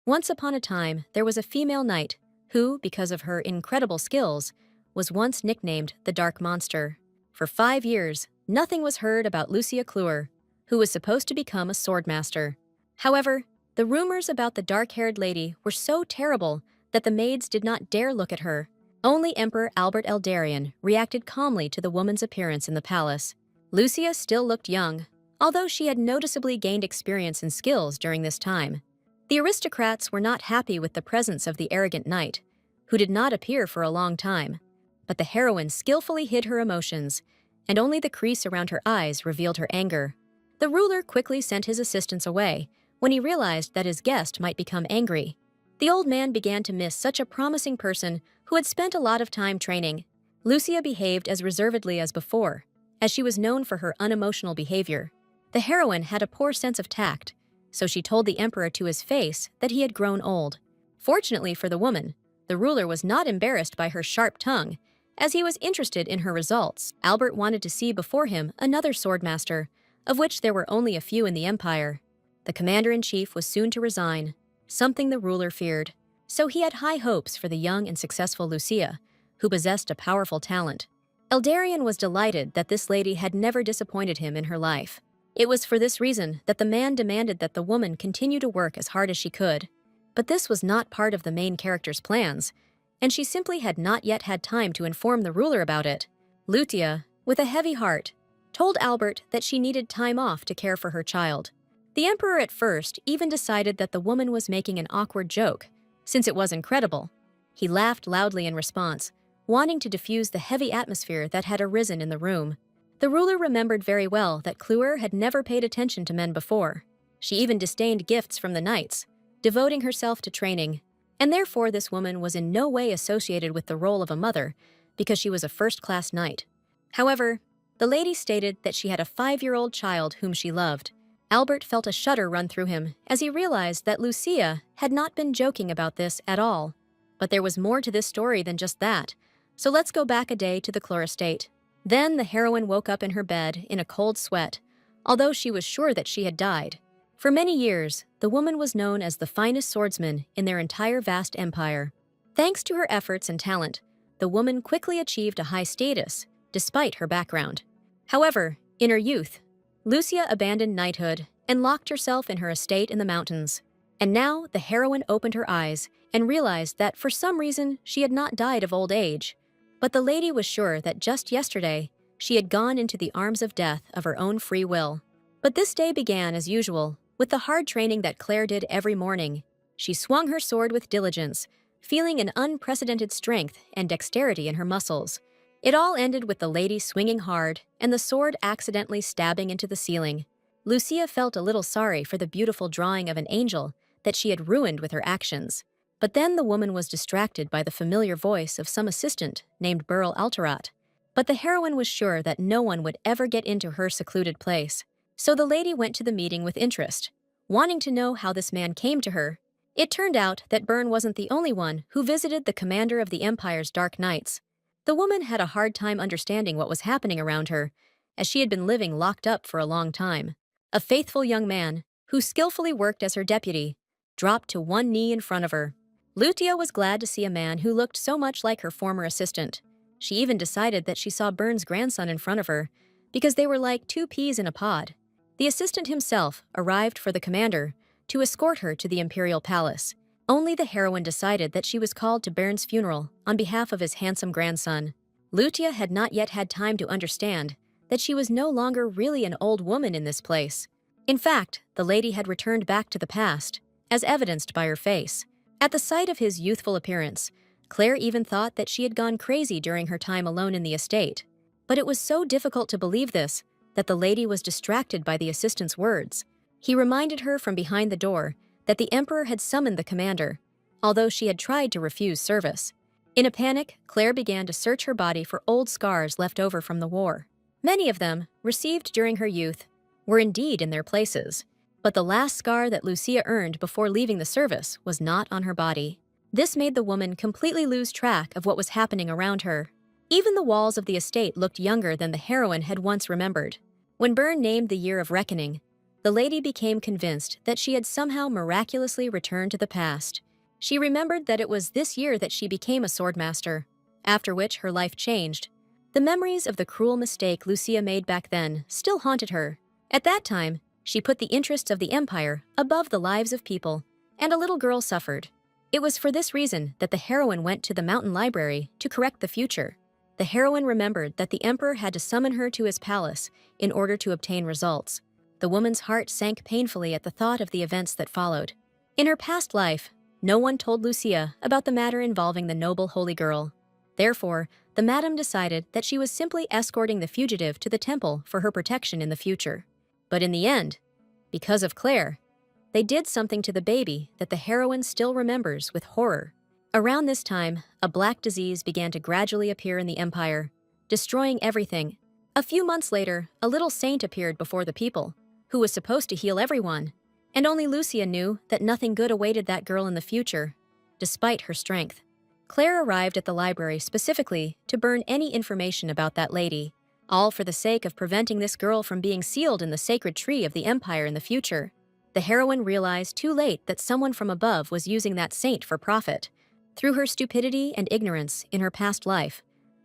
Once upon a time, there was a female knight who, because of her incredible skills, was once nicknamed the Dark Monster. For 5 years, nothing was heard about Lucia Cluer, who was supposed to become a swordmaster. However, the rumors about the dark-haired lady were so terrible that the maids did not dare look at her. Only Emperor Albert Eldarion reacted calmly to the woman's appearance in the palace. Lucia still looked young, although she had noticeably gained experience and skills during this time. The aristocrats were not happy with the presence of the arrogant knight, who did not appear for a long time. But the heroine skillfully hid her emotions, and only the crease around her eyes revealed her anger. The ruler quickly sent his assistants away when he realized that his guest might become angry. The old man began to miss such a promising person who had spent a lot of time training. Lucia behaved as reservedly as before, as she was known for her unemotional behavior. The heroine had a poor sense of tact, so she told the emperor to his face that he had grown old. Fortunately for the woman, the ruler was not embarrassed by her sharp tongue, as he was interested in her results. Albert wanted to see before him another swordmaster, of which there were only a few in the empire. The commander-in-chief was soon to resign, something the ruler feared, so he had high hopes for the young and successful Lucia, who possessed a powerful talent. Eldarion was delighted that this lady had never disappointed him in her life. It was for this reason that the man demanded that the woman continue to work as hard as she could. But this was not part of the main character's plans, and she simply had not yet had time to inform the ruler about it. Lucia, with a heavy heart, told Albert that she needed time off to care for her child. The emperor at first even decided that the woman was making an awkward joke, since it was incredible. He laughed loudly in response, wanting to diffuse the heavy atmosphere that had arisen in the room. The ruler remembered very well that Cluer had never paid attention to men before. She even disdained gifts from the knights, devoting herself to training, and therefore this woman was in no way associated with the role of a mother because she was a first-class knight. However, the lady stated that she had a 5-year-old child whom she loved. Albert felt a shudder run through him as he realized that Lucia had not been joking about this at all. But there was more to this story than just that, so let's go back a day to the Cluer estate. Then the heroine woke up in her bed in a cold sweat, although she was sure that she had died. For many years, the woman was known as the finest swordsman in their entire vast empire. Thanks to her efforts and talent, the woman quickly achieved a high status, despite her background. However, in her youth, Lucia abandoned knighthood and locked herself in her estate in the mountains. And now the heroine opened her eyes and realized that for some reason she had not died of old age. But the lady was sure that just yesterday she had gone into the arms of death of her own free will. But this day began as usual, with the hard training that Claire did every morning. She swung her sword with diligence, feeling an unprecedented strength and dexterity in her muscles. It all ended with the lady swinging hard and the sword accidentally stabbing into the ceiling. Lucia felt a little sorry for the beautiful drawing of an angel that she had ruined with her actions. But then the woman was distracted by the familiar voice of some assistant named Burl Alterat. But the heroine was sure that no one would ever get into her secluded place. So the lady went to the meeting with interest, wanting to know how this man came to her. It turned out that Byrne wasn't the only one who visited the commander of the Empire's Dark Knights. The woman had a hard time understanding what was happening around her, as she had been living locked up for a long time. A faithful young man, who skillfully worked as her deputy, dropped to one knee in front of her. Lucia was glad to see a man who looked so much like her former assistant. She even decided that she saw Byrne's grandson in front of her, because they were like two peas in a pod. The assistant himself arrived for the commander to escort her to the imperial palace. Only the heroine decided that she was called to Byrne's funeral on behalf of his handsome grandson. Lucia had not yet had time to understand that she was no longer really an old woman in this place. In fact, the lady had returned back to the past, as evidenced by her face. At the sight of his youthful appearance, Claire even thought that she had gone crazy during her time alone in the estate. But it was so difficult to believe this that the lady was distracted by the assistant's words. He reminded her from behind the door that the emperor had summoned the commander, although she had tried to refuse service. In a panic, Claire began to search her body for old scars left over from the war. Many of them, received during her youth, were indeed in their places. But the last scar that Lucia earned before leaving the service was not on her body. This made the woman completely lose track of what was happening around her. Even the walls of the estate looked younger than the heroine had once remembered. When Byrne named the year of reckoning, the lady became convinced that she had somehow miraculously returned to the past. She remembered that it was this year that she became a swordmaster, after which her life changed. The memories of the cruel mistake Lucia made back then still haunted her. At that time, she put the interests of the empire above the lives of people, and a little girl suffered. It was for this reason that the heroine went to the mountain library to correct the future. The heroine remembered that the emperor had to summon her to his palace in order to obtain results. The woman's heart sank painfully at the thought of the events that followed. In her past life, no one told Lucia about the matter involving the noble holy girl. Therefore, the madam decided that she was simply escorting the fugitive to the temple for her protection in the future. But in the end, because of Claire, they did something to the baby that the heroine still remembers with horror. Around this time, a black disease began to gradually appear in the empire, destroying everything. A few months later, a little saint appeared before the people, who was supposed to heal everyone. And only Lucia knew that nothing good awaited that girl in the future, despite her strength. Claire arrived at the library specifically to burn any information about that lady, all for the sake of preventing this girl from being sealed in the sacred tree of the empire in the future. The heroine realized too late that someone from above was using that saint for profit. Through her stupidity and ignorance in her past life,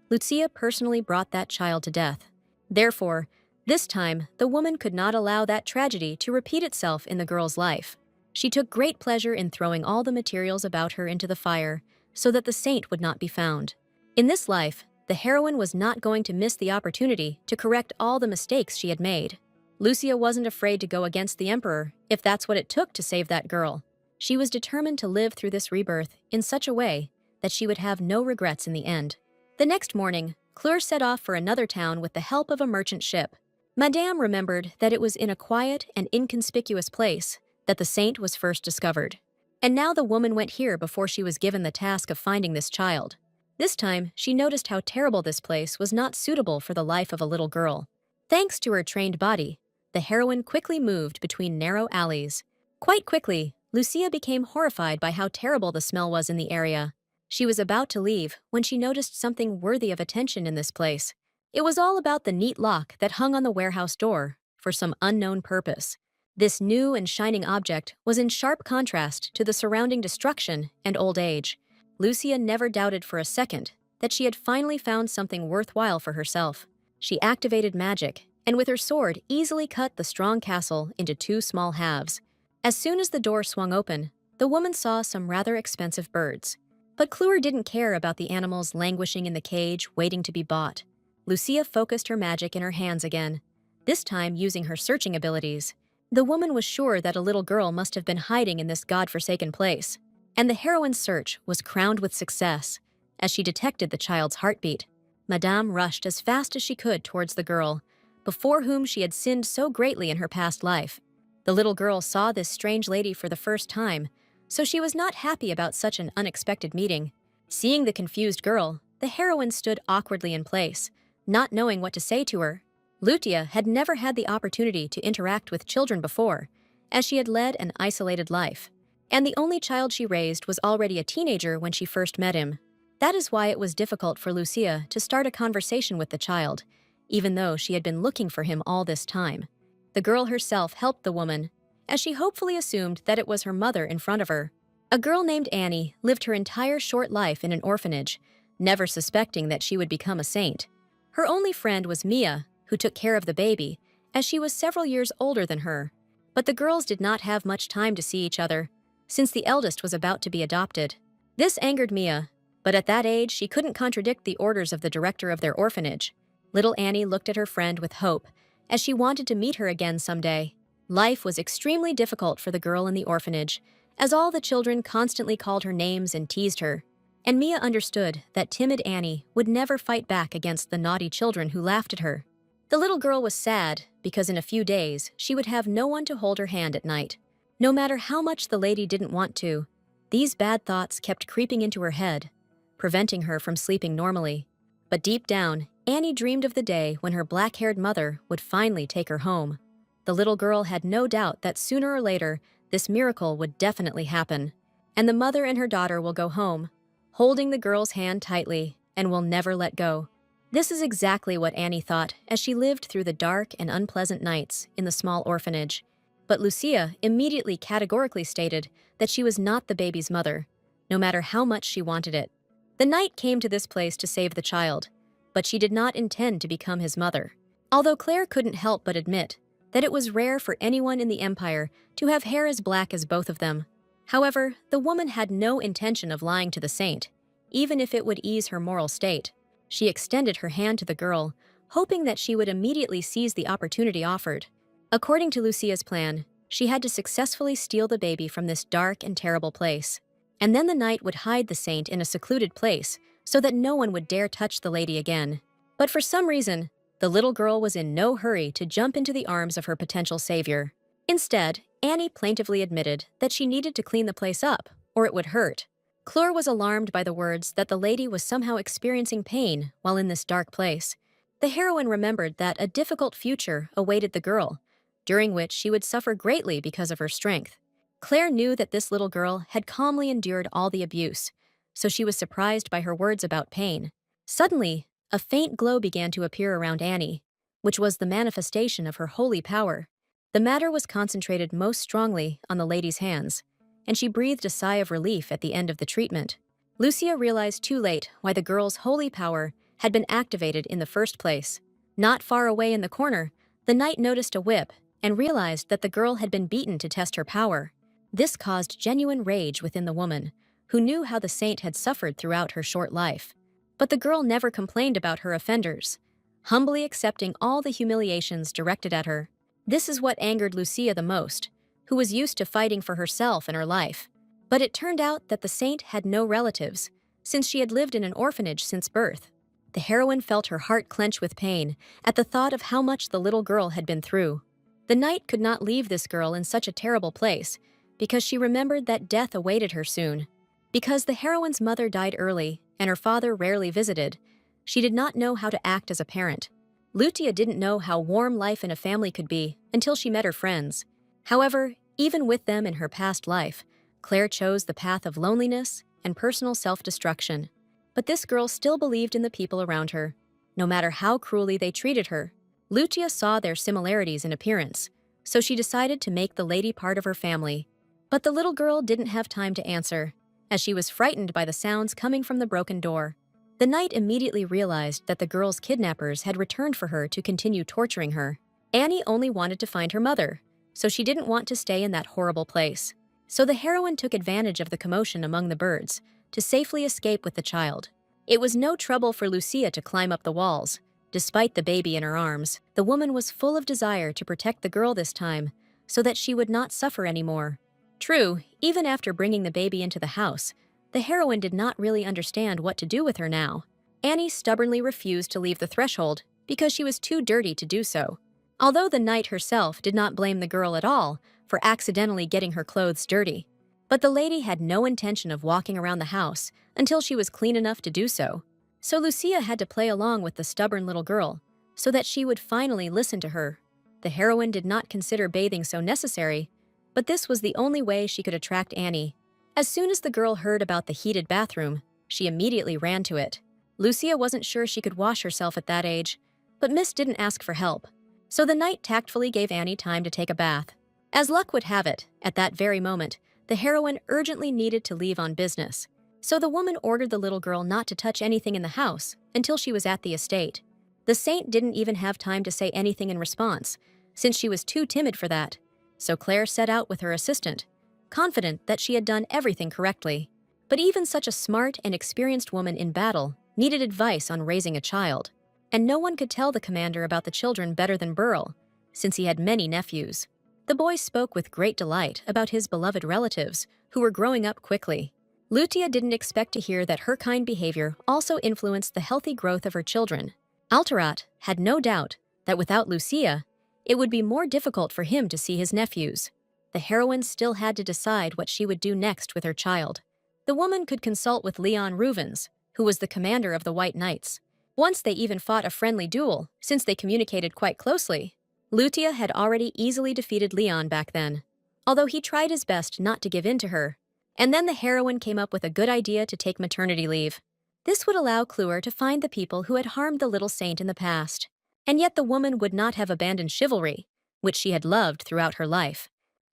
Lucia personally brought that child to death. Therefore, this time, the woman could not allow that tragedy to repeat itself in the girl's life. She took great pleasure in throwing all the materials about her into the fire so that the saint would not be found. In this life, the heroine was not going to miss the opportunity to correct all the mistakes she had made. Lucia wasn't afraid to go against the emperor if that's what it took to save that girl. She was determined to live through this rebirth in such a way that she would have no regrets in the end. The next morning, Claire set off for another town with the help of a merchant ship. Madame remembered that it was in a quiet and inconspicuous place that the saint was first discovered. And now the woman went here before she was given the task of finding this child. This time, she noticed how terrible this place was not suitable for the life of a little girl. Thanks to her trained body, the heroine quickly moved between narrow alleys. Quite quickly, Lucia became horrified by how terrible the smell was in the area. She was about to leave when she noticed something worthy of attention in this place. It was all about the neat lock that hung on the warehouse door for some unknown purpose. This new and shining object was in sharp contrast to the surrounding destruction and old age. Lucia never doubted for a second that she had finally found something worthwhile for herself. She activated magic, and with her sword easily cut the strong castle into two small halves. As soon as the door swung open, the woman saw some rather expensive birds. But Clure didn't care about the animals languishing in the cage, waiting to be bought. Lucia focused her magic in her hands again, this time using her searching abilities. The woman was sure that a little girl must have been hiding in this godforsaken place, and the heroine's search was crowned with success. As she detected the child's heartbeat, Madame rushed as fast as she could towards the girl, before whom she had sinned so greatly in her past life. The little girl saw this strange lady for the first time, so she was not happy about such an unexpected meeting. Seeing the confused girl, the heroine stood awkwardly in place, not knowing what to say to her. Lucia had never had the opportunity to interact with children before, as she had led an isolated life, and the only child she raised was already a teenager when she first met him. That is why it was difficult for Lucia to start a conversation with the child, even though she had been looking for him all this time. The girl herself helped the woman, as she hopefully assumed that it was her mother in front of her. A girl named Annie lived her entire short life in an orphanage, never suspecting that she would become a saint. Her only friend was Mia, who took care of the baby, as she was several years older than her. But the girls did not have much time to see each other, since the eldest was about to be adopted. This angered Mia, but at that age she couldn't contradict the orders of the director of their orphanage. Little Annie looked at her friend with hope, as she wanted to meet her again someday. Life was extremely difficult for the girl in the orphanage, as all the children constantly called her names and teased her. And Mia understood that timid Annie would never fight back against the naughty children who laughed at her. The little girl was sad because in a few days she would have no one to hold her hand at night. No matter how much the lady didn't want to, these bad thoughts kept creeping into her head, preventing her from sleeping normally. But deep down, Annie dreamed of the day when her black-haired mother would finally take her home. The little girl had no doubt that sooner or later this miracle would definitely happen, and the mother and her daughter will go home, holding the girl's hand tightly, and will never let go. This is exactly what Annie thought as she lived through the dark and unpleasant nights in the small orphanage. But Lucia immediately categorically stated that she was not the baby's mother, no matter how much she wanted it. The knight came to this place to save the child, but she did not intend to become his mother. Although Claire couldn't help but admit that it was rare for anyone in the Empire to have hair as black as both of them. However, the woman had no intention of lying to the saint, even if it would ease her moral state. She extended her hand to the girl, hoping that she would immediately seize the opportunity offered. According to Lucia's plan, she had to successfully steal the baby from this dark and terrible place. And then the knight would hide the saint in a secluded place so that no one would dare touch the lady again. But for some reason, the little girl was in no hurry to jump into the arms of her potential savior. Instead, Annie plaintively admitted that she needed to clean the place up, or it would hurt. Clure was alarmed by the words that the lady was somehow experiencing pain while in this dark place. The heroine remembered that a difficult future awaited the girl, during which she would suffer greatly because of her strength. Claire knew that this little girl had calmly endured all the abuse, so she was surprised by her words about pain. Suddenly, a faint glow began to appear around Annie, which was the manifestation of her holy power. The matter was concentrated most strongly on the lady's hands, and she breathed a sigh of relief at the end of the treatment. Lucia realized too late why the girl's holy power had been activated in the first place. Not far away in the corner, the knight noticed a whip and realized that the girl had been beaten to test her power. This caused genuine rage within the woman, who knew how the saint had suffered throughout her short life. But the girl never complained about her offenders, humbly accepting all the humiliations directed at her. This is what angered Lucia the most, who was used to fighting for herself and her life. But it turned out that the saint had no relatives, since she had lived in an orphanage since birth. The heroine felt her heart clench with pain at the thought of how much the little girl had been through. The knight could not leave this girl in such a terrible place, because she remembered that death awaited her soon. Because the heroine's mother died early and her father rarely visited, she did not know how to act as a parent. Lucia didn't know how warm life in a family could be until she met her friends. However, even with them in her past life, Claire chose the path of loneliness and personal self-destruction. But this girl still believed in the people around her, no matter how cruelly they treated her. Lucia saw their similarities in appearance, so she decided to make the lady part of her family. But the little girl didn't have time to answer, as she was frightened by the sounds coming from the broken door. The knight immediately realized that the girl's kidnappers had returned for her to continue torturing her. Annie only wanted to find her mother, so she didn't want to stay in that horrible place. So the heroine took advantage of the commotion among the birds to safely escape with the child. It was no trouble for Lucia to climb up the walls. Despite the baby in her arms, the woman was full of desire to protect the girl this time, so that she would not suffer anymore. True, even after bringing the baby into the house, the heroine did not really understand what to do with her now. Annie stubbornly refused to leave the threshold because she was too dirty to do so. Although the knight herself did not blame the girl at all for accidentally getting her clothes dirty. But the lady had no intention of walking around the house until she was clean enough to do so. So Lucia had to play along with the stubborn little girl so that she would finally listen to her. The heroine did not consider bathing so necessary, but this was the only way she could attract Annie. As soon as the girl heard about the heated bathroom, she immediately ran to it. Lucia wasn't sure she could wash herself at that age, but Miss didn't ask for help. So the knight tactfully gave Annie time to take a bath. As luck would have it, at that very moment, the heroine urgently needed to leave on business. So the woman ordered the little girl not to touch anything in the house until she was at the estate. The saint didn't even have time to say anything in response, since she was too timid for that. So Claire set out with her assistant, confident that she had done everything correctly. But even such a smart and experienced woman in battle needed advice on raising a child. And no one could tell the commander about the children better than Burl, since he had many nephews. The boy spoke with great delight about his beloved relatives, who were growing up quickly. Lucia didn't expect to hear that her kind behavior also influenced the healthy growth of her children. Altarat had no doubt that without Lucia, it would be more difficult for him to see his nephews. The heroine still had to decide what she would do next with her child. The woman could consult with Leon Ruvens, who was the commander of the White Knights. Once they even fought a friendly duel, since they communicated quite closely. Lucia had already easily defeated Leon back then, although he tried his best not to give in to her. And then the heroine came up with a good idea to take maternity leave. This would allow Clure to find the people who had harmed the little saint in the past. And yet the woman would not have abandoned chivalry, which she had loved throughout her life.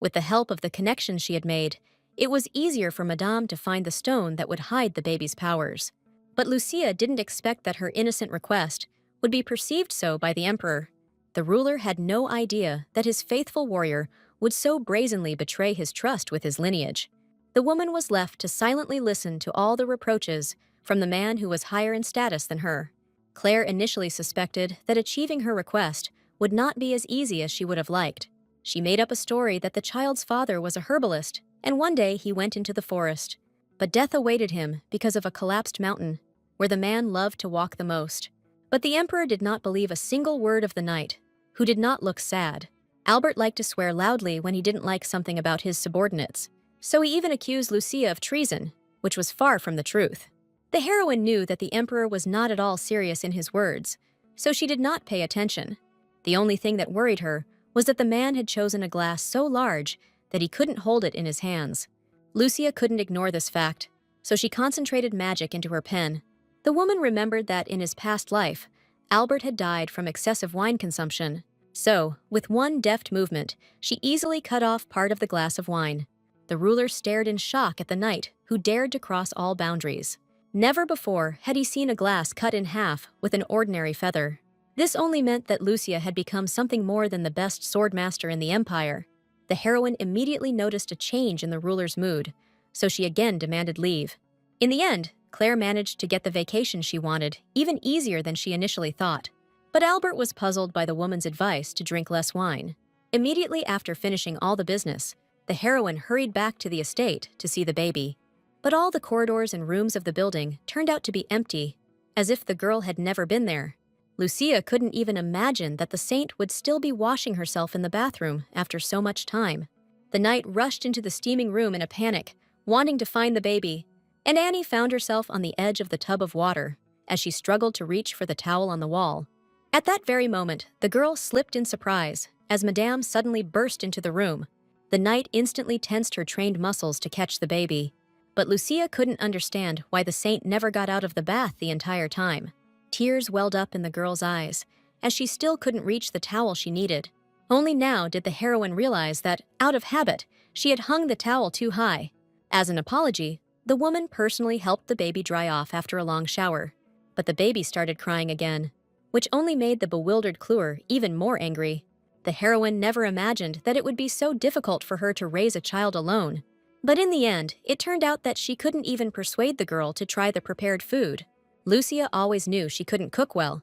With the help of the connections she had made, it was easier for Madame to find the stone that would hide the baby's powers. But Lucia didn't expect that her innocent request would be perceived so by the emperor. The ruler had no idea that his faithful warrior would so brazenly betray his trust with his lineage. The woman was left to silently listen to all the reproaches from the man who was higher in status than her. Claire initially suspected that achieving her request would not be as easy as she would have liked. She made up a story that the child's father was a herbalist, and one day he went into the forest. But death awaited him because of a collapsed mountain, where the man loved to walk the most. But the emperor did not believe a single word of the knight, who did not look sad. Albert liked to swear loudly when he didn't like something about his subordinates, so he even accused Lucia of treason, which was far from the truth. The heroine knew that the emperor was not at all serious in his words, so she did not pay attention. The only thing that worried her was that the man had chosen a glass so large that he couldn't hold it in his hands. Lucia couldn't ignore this fact, so she concentrated magic into her pen. The woman remembered that in his past life, Albert had died from excessive wine consumption. So, with one deft movement, she easily cut off part of the glass of wine. The ruler stared in shock at the knight, who dared to cross all boundaries. Never before had he seen a glass cut in half with an ordinary feather. This only meant that Lucia had become something more than the best swordmaster in the empire. The heroine immediately noticed a change in the ruler's mood, so she again demanded leave. In the end, Claire managed to get the vacation she wanted, even easier than she initially thought. But Albert was puzzled by the woman's advice to drink less wine. Immediately after finishing all the business, the heroine hurried back to the estate to see the baby. But all the corridors and rooms of the building turned out to be empty, as if the girl had never been there. Lucia couldn't even imagine that the saint would still be washing herself in the bathroom after so much time. The knight rushed into the steaming room in a panic, wanting to find the baby, and Annie found herself on the edge of the tub of water as she struggled to reach for the towel on the wall. At that very moment, the girl slipped in surprise as Madame suddenly burst into the room. The knight instantly tensed her trained muscles to catch the baby. But Lucia couldn't understand why the saint never got out of the bath the entire time. Tears welled up in the girl's eyes, as she still couldn't reach the towel she needed. Only now did the heroine realize that, out of habit, she had hung the towel too high. As an apology, the woman personally helped the baby dry off after a long shower. But the baby started crying again, which only made the bewildered Cluer even more angry. The heroine never imagined that it would be so difficult for her to raise a child alone. But in the end, it turned out that she couldn't even persuade the girl to try the prepared food. Lucia always knew she couldn't cook well,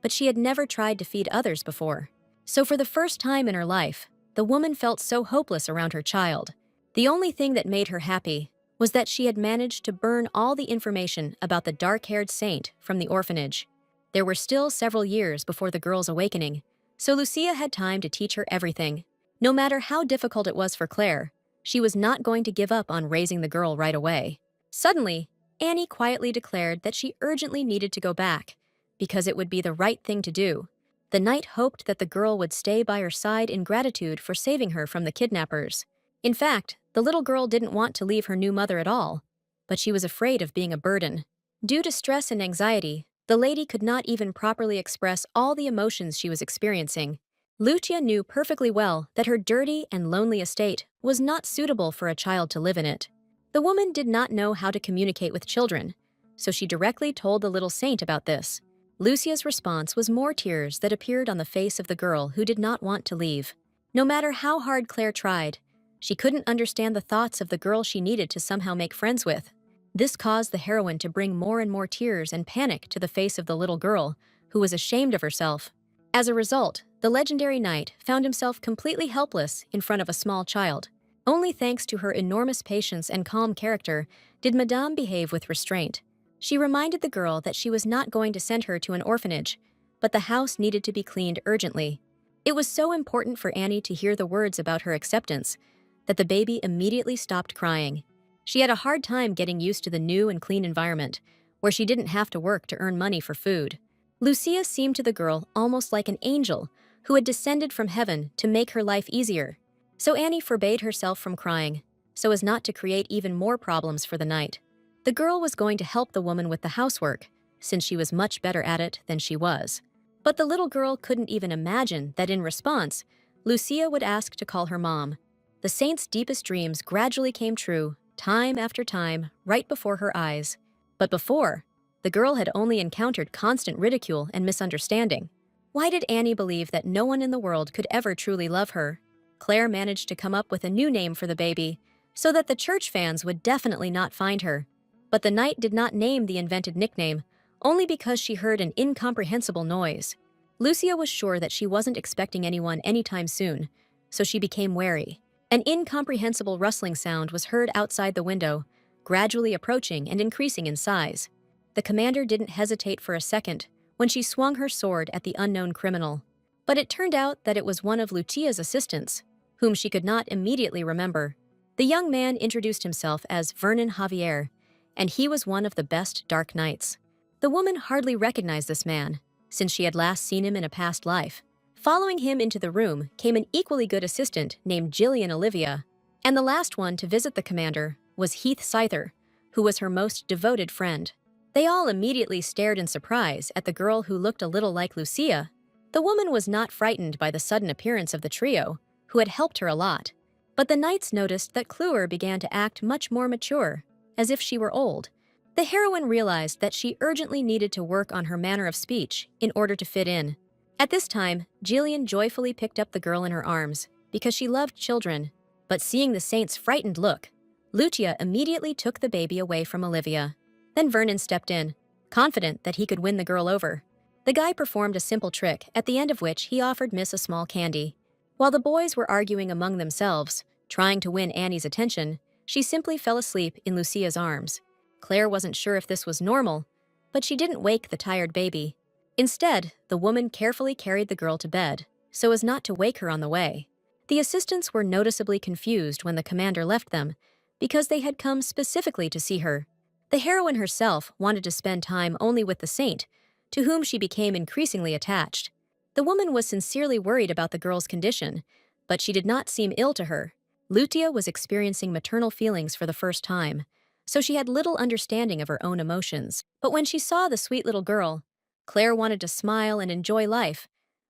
but she had never tried to feed others before. So for the first time in her life, the woman felt so hopeless around her child. The only thing that made her happy was that she had managed to burn all the information about the dark-haired saint from the orphanage. There were still several years before the girl's awakening, so Lucia had time to teach her everything. No matter how difficult it was for Claire, she was not going to give up on raising the girl right away. Suddenly, Annie quietly declared that she urgently needed to go back, because it would be the right thing to do. The knight hoped that the girl would stay by her side in gratitude for saving her from the kidnappers. In fact, the little girl didn't want to leave her new mother at all, but she was afraid of being a burden. Due to stress and anxiety, the lady could not even properly express all the emotions she was experiencing. Lucia knew perfectly well that her dirty and lonely estate was not suitable for a child to live in it. The woman did not know how to communicate with children, so she directly told the little saint about this. Lucia's response was more tears that appeared on the face of the girl who did not want to leave. No matter how hard Claire tried, she couldn't understand the thoughts of the girl she needed to somehow make friends with. This caused the heroine to bring more and more tears and panic to the face of the little girl, who was ashamed of herself. As a result, the legendary knight found himself completely helpless in front of a small child. Only thanks to her enormous patience and calm character did Madame behave with restraint. She reminded the girl that she was not going to send her to an orphanage, but the house needed to be cleaned urgently. It was so important for Annie to hear the words about her acceptance that the baby immediately stopped crying. She had a hard time getting used to the new and clean environment, where she didn't have to work to earn money for food. Lucia seemed to the girl almost like an angel who had descended from heaven to make her life easier. So Annie forbade herself from crying, so as not to create even more problems for the knight. The girl was going to help the woman with the housework, since she was much better at it than she was. But the little girl couldn't even imagine that in response, Lucia would ask to call her mom. The saint's deepest dreams gradually came true, time after time, right before her eyes. But before, the girl had only encountered constant ridicule and misunderstanding. Why did Annie believe that no one in the world could ever truly love her? Claire managed to come up with a new name for the baby, so that the church fans would definitely not find her. But the knight did not name the invented nickname, only because she heard an incomprehensible noise. Lucia was sure that she wasn't expecting anyone anytime soon, so she became wary. An incomprehensible rustling sound was heard outside the window, gradually approaching and increasing in size. The commander didn't hesitate for a second when she swung her sword at the unknown criminal. But it turned out that it was one of Lucia's assistants, whom she could not immediately remember. The young man introduced himself as Vernon Javier, and he was one of the best Dark Knights. The woman hardly recognized this man, since she had last seen him in a past life. Following him into the room came an equally good assistant named Gillian Olivia, and the last one to visit the commander was Heath Scyther, who was her most devoted friend. They all immediately stared in surprise at the girl who looked a little like Lucia. The woman was not frightened by the sudden appearance of the trio, who had helped her a lot. But the knights noticed that Cluer began to act much more mature, as if she were old. The heroine realized that she urgently needed to work on her manner of speech in order to fit in. At this time, Gillian joyfully picked up the girl in her arms, because she loved children. But seeing the saint's frightened look, Lucia immediately took the baby away from Olivia. Then Vernon stepped in, confident that he could win the girl over. The guy performed a simple trick, at the end of which he offered Miss a small candy. While the boys were arguing among themselves, trying to win Annie's attention, she simply fell asleep in Lucia's arms. Claire wasn't sure if this was normal, but she didn't wake the tired baby. Instead, the woman carefully carried the girl to bed, so as not to wake her on the way. The assistants were noticeably confused when the commander left them, because they had come specifically to see her. The heroine herself wanted to spend time only with the saint, to whom she became increasingly attached. The woman was sincerely worried about the girl's condition, but she did not seem ill to her. Lucia was experiencing maternal feelings for the first time, so she had little understanding of her own emotions. But when she saw the sweet little girl, Claire wanted to smile and enjoy life,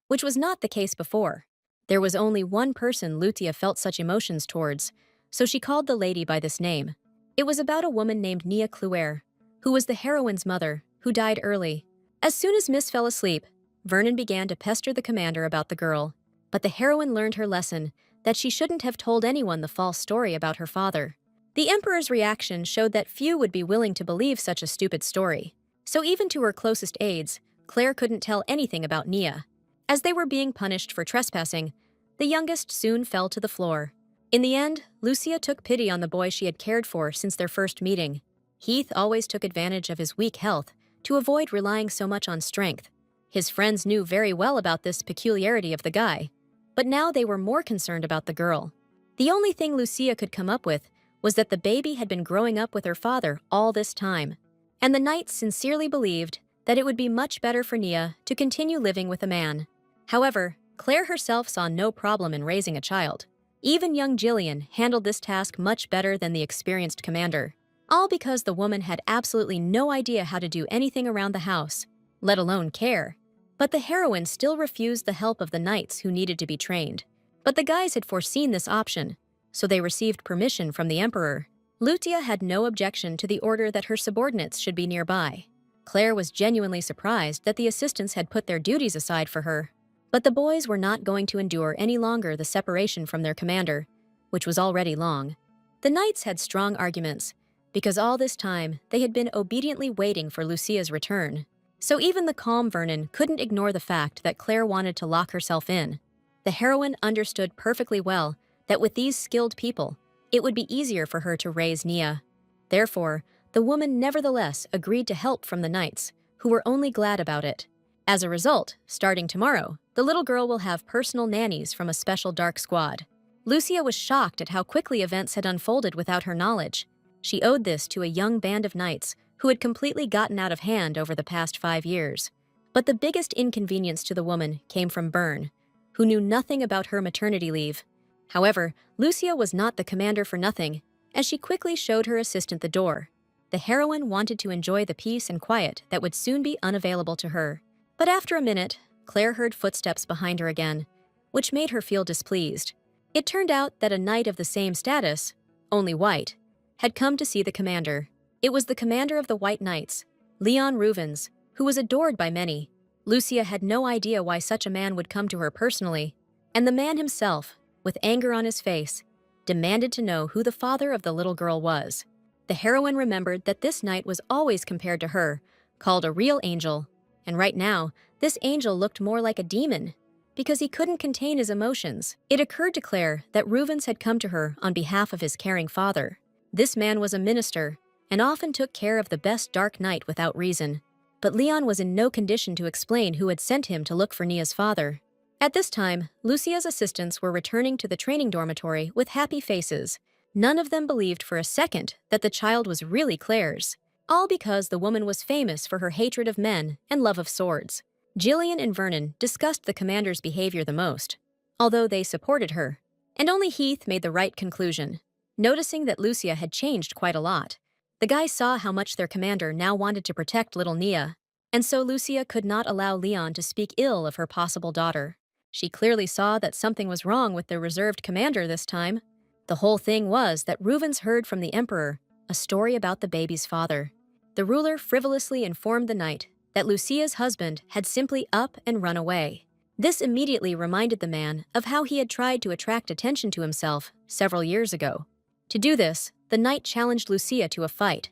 which was not the case before. There was only one person Lucia felt such emotions towards, so she called the lady by this name. It was about a woman named Nia Cluer, who was the heroine's mother, who died early. As soon as Miss fell asleep, Vernon began to pester the commander about the girl. But the heroine learned her lesson, that she shouldn't have told anyone the false story about her father. The emperor's reaction showed that few would be willing to believe such a stupid story. So even to her closest aides, Claire couldn't tell anything about Nia. As they were being punished for trespassing, the youngest soon fell to the floor. In the end, Lucia took pity on the boy she had cared for since their first meeting. Heath always took advantage of his weak health to avoid relying so much on strength. His friends knew very well about this peculiarity of the guy, but now they were more concerned about the girl. The only thing Lucia could come up with was that the baby had been growing up with her father all this time, and the knights sincerely believed that it would be much better for Nia to continue living with a man. However, Claire herself saw no problem in raising a child. Even young Gillian handled this task much better than the experienced commander, all because the woman had absolutely no idea how to do anything around the house, let alone care. But the heroine still refused the help of the knights who needed to be trained. But the guys had foreseen this option, so they received permission from the emperor. Lucia had no objection to the order that her subordinates should be nearby. Claire was genuinely surprised that the assistants had put their duties aside for her. But the boys were not going to endure any longer the separation from their commander, which was already long. The knights had strong arguments, because all this time they had been obediently waiting for Lucia's return. So even the calm Vernon couldn't ignore the fact that Claire wanted to lock herself in. The heroine understood perfectly well that with these skilled people, it would be easier for her to raise Nia. Therefore, the woman nevertheless agreed to help from the knights, who were only glad about it. As a result, starting tomorrow, the little girl will have personal nannies from a special dark squad. Lucia was shocked at how quickly events had unfolded without her knowledge. She owed this to a young band of knights who had completely gotten out of hand over the past 5 years. But the biggest inconvenience to the woman came from Byrne, who knew nothing about her maternity leave. However, Lucia was not the commander for nothing, as she quickly showed her assistant the door. The heroine wanted to enjoy the peace and quiet that would soon be unavailable to her. But after a minute, Claire heard footsteps behind her again, which made her feel displeased. It turned out that a knight of the same status, only white, had come to see the commander. It was the commander of the White Knights, Leon Ruvens, who was adored by many. Lucia had no idea why such a man would come to her personally, and the man himself, with anger on his face, demanded to know who the father of the little girl was. The heroine remembered that this knight was always compared to her, called a real angel, and right now, this angel looked more like a demon, because he couldn't contain his emotions. It occurred to Claire that Ruvens had come to her on behalf of his caring father. This man was a minister, and often took care of the best dark knight without reason. But Leon was in no condition to explain who had sent him to look for Nia's father. At this time, Lucia's assistants were returning to the training dormitory with happy faces. None of them believed for a second that the child was really Claire's, all because the woman was famous for her hatred of men and love of swords. Gillian and Vernon discussed the commander's behavior the most, although they supported her, and only Heath made the right conclusion, noticing that Lucia had changed quite a lot. The guys saw how much their commander now wanted to protect little Nia, and so Lucia could not allow Leon to speak ill of her possible daughter. She clearly saw that something was wrong with the reserved commander this time. The whole thing was that Ruvens heard from the emperor a story about the baby's father. The ruler frivolously informed the knight that Lucia's husband had simply up and run away. This immediately reminded the man of how he had tried to attract attention to himself several years ago. To do this, the knight challenged Lucia to a fight,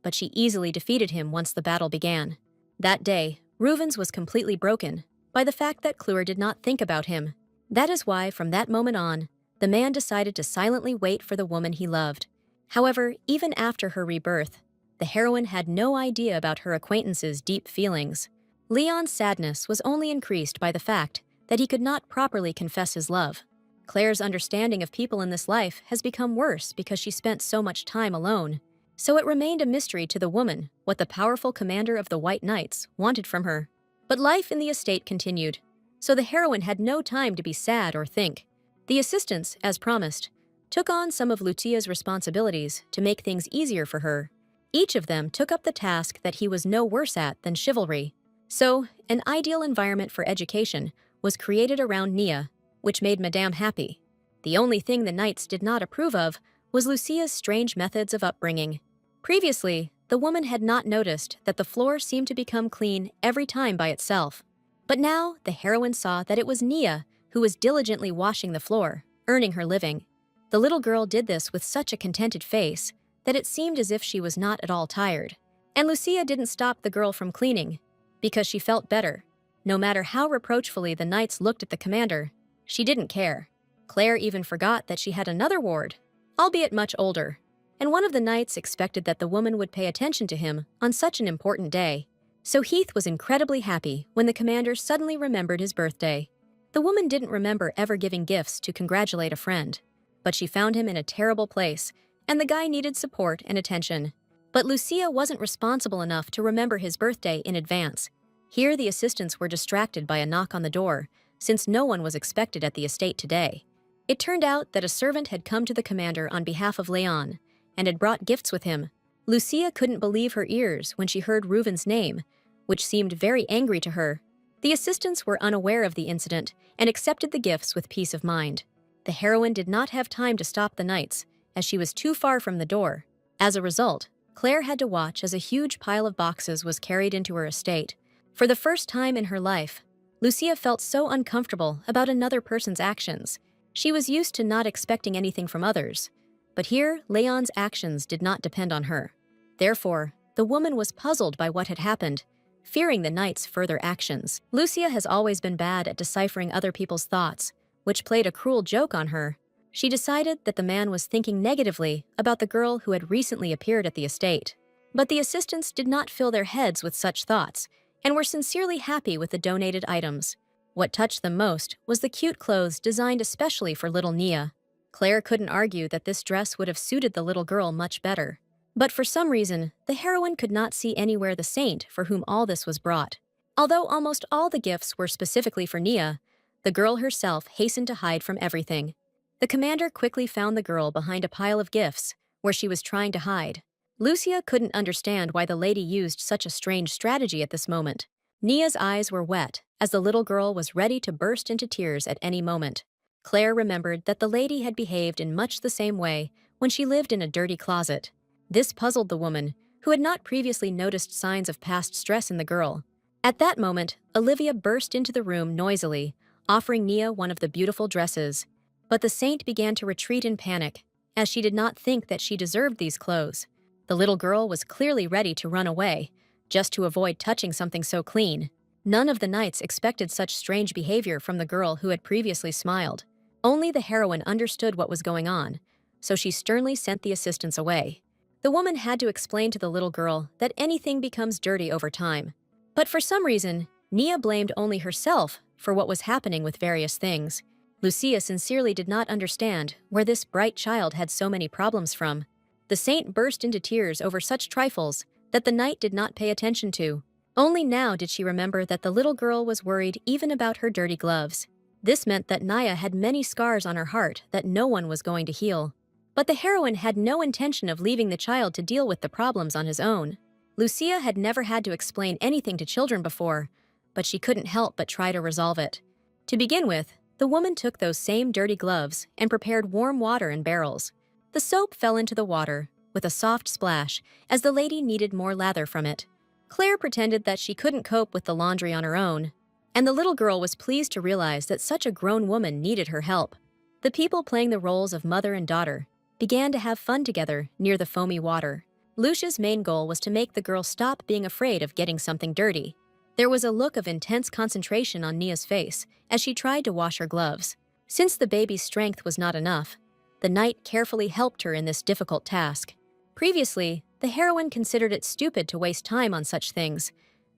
but she easily defeated him once the battle began. That day, Ruvens was completely broken by the fact that Clure did not think about him. That is why, from that moment on, the man decided to silently wait for the woman he loved. However, even after her rebirth, the heroine had no idea about her acquaintance's deep feelings. Leon's sadness was only increased by the fact that he could not properly confess his love. Claire's understanding of people in this life has become worse because she spent so much time alone. So it remained a mystery to the woman what the powerful commander of the White Knights wanted from her. But life in the estate continued, so the heroine had no time to be sad or think. The assistants, as promised, took on some of Lucia's responsibilities to make things easier for her. Each of them took up the task that he was no worse at than chivalry. So, an ideal environment for education was created around Nia, which made Madame happy. The only thing the knights did not approve of was Lucia's strange methods of upbringing. Previously, the woman had not noticed that the floor seemed to become clean every time by itself. But now, the heroine saw that it was Nia who was diligently washing the floor, earning her living. The little girl did this with such a contented face that it seemed as if she was not at all tired. And Lucia didn't stop the girl from cleaning, because she felt better. No matter how reproachfully the knights looked at the commander, she didn't care. Claire even forgot that she had another ward, albeit much older, and one of the knights expected that the woman would pay attention to him on such an important day. So Heath was incredibly happy when the commander suddenly remembered his birthday. The woman didn't remember ever giving gifts to congratulate a friend, but she found him in a terrible place, and the guy needed support and attention. But Lucia wasn't responsible enough to remember his birthday in advance. Here the assistants were distracted by a knock on the door, since no one was expected at the estate today. It turned out that a servant had come to the commander on behalf of Leon, and had brought gifts with him. Lucia couldn't believe her ears when she heard Reuven's name, which seemed very angry to her. The assistants were unaware of the incident and accepted the gifts with peace of mind. The heroine did not have time to stop the knights, as she was too far from the door. As a result, Claire had to watch as a huge pile of boxes was carried into her estate. For the first time in her life, Lucia felt so uncomfortable about another person's actions. She was used to not expecting anything from others, but here Leon's actions did not depend on her. Therefore, the woman was puzzled by what had happened, fearing the knight's further actions. Lucia has always been bad at deciphering other people's thoughts, which played a cruel joke on her. She decided that the man was thinking negatively about the girl who had recently appeared at the estate. But the assistants did not fill their heads with such thoughts, and were sincerely happy with the donated items. What touched them most was the cute clothes designed especially for little Nia. Claire couldn't argue that this dress would have suited the little girl much better. But for some reason, the heroine could not see anywhere the saint for whom all this was brought. Although almost all the gifts were specifically for Nia, the girl herself hastened to hide from everything. The commander quickly found the girl behind a pile of gifts, where she was trying to hide. Lucia couldn't understand why the lady used such a strange strategy at this moment. Nia's eyes were wet, as the little girl was ready to burst into tears at any moment. Claire remembered that the lady had behaved in much the same way when she lived in a dirty closet. This puzzled the woman, who had not previously noticed signs of past stress in the girl. At that moment, Olivia burst into the room noisily, offering Nia one of the beautiful dresses. But the saint began to retreat in panic, as she did not think that she deserved these clothes. The little girl was clearly ready to run away, just to avoid touching something so clean. None of the knights expected such strange behavior from the girl who had previously smiled. Only the heroine understood what was going on, so she sternly sent the assistants away. The woman had to explain to the little girl that anything becomes dirty over time. But for some reason, Nia blamed only herself for what was happening with various things. Lucia sincerely did not understand where this bright child had so many problems from. The saint burst into tears over such trifles that the knight did not pay attention to. Only now did she remember that the little girl was worried even about her dirty gloves. This meant that Nia had many scars on her heart that no one was going to heal. But the heroine had no intention of leaving the child to deal with the problems on his own. Lucia had never had to explain anything to children before, but she couldn't help but try to resolve it. To begin with, the woman took those same dirty gloves and prepared warm water in barrels. The soap fell into the water with a soft splash as the lady needed more lather from it. Claire pretended that she couldn't cope with the laundry on her own, and the little girl was pleased to realize that such a grown woman needed her help. The people playing the roles of mother and daughter began to have fun together near the foamy water. Lucia's main goal was to make the girl stop being afraid of getting something dirty. There was a look of intense concentration on Nia's face as she tried to wash her gloves. Since the baby's strength was not enough, the knight carefully helped her in this difficult task. Previously, the heroine considered it stupid to waste time on such things,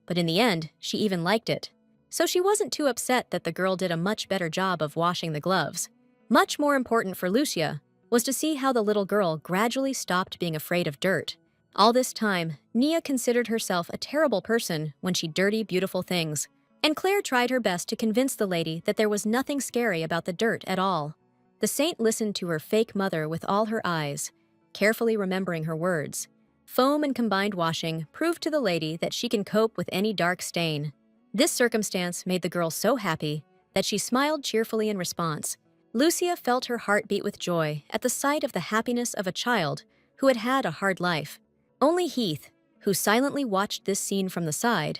but in the end, she even liked it. So she wasn't too upset that the girl did a much better job of washing the gloves. Much more important for Lucia was to see how the little girl gradually stopped being afraid of dirt. All this time, Nia considered herself a terrible person when she dirty beautiful things, and Claire tried her best to convince the lady that there was nothing scary about the dirt at all. The saint listened to her fake mother with all her eyes, carefully remembering her words. Foam and combined washing proved to the lady that she can cope with any dark stain. This circumstance made the girl so happy that she smiled cheerfully in response. Lucia felt her heart beat with joy at the sight of the happiness of a child who had had a hard life. Only Heath, who silently watched this scene from the side,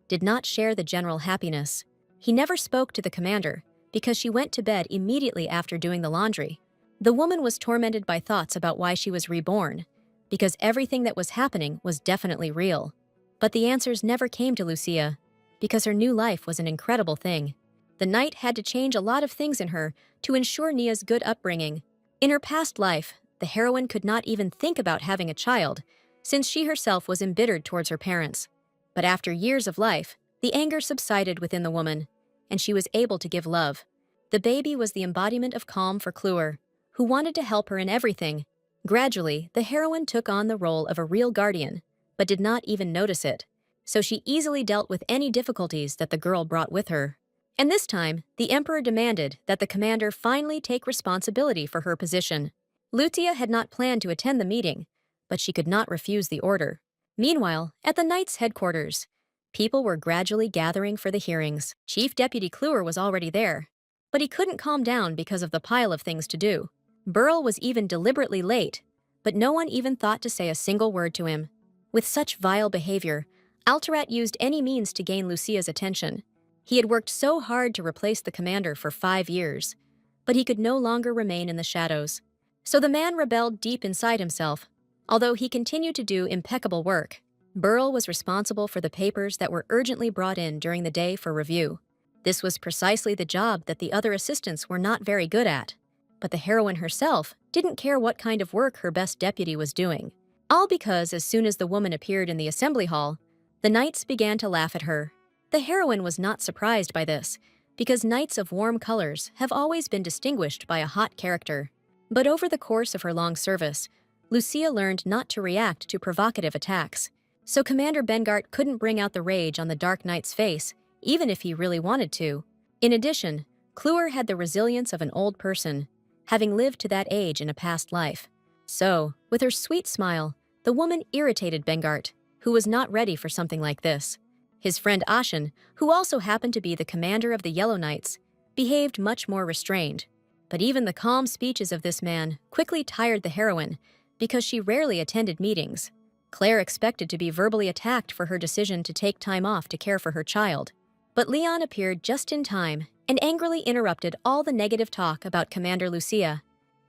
did not share the general happiness. He never spoke to the commander because she went to bed immediately after doing the laundry. The woman was tormented by thoughts about why she was reborn, because everything that was happening was definitely real. But the answers never came to Lucia, because her new life was an incredible thing. The knight had to change a lot of things in her to ensure Nia's good upbringing. In her past life, the heroine could not even think about having a child, since she herself was embittered towards her parents. But after years of life, the anger subsided within the woman, and she was able to give love. The baby was the embodiment of calm for Cluer, who wanted to help her in everything. Gradually, the heroine took on the role of a real guardian, but did not even notice it, so she easily dealt with any difficulties that the girl brought with her. And this time, the emperor demanded that the commander finally take responsibility for her position. Lucia had not planned to attend the meeting, but she could not refuse the order. Meanwhile, at the knight's headquarters, people were gradually gathering for the hearings. Chief Deputy Cluer was already there, but he couldn't calm down because of the pile of things to do. Burl was even deliberately late, but no one even thought to say a single word to him. With such vile behavior, Alterat used any means to gain Lucia's attention. He had worked so hard to replace the commander for 5 years, but he could no longer remain in the shadows. So the man rebelled deep inside himself. Although he continued to do impeccable work, Burl was responsible for the papers that were urgently brought in during the day for review. This was precisely the job that the other assistants were not very good at. But the heroine herself didn't care what kind of work her best deputy was doing. All because as soon as the woman appeared in the assembly hall, the knights began to laugh at her. The heroine was not surprised by this, because knights of warm colors have always been distinguished by a hot character. But over the course of her long service, Lucia learned not to react to provocative attacks, so Commander Bengart couldn't bring out the rage on the Dark Knight's face, even if he really wanted to. In addition, Cluer had the resilience of an old person, having lived to that age in a past life. So, with her sweet smile, the woman irritated Bengart, who was not ready for something like this. His friend Ashen, who also happened to be the commander of the Yellow Knights, behaved much more restrained. But even the calm speeches of this man quickly tired the heroine because she rarely attended meetings. Claire expected to be verbally attacked for her decision to take time off to care for her child. But Leon appeared just in time and angrily interrupted all the negative talk about Commander Lucia.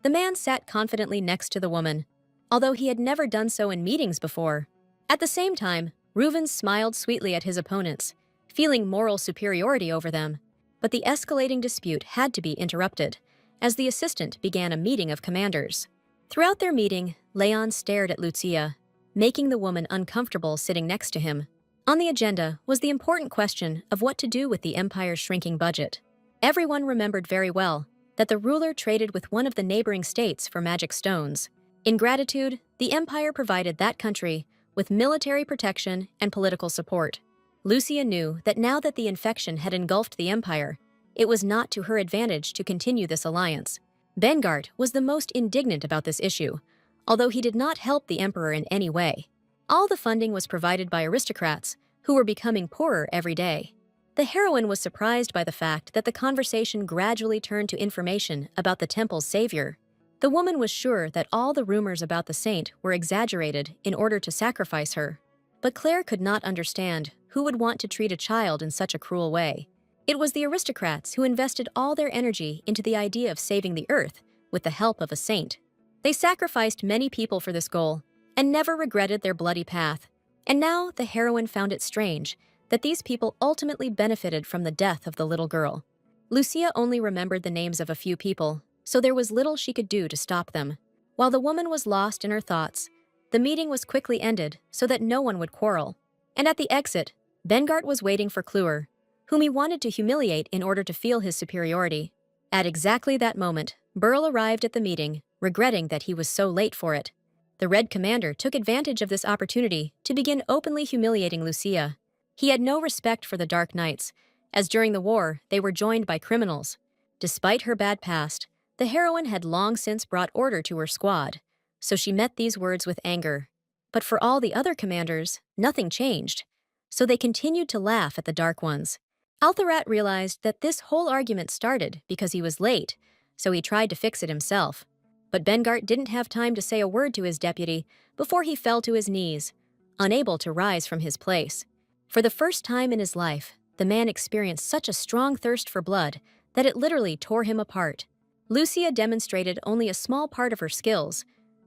The man sat confidently next to the woman, although he had never done so in meetings before. At the same time, Reuven smiled sweetly at his opponents, feeling moral superiority over them. But the escalating dispute had to be interrupted, as the assistant began a meeting of commanders. Throughout their meeting, Leon stared at Lucia, making the woman uncomfortable sitting next to him. On the agenda was the important question of what to do with the empire's shrinking budget. Everyone remembered very well that the ruler traded with one of the neighboring states for magic stones. In gratitude, the empire provided that country with military protection and political support. Lucia knew that now that the infection had engulfed the empire, it was not to her advantage to continue this alliance. Bengart was the most indignant about this issue, although he did not help the emperor in any way. All the funding was provided by aristocrats, who were becoming poorer every day. The heroine was surprised by the fact that the conversation gradually turned to information about the temple's savior. The woman was sure that all the rumors about the saint were exaggerated in order to sacrifice her. But Claire could not understand who would want to treat a child in such a cruel way. It was the aristocrats who invested all their energy into the idea of saving the earth with the help of a saint. They sacrificed many people for this goal and never regretted their bloody path. And now the heroine found it strange that these people ultimately benefited from the death of the little girl. Lucia only remembered the names of a few people, so there was little she could do to stop them. While the woman was lost in her thoughts, the meeting was quickly ended so that no one would quarrel. And at the exit, Bengart was waiting for Kluwer, whom he wanted to humiliate in order to feel his superiority. At exactly that moment, Burl arrived at the meeting, regretting that he was so late for it. The Red Commander took advantage of this opportunity to begin openly humiliating Lucia. He had no respect for the Dark Knights, as during the war they were joined by criminals. Despite her bad past, the heroine had long since brought order to her squad, so she met these words with anger. But for all the other commanders, nothing changed, so they continued to laugh at the Dark Ones. Altharat realized that this whole argument started because he was late, so he tried to fix it himself. But Bengart didn't have time to say a word to his deputy before he fell to his knees, unable to rise from his place. For the first time in his life, the man experienced such a strong thirst for blood that it literally tore him apart. Lucia demonstrated only a small part of her skills,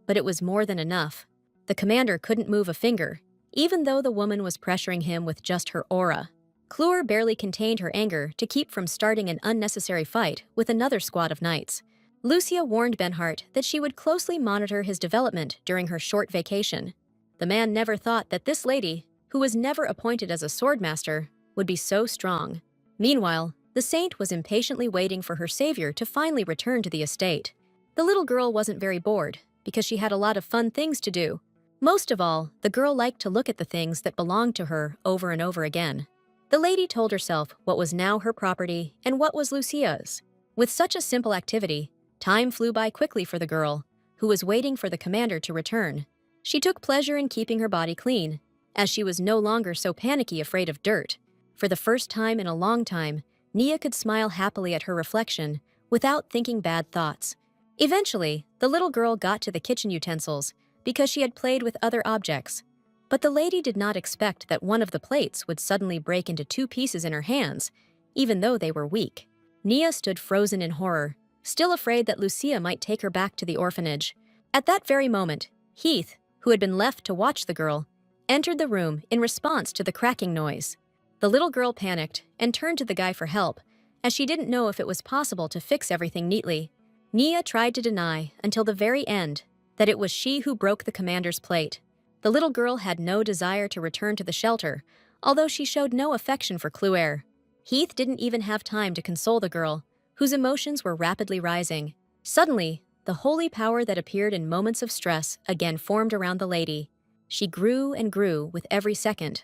but it was more than enough. The commander couldn't move a finger, even though the woman was pressuring him with just her aura. Kluwer barely contained her anger to keep from starting an unnecessary fight with another squad of knights. Lucia warned Benhart that she would closely monitor his development during her short vacation. The man never thought that this lady, who was never appointed as a swordmaster, would be so strong. Meanwhile, the saint was impatiently waiting for her savior to finally return to the estate. The little girl wasn't very bored, because she had a lot of fun things to do. Most of all, the girl liked to look at the things that belonged to her over and over again. The lady told herself what was now her property and what was Lucia's. With such a simple activity, time flew by quickly for the girl, who was waiting for the commander to return. She took pleasure in keeping her body clean, as she was no longer so panicky afraid of dirt. For the first time in a long time, Nia could smile happily at her reflection without thinking bad thoughts. Eventually, the little girl got to the kitchen utensils because she had played with other objects. But the lady did not expect that one of the plates would suddenly break into 2 pieces in her hands, even though they were weak. Nia stood frozen in horror, still afraid that Lucia might take her back to the orphanage. At that very moment, Heath, who had been left to watch the girl, entered the room in response to the cracking noise. The little girl panicked and turned to the guy for help, as she didn't know if it was possible to fix everything neatly. Nia tried to deny until the very end that it was she who broke the commander's plate. The little girl had no desire to return to the shelter, although she showed no affection for Kluwer. Heath didn't even have time to console the girl, whose emotions were rapidly rising. Suddenly, the holy power that appeared in moments of stress again formed around the lady. She grew and grew with every second,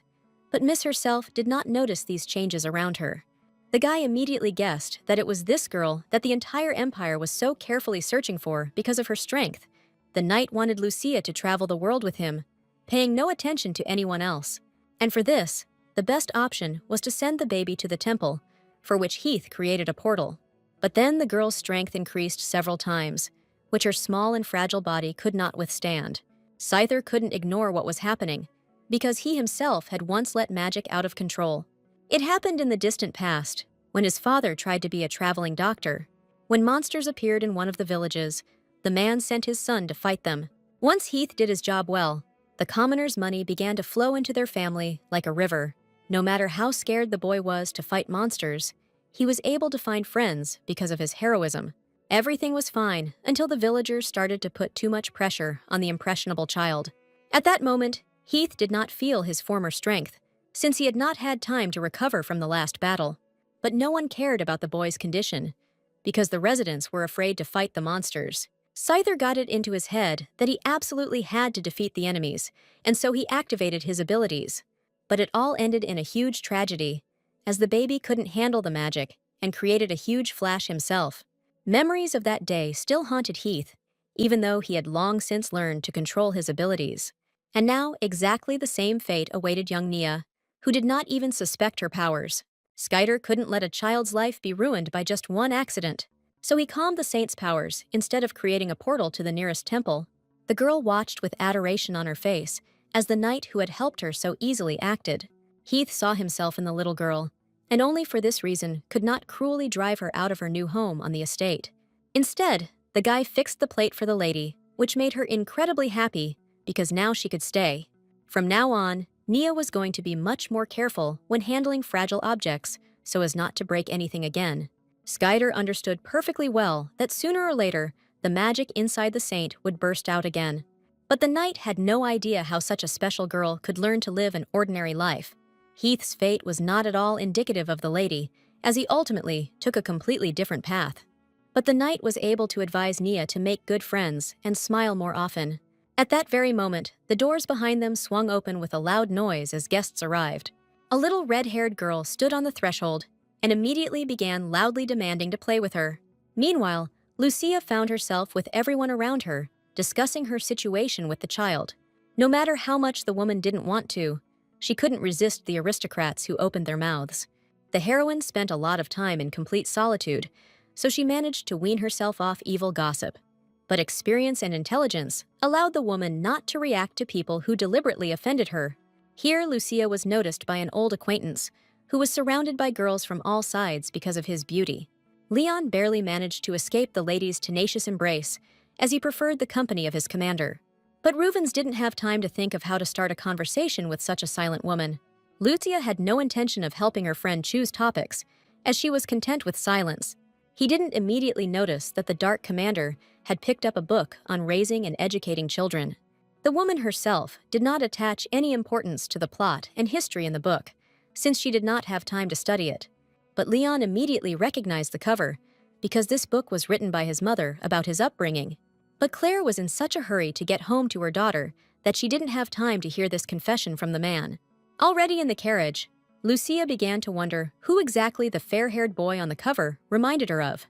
but Miss herself did not notice these changes around her. The guy immediately guessed that it was this girl that the entire empire was so carefully searching for because of her strength. The knight wanted Lucia to travel the world with him, paying no attention to anyone else. And for this, the best option was to send the baby to the temple, for which Heath created a portal. But then the girl's strength increased several times, which her small and fragile body could not withstand. Scyther couldn't ignore what was happening, because he himself had once let magic out of control. It happened in the distant past, when his father tried to be a traveling doctor. When monsters appeared in one of the villages, the man sent his son to fight them. Once Heath did his job well, the commoners' money began to flow into their family like a river. No matter how scared the boy was to fight monsters, he was able to find friends because of his heroism. Everything was fine until the villagers started to put too much pressure on the impressionable child. At that moment, Heath did not feel his former strength, since he had not had time to recover from the last battle. But no one cared about the boy's condition, because the residents were afraid to fight the monsters. Scyther got it into his head that he absolutely had to defeat the enemies, and so he activated his abilities. But it all ended in a huge tragedy, as the baby couldn't handle the magic and created a huge flash himself. Memories of that day still haunted Heath, even though he had long since learned to control his abilities. And now exactly the same fate awaited young Nia, who did not even suspect her powers. Scyther couldn't let a child's life be ruined by just one accident, so he calmed the saint's powers instead of creating a portal to the nearest temple. The girl watched with adoration on her face as the knight who had helped her so easily acted. Heath saw himself in the little girl, and only for this reason could not cruelly drive her out of her new home on the estate. Instead, the guy fixed the plate for the lady, which made her incredibly happy because now she could stay. From now on, Nia was going to be much more careful when handling fragile objects so as not to break anything again. Scyther understood perfectly well that sooner or later, the magic inside the saint would burst out again. But the knight had no idea how such a special girl could learn to live an ordinary life. Heath's fate was not at all indicative of the lady, as he ultimately took a completely different path. But the knight was able to advise Nia to make good friends and smile more often. At that very moment, the doors behind them swung open with a loud noise as guests arrived. A little red-haired girl stood on the threshold and immediately began loudly demanding to play with her. Meanwhile, Lucia found herself with everyone around her, discussing her situation with the child. No matter how much the woman didn't want to, she couldn't resist the aristocrats who opened their mouths. The heroine spent a lot of time in complete solitude, so she managed to wean herself off evil gossip. But experience and intelligence allowed the woman not to react to people who deliberately offended her. Here, Lucia was noticed by an old acquaintance, who was surrounded by girls from all sides because of his beauty. Leon barely managed to escape the lady's tenacious embrace, as he preferred the company of his commander. But Ruvens didn't have time to think of how to start a conversation with such a silent woman. Lucia had no intention of helping her friend choose topics, as she was content with silence. He didn't immediately notice that the Dark Commander had picked up a book on raising and educating children. The woman herself did not attach any importance to the plot and history in the book, since she did not have time to study it. But Leon immediately recognized the cover, because this book was written by his mother about his upbringing. But Claire was in such a hurry to get home to her daughter that she didn't have time to hear this confession from the man. Already in the carriage, Lucia began to wonder who exactly the fair-haired boy on the cover reminded her of.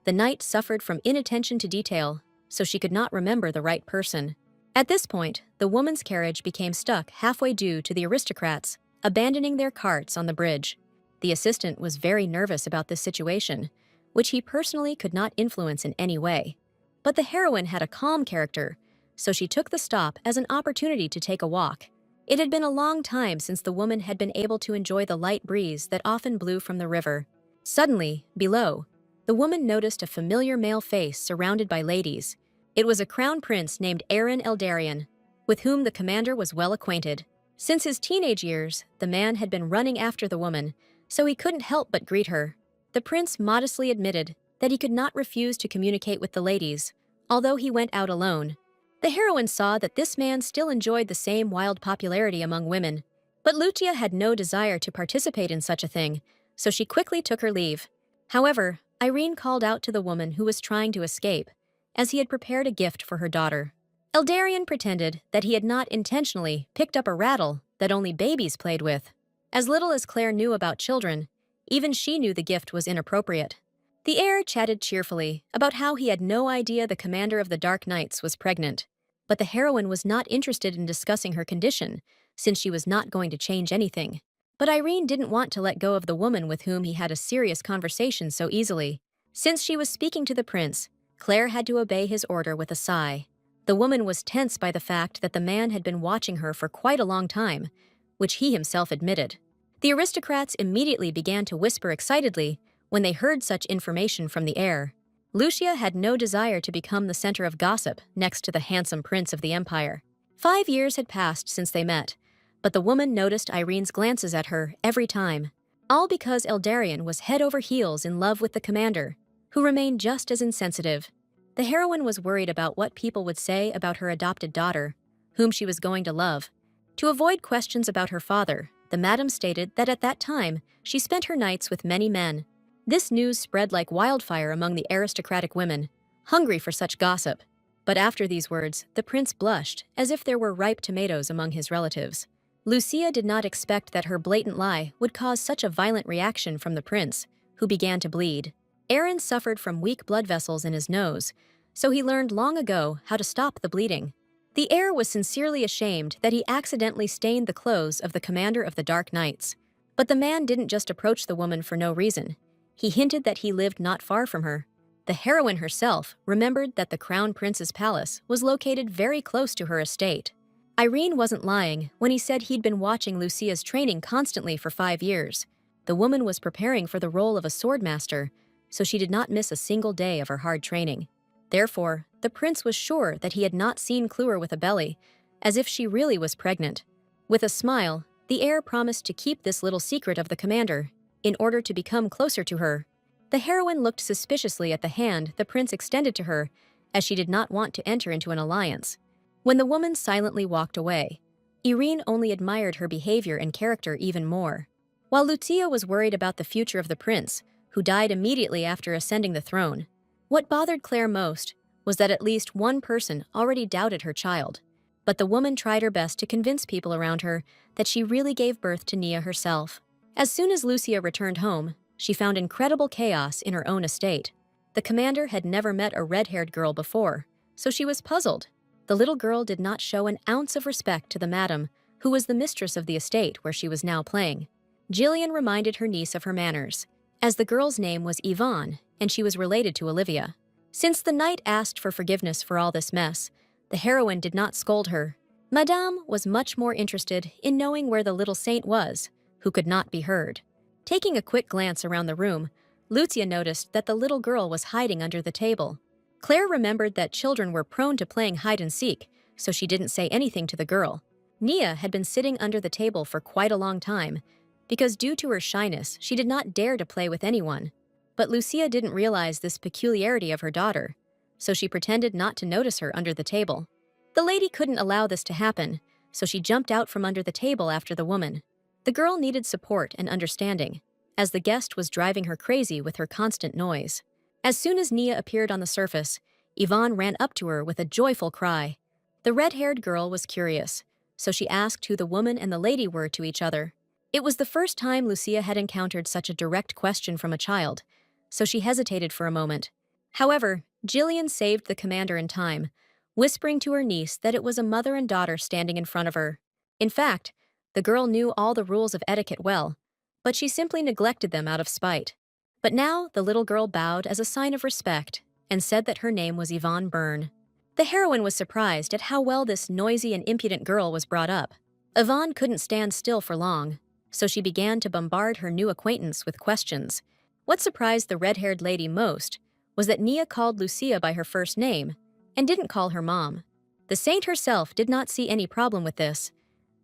The knight suffered from inattention to detail, so she could not remember the right person. At this point, the woman's carriage became stuck halfway due to the aristocrats abandoning their carts on the bridge. The assistant was very nervous about this situation, which he personally could not influence in any way. But the heroine had a calm character, so she took the stop as an opportunity to take a walk. It had been a long time since the woman had been able to enjoy the light breeze that often blew from the river. Suddenly, below, the woman noticed a familiar male face surrounded by ladies. It was a crown prince named Aaron Eldarion, with whom the commander was well acquainted. Since his teenage years, the man had been running after the woman, so he couldn't help but greet her. The prince modestly admitted that he could not refuse to communicate with the ladies, although he went out alone. The heroine saw that this man still enjoyed the same wild popularity among women, but Lucia had no desire to participate in such a thing, so she quickly took her leave. However, Irene called out to the woman who was trying to escape, as he had prepared a gift for her daughter. Eldarion pretended that he had not intentionally picked up a rattle that only babies played with. As little as Claire knew about children, even she knew the gift was inappropriate. The heir chatted cheerfully about how he had no idea the commander of the Dark Knights was pregnant, but the heroine was not interested in discussing her condition, since she was not going to change anything. But Irene didn't want to let go of the woman with whom he had a serious conversation so easily. Since she was speaking to the prince, Claire had to obey his order with a sigh. The woman was tense by the fact that the man had been watching her for quite a long time, which he himself admitted. The aristocrats immediately began to whisper excitedly when they heard such information from the heir. Lucia had no desire to become the center of gossip next to the handsome prince of the empire. 5 years had passed since they met, but the woman noticed Irene's glances at her every time, all because Eldarion was head over heels in love with the commander, who remained just as insensitive. The heroine was worried about what people would say about her adopted daughter, whom she was going to love. To avoid questions about her father, the madam stated that at that time she spent her nights with many men. This news spread like wildfire among the aristocratic women, hungry for such gossip. But after these words, the prince blushed, as if there were ripe tomatoes among his relatives. Lucia did not expect that her blatant lie would cause such a violent reaction from the prince, who began to bleed. Aaron suffered from weak blood vessels in his nose, so he learned long ago how to stop the bleeding. The heir was sincerely ashamed that he accidentally stained the clothes of the commander of the Dark Knights. But the man didn't just approach the woman for no reason. He hinted that he lived not far from her. The heroine herself remembered that the crown prince's palace was located very close to her estate. Irene wasn't lying when he said he'd been watching Lucia's training constantly for 5 years. The woman was preparing for the role of a swordmaster, so she did not miss a single day of her hard training. Therefore, the prince was sure that he had not seen Cluer with a belly, as if she really was pregnant. With a smile, the heir promised to keep this little secret of the commander, in order to become closer to her. The heroine looked suspiciously at the hand the prince extended to her, as she did not want to enter into an alliance. When the woman silently walked away, Irene only admired her behavior and character even more. While Lucia was worried about the future of the prince, who died immediately after ascending the throne, what bothered Claire most was that at least one person already doubted her child. But the woman tried her best to convince people around her that she really gave birth to Nia herself. As soon as Lucia returned home, she found incredible chaos in her own estate. The commander had never met a red-haired girl before, so she was puzzled. The little girl did not show an ounce of respect to the madam, who was the mistress of the estate where she was now playing. Jillian reminded her niece of her manners, as the girl's name was Yvonne, and she was related to Olivia. Since the knight asked for forgiveness for all this mess, the heroine did not scold her. Madame was much more interested in knowing where the little saint was, who could not be heard. Taking a quick glance around the room, Lucia noticed that the little girl was hiding under the table. Claire remembered that children were prone to playing hide-and-seek, so she didn't say anything to the girl. Nia had been sitting under the table for quite a long time, because due to her shyness, she did not dare to play with anyone. But Lucia didn't realize this peculiarity of her daughter, so she pretended not to notice her under the table. The lady couldn't allow this to happen, so she jumped out from under the table after the woman. The girl needed support and understanding, as the guest was driving her crazy with her constant noise. As soon as Nia appeared on the surface, Yvonne ran up to her with a joyful cry. The red-haired girl was curious, so she asked who the woman and the lady were to each other. It was the first time Lucia had encountered such a direct question from a child, so she hesitated for a moment. However, Jillian saved the commander in time, whispering to her niece that it was a mother and daughter standing in front of her. In fact, the girl knew all the rules of etiquette well, but she simply neglected them out of spite. But now the little girl bowed as a sign of respect and said that her name was Yvonne Byrne. The heroine was surprised at how well this noisy and impudent girl was brought up. Yvonne couldn't stand still for long, so she began to bombard her new acquaintance with questions. What surprised the red-haired lady most was that Nia called Lucia by her first name and didn't call her mom. The saint herself did not see any problem with this,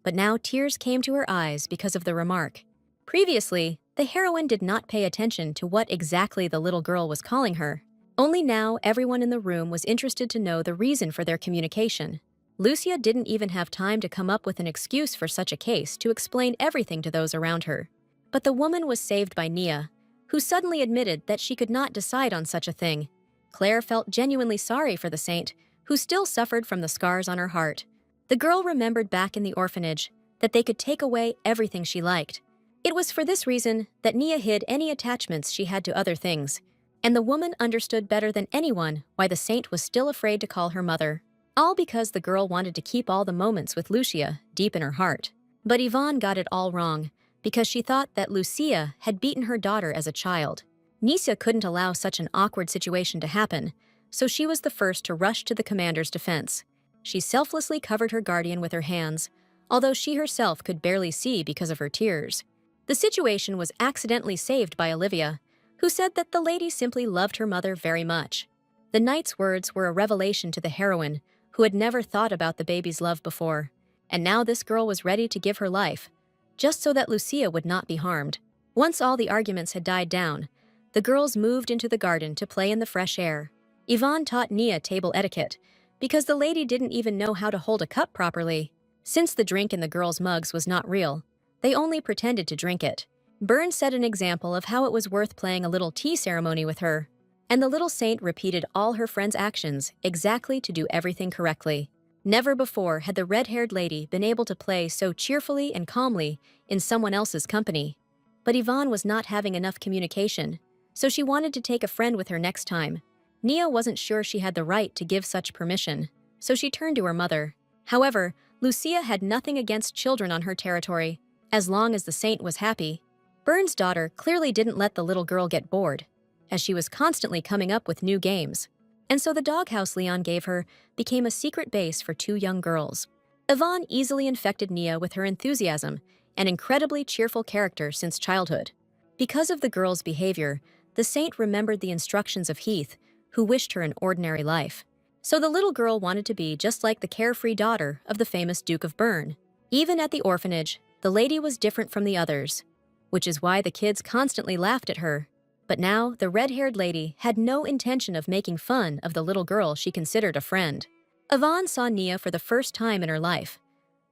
but now tears came to her eyes because of the remark. Previously, the heroine did not pay attention to what exactly the little girl was calling her. Only now everyone in the room was interested to know the reason for their communication. Lucia didn't even have time to come up with an excuse for such a case to explain everything to those around her. But the woman was saved by Nia, who suddenly admitted that she could not decide on such a thing. Claire felt genuinely sorry for the saint, who still suffered from the scars on her heart. The girl remembered back in the orphanage that they could take away everything she liked. It was for this reason that Nia hid any attachments she had to other things, and the woman understood better than anyone why the saint was still afraid to call her mother. All because the girl wanted to keep all the moments with Lucia deep in her heart. But Yvonne got it all wrong, because she thought that Lucia had beaten her daughter as a child. Nisa couldn't allow such an awkward situation to happen, so she was the first to rush to the commander's defense. She selflessly covered her guardian with her hands, although she herself could barely see because of her tears. The situation was accidentally saved by Olivia, who said that the lady simply loved her mother very much. The knight's words were a revelation to the heroine, who had never thought about the baby's love before, and now this girl was ready to give her life, just so that Lucia would not be harmed. Once all the arguments had died down, the girls moved into the garden to play in the fresh air. Yvonne taught Nia table etiquette, because the lady didn't even know how to hold a cup properly. Since the drink in the girls' mugs was not real, they only pretended to drink it. Byrne set an example of how it was worth playing a little tea ceremony with her, and the little saint repeated all her friends' actions exactly to do everything correctly. Never before had the red-haired lady been able to play so cheerfully and calmly in someone else's company. But Yvonne was not having enough communication, so she wanted to take a friend with her next time. Nia wasn't sure she had the right to give such permission, so she turned to her mother. However, Lucia had nothing against children on her territory, as long as the saint was happy. Byrne's daughter clearly didn't let the little girl get bored, as she was constantly coming up with new games. And so the doghouse Leon gave her became a secret base for two young girls. Yvonne easily infected Nia with her enthusiasm and incredibly cheerful character since childhood. Because of the girl's behavior, the saint remembered the instructions of Heath, who wished her an ordinary life. So the little girl wanted to be just like the carefree daughter of the famous Duke of Byrne. Even at the orphanage, the lady was different from the others, which is why the kids constantly laughed at her. But now, the red-haired lady had no intention of making fun of the little girl she considered a friend. Yvonne saw Nia for the first time in her life,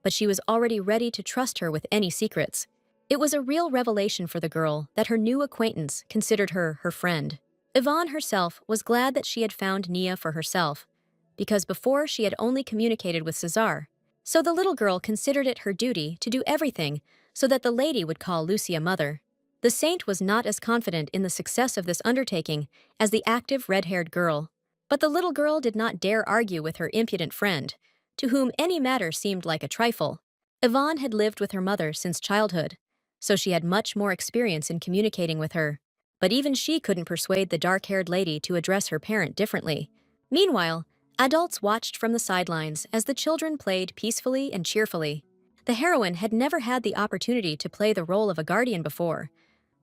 but she was already ready to trust her with any secrets. It was a real revelation for the girl that her new acquaintance considered her her friend. Yvonne herself was glad that she had found Nia for herself, because before she had only communicated with Cesar. So the little girl considered it her duty to do everything so that the lady would call Lucia mother. The saint was not as confident in the success of this undertaking as the active red-haired girl. But the little girl did not dare argue with her impudent friend, to whom any matter seemed like a trifle. Yvonne had lived with her mother since childhood, so she had much more experience in communicating with her. But even she couldn't persuade the dark-haired lady to address her parent differently. Meanwhile, adults watched from the sidelines as the children played peacefully and cheerfully. The heroine had never had the opportunity to play the role of a guardian before,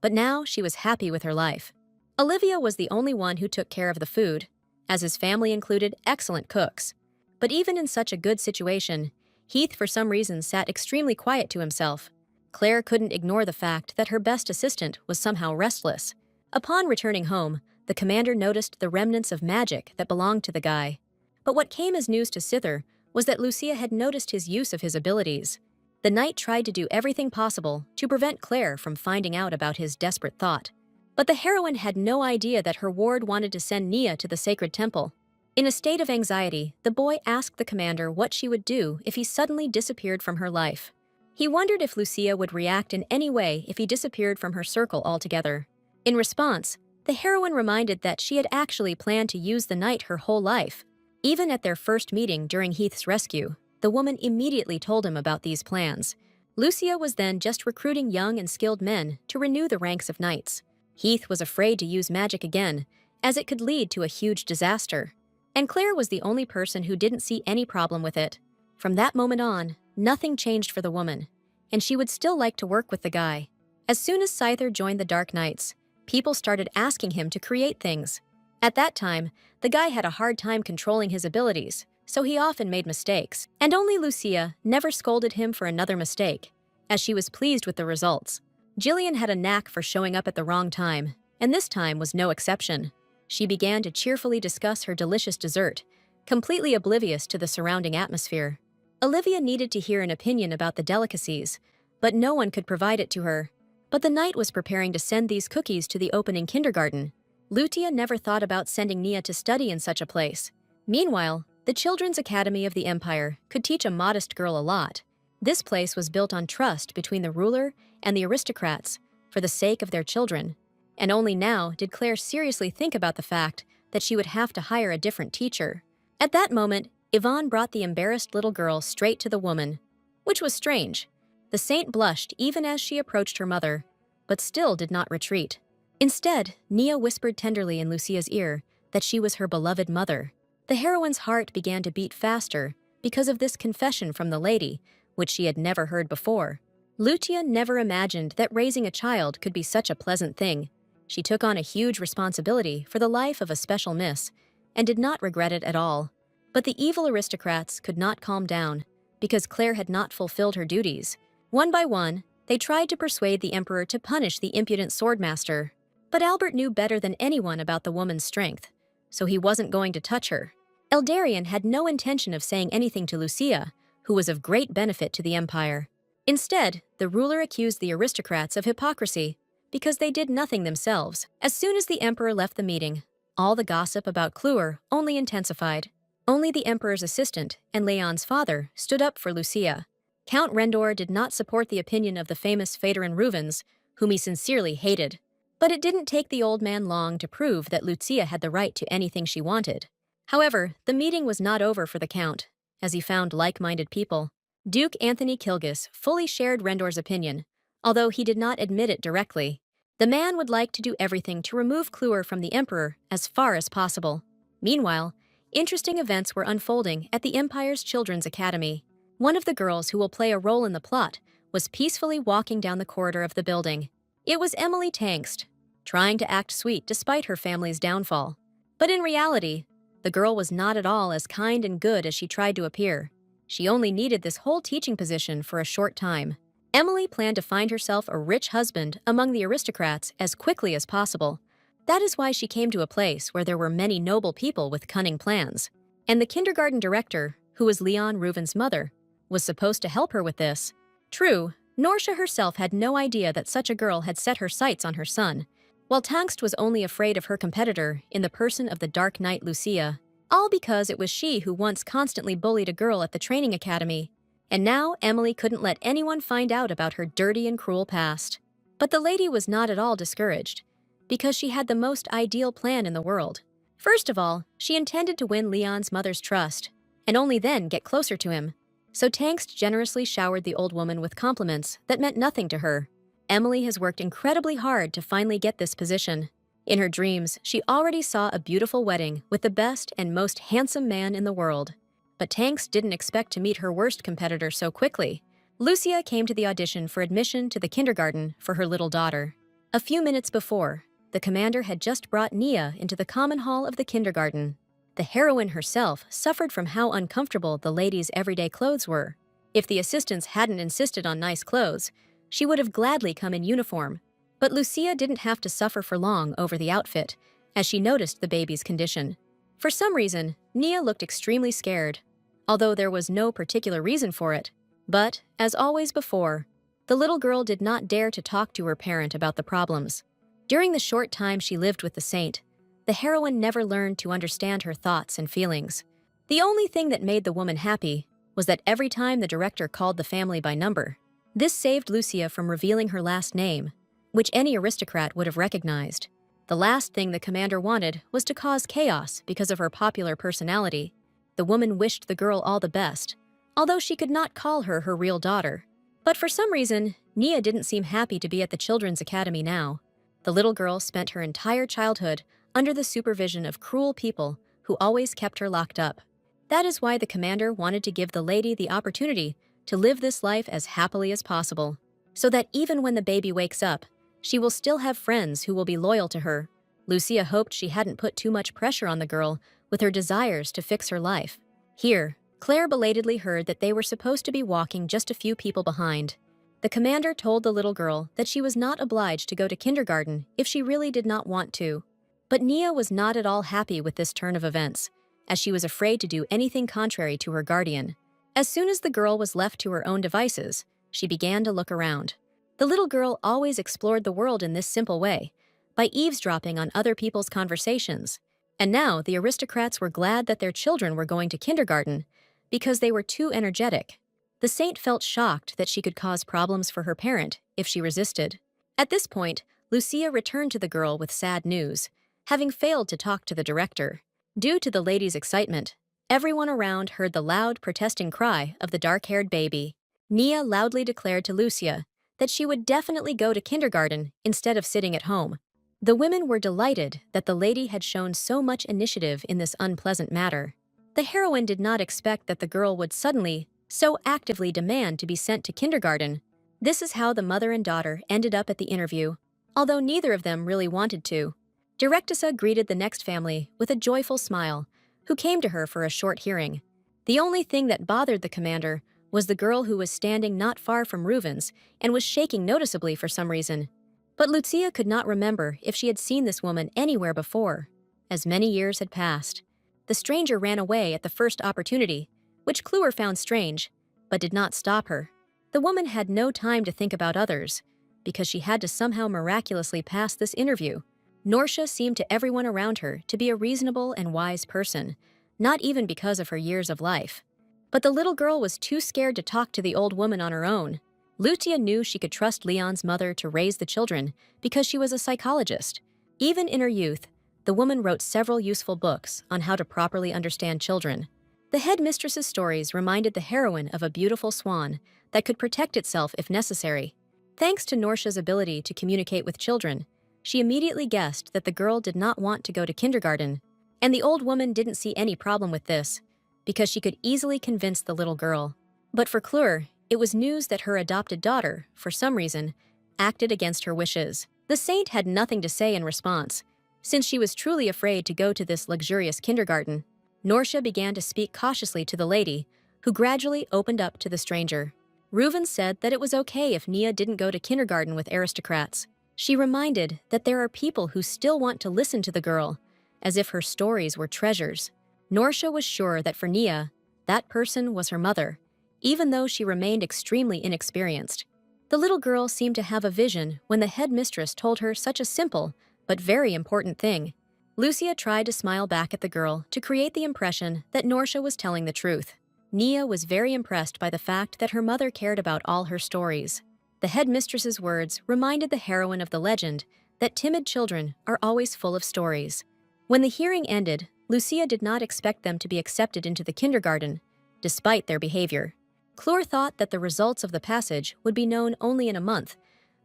but now she was happy with her life. Olivia was the only one who took care of the food, as his family included excellent cooks. But even in such a good situation, Heath for some reason sat extremely quiet to himself. Claire couldn't ignore the fact that her best assistant was somehow restless. Upon returning home, the commander noticed the remnants of magic that belonged to the guy. But what came as news to Scyther was that Lucia had noticed his use of his abilities. The knight tried to do everything possible to prevent Claire from finding out about his desperate thought. But the heroine had no idea that her ward wanted to send Nia to the sacred temple. In a state of anxiety, the boy asked the commander what she would do if he suddenly disappeared from her life. He wondered if Lucia would react in any way if he disappeared from her circle altogether. In response, the heroine reminded that she had actually planned to use the knight her whole life. Even at their first meeting during Heath's rescue, the woman immediately told him about these plans. Lucia was then just recruiting young and skilled men to renew the ranks of knights. Heath was afraid to use magic again, as it could lead to a huge disaster. And Claire was the only person who didn't see any problem with it. From that moment on, nothing changed for the woman, and she would still like to work with the guy. As soon as Scyther joined the Dark Knights, people started asking him to create things. At that time, the guy had a hard time controlling his abilities, so he often made mistakes. And only Lucia never scolded him for another mistake, as she was pleased with the results. Jillian had a knack for showing up at the wrong time, and this time was no exception. She began to cheerfully discuss her delicious dessert, completely oblivious to the surrounding atmosphere. Olivia needed to hear an opinion about the delicacies, but no one could provide it to her. But the knight was preparing to send these cookies to the opening kindergarten. Lucia never thought about sending Nia to study in such a place. Meanwhile, the Children's Academy of the Empire could teach a modest girl a lot. This place was built on trust between the ruler and the aristocrats for the sake of their children. And only now did Claire seriously think about the fact that she would have to hire a different teacher. At that moment, Yvonne brought the embarrassed little girl straight to the woman, which was strange. The saint blushed even as she approached her mother, but still did not retreat. Instead, Nia whispered tenderly in Lucia's ear that she was her beloved mother. The heroine's heart began to beat faster because of this confession from the lady, which she had never heard before. Lucia never imagined that raising a child could be such a pleasant thing. She took on a huge responsibility for the life of a special miss and did not regret it at all. But the evil aristocrats could not calm down because Claire had not fulfilled her duties. One by one, they tried to persuade the emperor to punish the impudent swordmaster. But Albert knew better than anyone about the woman's strength, so he wasn't going to touch her. Eldarion had no intention of saying anything to Lucia, who was of great benefit to the empire. Instead, the ruler accused the aristocrats of hypocrisy because they did nothing themselves. As soon as the emperor left the meeting, all the gossip about Cluer only intensified. Only the emperor's assistant and Leon's father stood up for Lucia. Count Rendor did not support the opinion of the famous Phaedoran Ruvens, whom he sincerely hated. But it didn't take the old man long to prove that Lucia had the right to anything she wanted. However, the meeting was not over for the count, as he found like-minded people. Duke Anthony Kilgis fully shared Rendor's opinion, although he did not admit it directly. The man would like to do everything to remove Cluer from the emperor as far as possible. Meanwhile, interesting events were unfolding at the Empire's Children's Academy. One of the girls who will play a role in the plot was peacefully walking down the corridor of the building. It was Emily Tangst, trying to act sweet despite her family's downfall. But in reality, the girl was not at all as kind and good as she tried to appear. She only needed this whole teaching position for a short time. Emily planned to find herself a rich husband among the aristocrats as quickly as possible. That is why she came to a place where there were many noble people with cunning plans. And the kindergarten director, who was Leon Reuven's mother, was supposed to help her with this. True, Norsha herself had no idea that such a girl had set her sights on her son, while Tangst was only afraid of her competitor in the person of the Dark Knight Lucia, all because it was she who once constantly bullied a girl at the training academy. And now Emily couldn't let anyone find out about her dirty and cruel past. But the lady was not at all discouraged, because she had the most ideal plan in the world. First of all, she intended to win Leon's mother's trust, and only then get closer to him. So Tangst generously showered the old woman with compliments that meant nothing to her. Emily has worked incredibly hard to finally get this position. In her dreams, she already saw a beautiful wedding with the best and most handsome man in the world. But Tangst didn't expect to meet her worst competitor so quickly. Lucia came to the audition for admission to the kindergarten for her little daughter. A few minutes before, the commander had just brought Nia into the common hall of the kindergarten. The heroine herself suffered from how uncomfortable the lady's everyday clothes were. If the assistants hadn't insisted on nice clothes, she would have gladly come in uniform. But Lucia didn't have to suffer for long over the outfit, as she noticed the baby's condition. For some reason, Nia looked extremely scared, although there was no particular reason for it. But, as always before, the little girl did not dare to talk to her parent about the problems. During the short time she lived with the saint, the heroine never learned to understand her thoughts and feelings. The only thing that made the woman happy was that every time the director called the family by number, this saved Lucia from revealing her last name, which any aristocrat would have recognized. The last thing the commander wanted was to cause chaos because of her popular personality. The woman wished the girl all the best, although she could not call her her real daughter. But for some reason, Nia didn't seem happy to be at the Children's Academy now. The little girl spent her entire childhood under the supervision of cruel people who always kept her locked up. That is why the commander wanted to give the lady the opportunity to live this life as happily as possible, so that even when the baby wakes up, she will still have friends who will be loyal to her. Lucia hoped she hadn't put too much pressure on the girl with her desires to fix her life. Here, Claire belatedly heard that they were supposed to be walking just a few people behind. The commander told the little girl that she was not obliged to go to kindergarten if she really did not want to. But Nia was not at all happy with this turn of events, as she was afraid to do anything contrary to her guardian. As soon as the girl was left to her own devices, she began to look around. The little girl always explored the world in this simple way, by eavesdropping on other people's conversations. And now the aristocrats were glad that their children were going to kindergarten, because they were too energetic. The saint felt shocked that she could cause problems for her parent if she resisted. At this point, Lucia returned to the girl with sad news, having failed to talk to the director. Due to the lady's excitement, everyone around heard the loud, protesting cry of the dark-haired baby. Nia loudly declared to Lucia that she would definitely go to kindergarten instead of sitting at home. The women were delighted that the lady had shown so much initiative in this unpleasant matter. The heroine did not expect that the girl would suddenly, so actively demand to be sent to kindergarten. This is how the mother and daughter ended up at the interview, although neither of them really wanted to. Directissa greeted the next family with a joyful smile, who came to her for a short hearing. The only thing that bothered the commander was the girl who was standing not far from Reuven's and was shaking noticeably for some reason. But Lucia could not remember if she had seen this woman anywhere before. As many years had passed, the stranger ran away at the first opportunity, which Kluwer found strange, but did not stop her. The woman had no time to think about others, because she had to somehow miraculously pass this interview. Norsha seemed to everyone around her to be a reasonable and wise person, not even because of her years of life. But the little girl was too scared to talk to the old woman on her own. Lucia knew she could trust Leon's mother to raise the children because she was a psychologist. Even in her youth, the woman wrote several useful books on how to properly understand children. The headmistress's stories reminded the heroine of a beautiful swan that could protect itself if necessary. Thanks to Norsha's ability to communicate with children, she immediately guessed that the girl did not want to go to kindergarten, and the old woman didn't see any problem with this, because she could easily convince the little girl. But for Kluwer, it was news that her adopted daughter, for some reason, acted against her wishes. The saint had nothing to say in response, since she was truly afraid to go to this luxurious kindergarten. Norsha began to speak cautiously to the lady, who gradually opened up to the stranger. Reuven said that it was okay if Nia didn't go to kindergarten with aristocrats. She reminded that there are people who still want to listen to the girl, as if her stories were treasures. Norsha was sure that for Nia, that person was her mother, even though she remained extremely inexperienced. The little girl seemed to have a vision when the headmistress told her such a simple but very important thing. Lucia tried to smile back at the girl to create the impression that Norsha was telling the truth. Nia was very impressed by the fact that her mother cared about all her stories. The headmistress's words reminded the heroine of the legend that timid children are always full of stories. When the hearing ended, Lucia did not expect them to be accepted into the kindergarten, despite their behavior. Kluwer thought that the results of the passage would be known only in a month,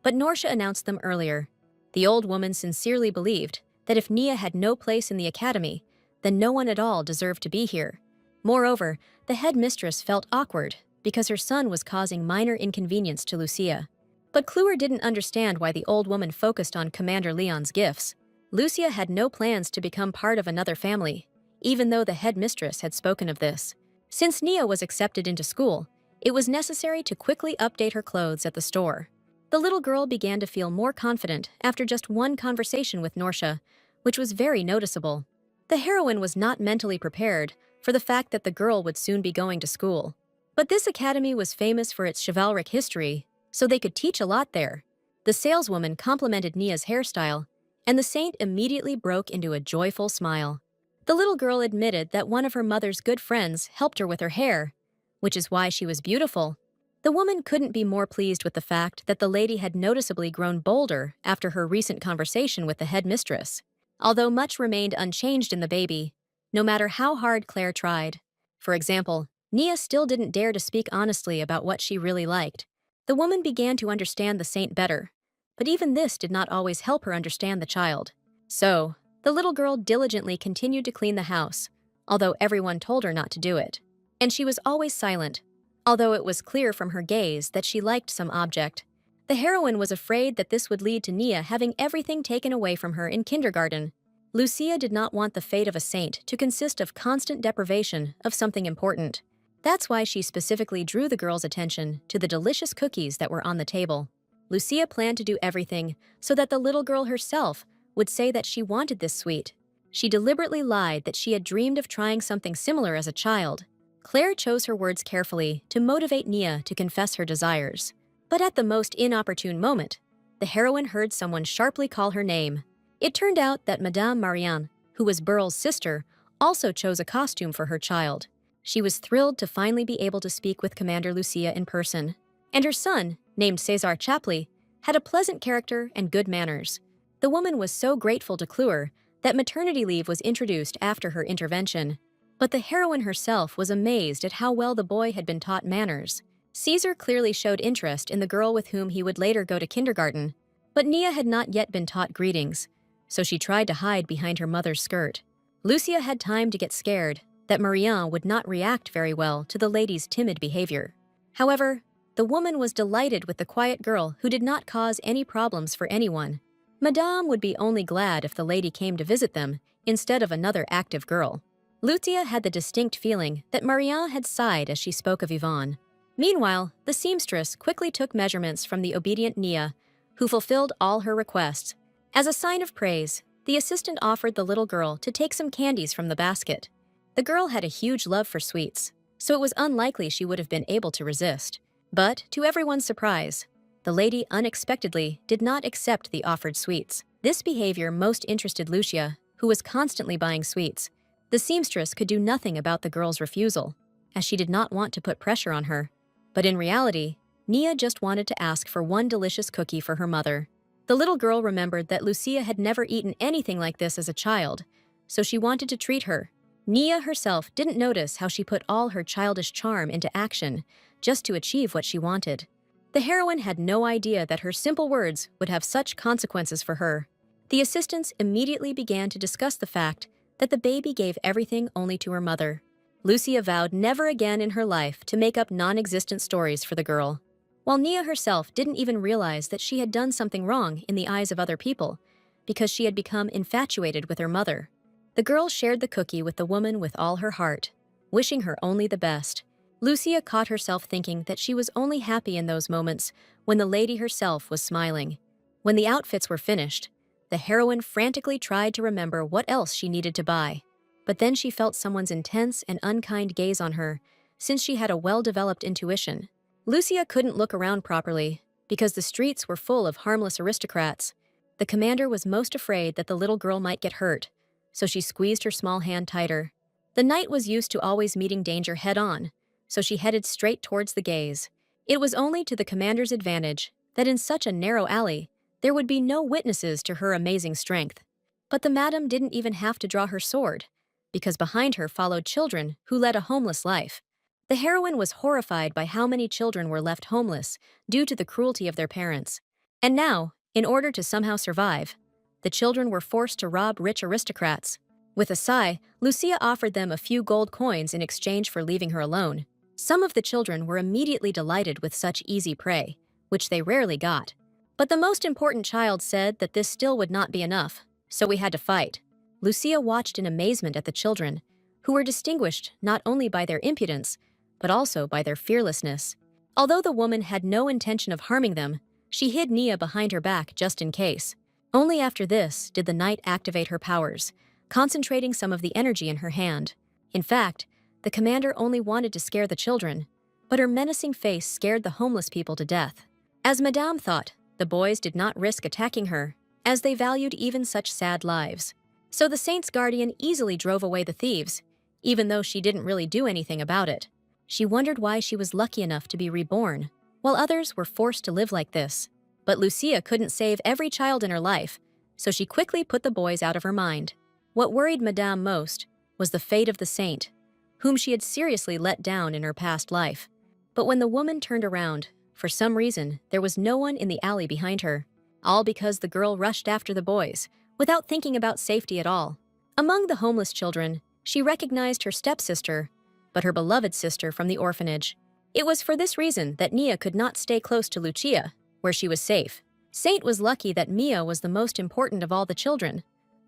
but Norsha announced them earlier. The old woman sincerely believed that if Nia had no place in the academy, then no one at all deserved to be here. Moreover, the headmistress felt awkward because her son was causing minor inconvenience to Lucia. But Kluwer didn't understand why the old woman focused on Commander Leon's gifts. Lucia had no plans to become part of another family, even though the headmistress had spoken of this. Since Nia was accepted into school, it was necessary to quickly update her clothes at the store. The little girl began to feel more confident after just one conversation with Norsha, which was very noticeable. The heroine was not mentally prepared for the fact that the girl would soon be going to school. But this academy was famous for its chivalric history, so they could teach a lot there. The saleswoman complimented Nia's hairstyle, and the saint immediately broke into a joyful smile. The little girl admitted that one of her mother's good friends helped her with her hair, which is why she was beautiful. The woman couldn't be more pleased with the fact that the lady had noticeably grown bolder after her recent conversation with the headmistress. Although much remained unchanged in the baby, no matter how hard Claire tried. For example, Nia still didn't dare to speak honestly about what she really liked. The woman began to understand the saint better, but even this did not always help her understand the child. So, the little girl diligently continued to clean the house, although everyone told her not to do it. And she was always silent, although it was clear from her gaze that she liked some object. The heroine was afraid that this would lead to Nia having everything taken away from her in kindergarten. Lucia did not want the fate of a saint to consist of constant deprivation of something important. That's why she specifically drew the girl's attention to the delicious cookies that were on the table. Lucia planned to do everything so that the little girl herself would say that she wanted this sweet. She deliberately lied that she had dreamed of trying something similar as a child. Claire chose her words carefully to motivate Nia to confess her desires. But at the most inopportune moment, the heroine heard someone sharply call her name. It turned out that Madame Marianne, who was Burl's sister, also chose a costume for her child. She was thrilled to finally be able to speak with Commander Lucia in person. And her son, named Cesar Chapley, had a pleasant character and good manners. The woman was so grateful to Kluwer that maternity leave was introduced after her intervention. But the heroine herself was amazed at how well the boy had been taught manners. Caesar clearly showed interest in the girl with whom he would later go to kindergarten, but Nia had not yet been taught greetings, so she tried to hide behind her mother's skirt. Lucia had time to get scared that Marianne would not react very well to the lady's timid behavior. However, the woman was delighted with the quiet girl who did not cause any problems for anyone. Madame would be only glad if the lady came to visit them instead of another active girl. Lucia had the distinct feeling that Marianne had sighed as she spoke of Yvonne. Meanwhile, the seamstress quickly took measurements from the obedient Nia, who fulfilled all her requests. As a sign of praise, the assistant offered the little girl to take some candies from the basket. The girl had a huge love for sweets, so it was unlikely she would have been able to resist. But, to everyone's surprise, the lady unexpectedly did not accept the offered sweets. This behavior most interested Lucia, who was constantly buying sweets. The seamstress could do nothing about the girl's refusal, as she did not want to put pressure on her. But in reality, Nia just wanted to ask for one delicious cookie for her mother. The little girl remembered that Lucia had never eaten anything like this as a child, so she wanted to treat her. Nia herself didn't notice how she put all her childish charm into action just to achieve what she wanted. The heroine had no idea that her simple words would have such consequences for her. The assistants immediately began to discuss the fact that the baby gave everything only to her mother. Lucia vowed never again in her life to make up non-existent stories for the girl. While Nia herself didn't even realize that she had done something wrong in the eyes of other people, because she had become infatuated with her mother. The girl shared the cookie with the woman with all her heart, wishing her only the best. Lucia caught herself thinking that she was only happy in those moments when the lady herself was smiling. When the outfits were finished, the heroine frantically tried to remember what else she needed to buy. But then she felt someone's intense and unkind gaze on her, since she had a well-developed intuition. Lucia couldn't look around properly, because the streets were full of harmless aristocrats. The commander was most afraid that the little girl might get hurt, so she squeezed her small hand tighter. The knight was used to always meeting danger head-on, so she headed straight towards the gaze. It was only to the commander's advantage that in such a narrow alley, there would be no witnesses to her amazing strength. But the madam didn't even have to draw her sword, because behind her followed children who led a homeless life. The heroine was horrified by how many children were left homeless due to the cruelty of their parents. And now, in order to somehow survive, the children were forced to rob rich aristocrats. With a sigh, Lucia offered them a few gold coins in exchange for leaving her alone. Some of the children were immediately delighted with such easy prey, which they rarely got. But the most important child said that this still would not be enough, so we had to fight. Lucia watched in amazement at the children, who were distinguished not only by their impudence, but also by their fearlessness. Although the woman had no intention of harming them, she hid Nia behind her back just in case. Only after this did the knight activate her powers, concentrating some of the energy in her hand. In fact, the commander only wanted to scare the children, but her menacing face scared the homeless people to death. As Madame thought, the boys did not risk attacking her, as they valued even such sad lives. So the saint's guardian easily drove away the thieves, even though she didn't really do anything about it. She wondered why she was lucky enough to be reborn, while others were forced to live like this. But Lucia couldn't save every child in her life, so she quickly put the boys out of her mind. What worried Madame most was the fate of the saint, whom she had seriously let down in her past life. But when the woman turned around, for some reason, there was no one in the alley behind her, all because the girl rushed after the boys, without thinking about safety at all. Among the homeless children, she recognized her stepsister, but her beloved sister from the orphanage. It was for this reason that Nia could not stay close to Lucia, where she was safe. Saint was lucky that Mia was the most important of all the children.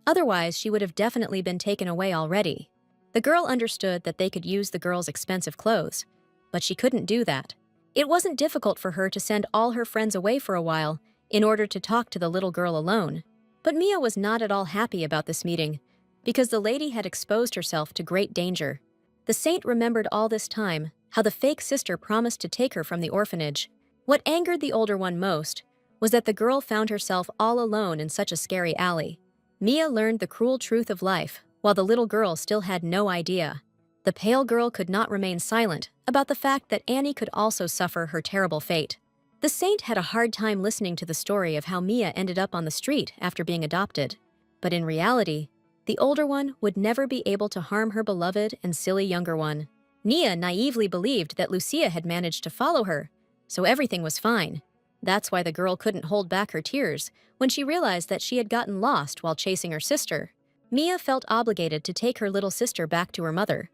Otherwise, she would have definitely been taken away already. The girl understood that they could use the girl's expensive clothes, but she couldn't do that. It wasn't difficult for her to send all her friends away for a while in order to talk to the little girl alone. But Mia was not at all happy about this meeting, because the lady had exposed herself to great danger. The saint remembered all this time how the fake sister promised to take her from the orphanage. What angered the older one most was that the girl found herself all alone in such a scary alley. Mia learned the cruel truth of life, while the little girl still had no idea. The pale girl could not remain silent about the fact that Annie could also suffer her terrible fate. The saint had a hard time listening to the story of how Mia ended up on the street after being adopted. But in reality, the older one would never be able to harm her beloved and silly younger one. Nia naively believed that Lucia had managed to follow her, so everything was fine. That's why the girl couldn't hold back her tears when she realized that she had gotten lost while chasing her sister. Mia felt obligated to take her little sister back to her mother,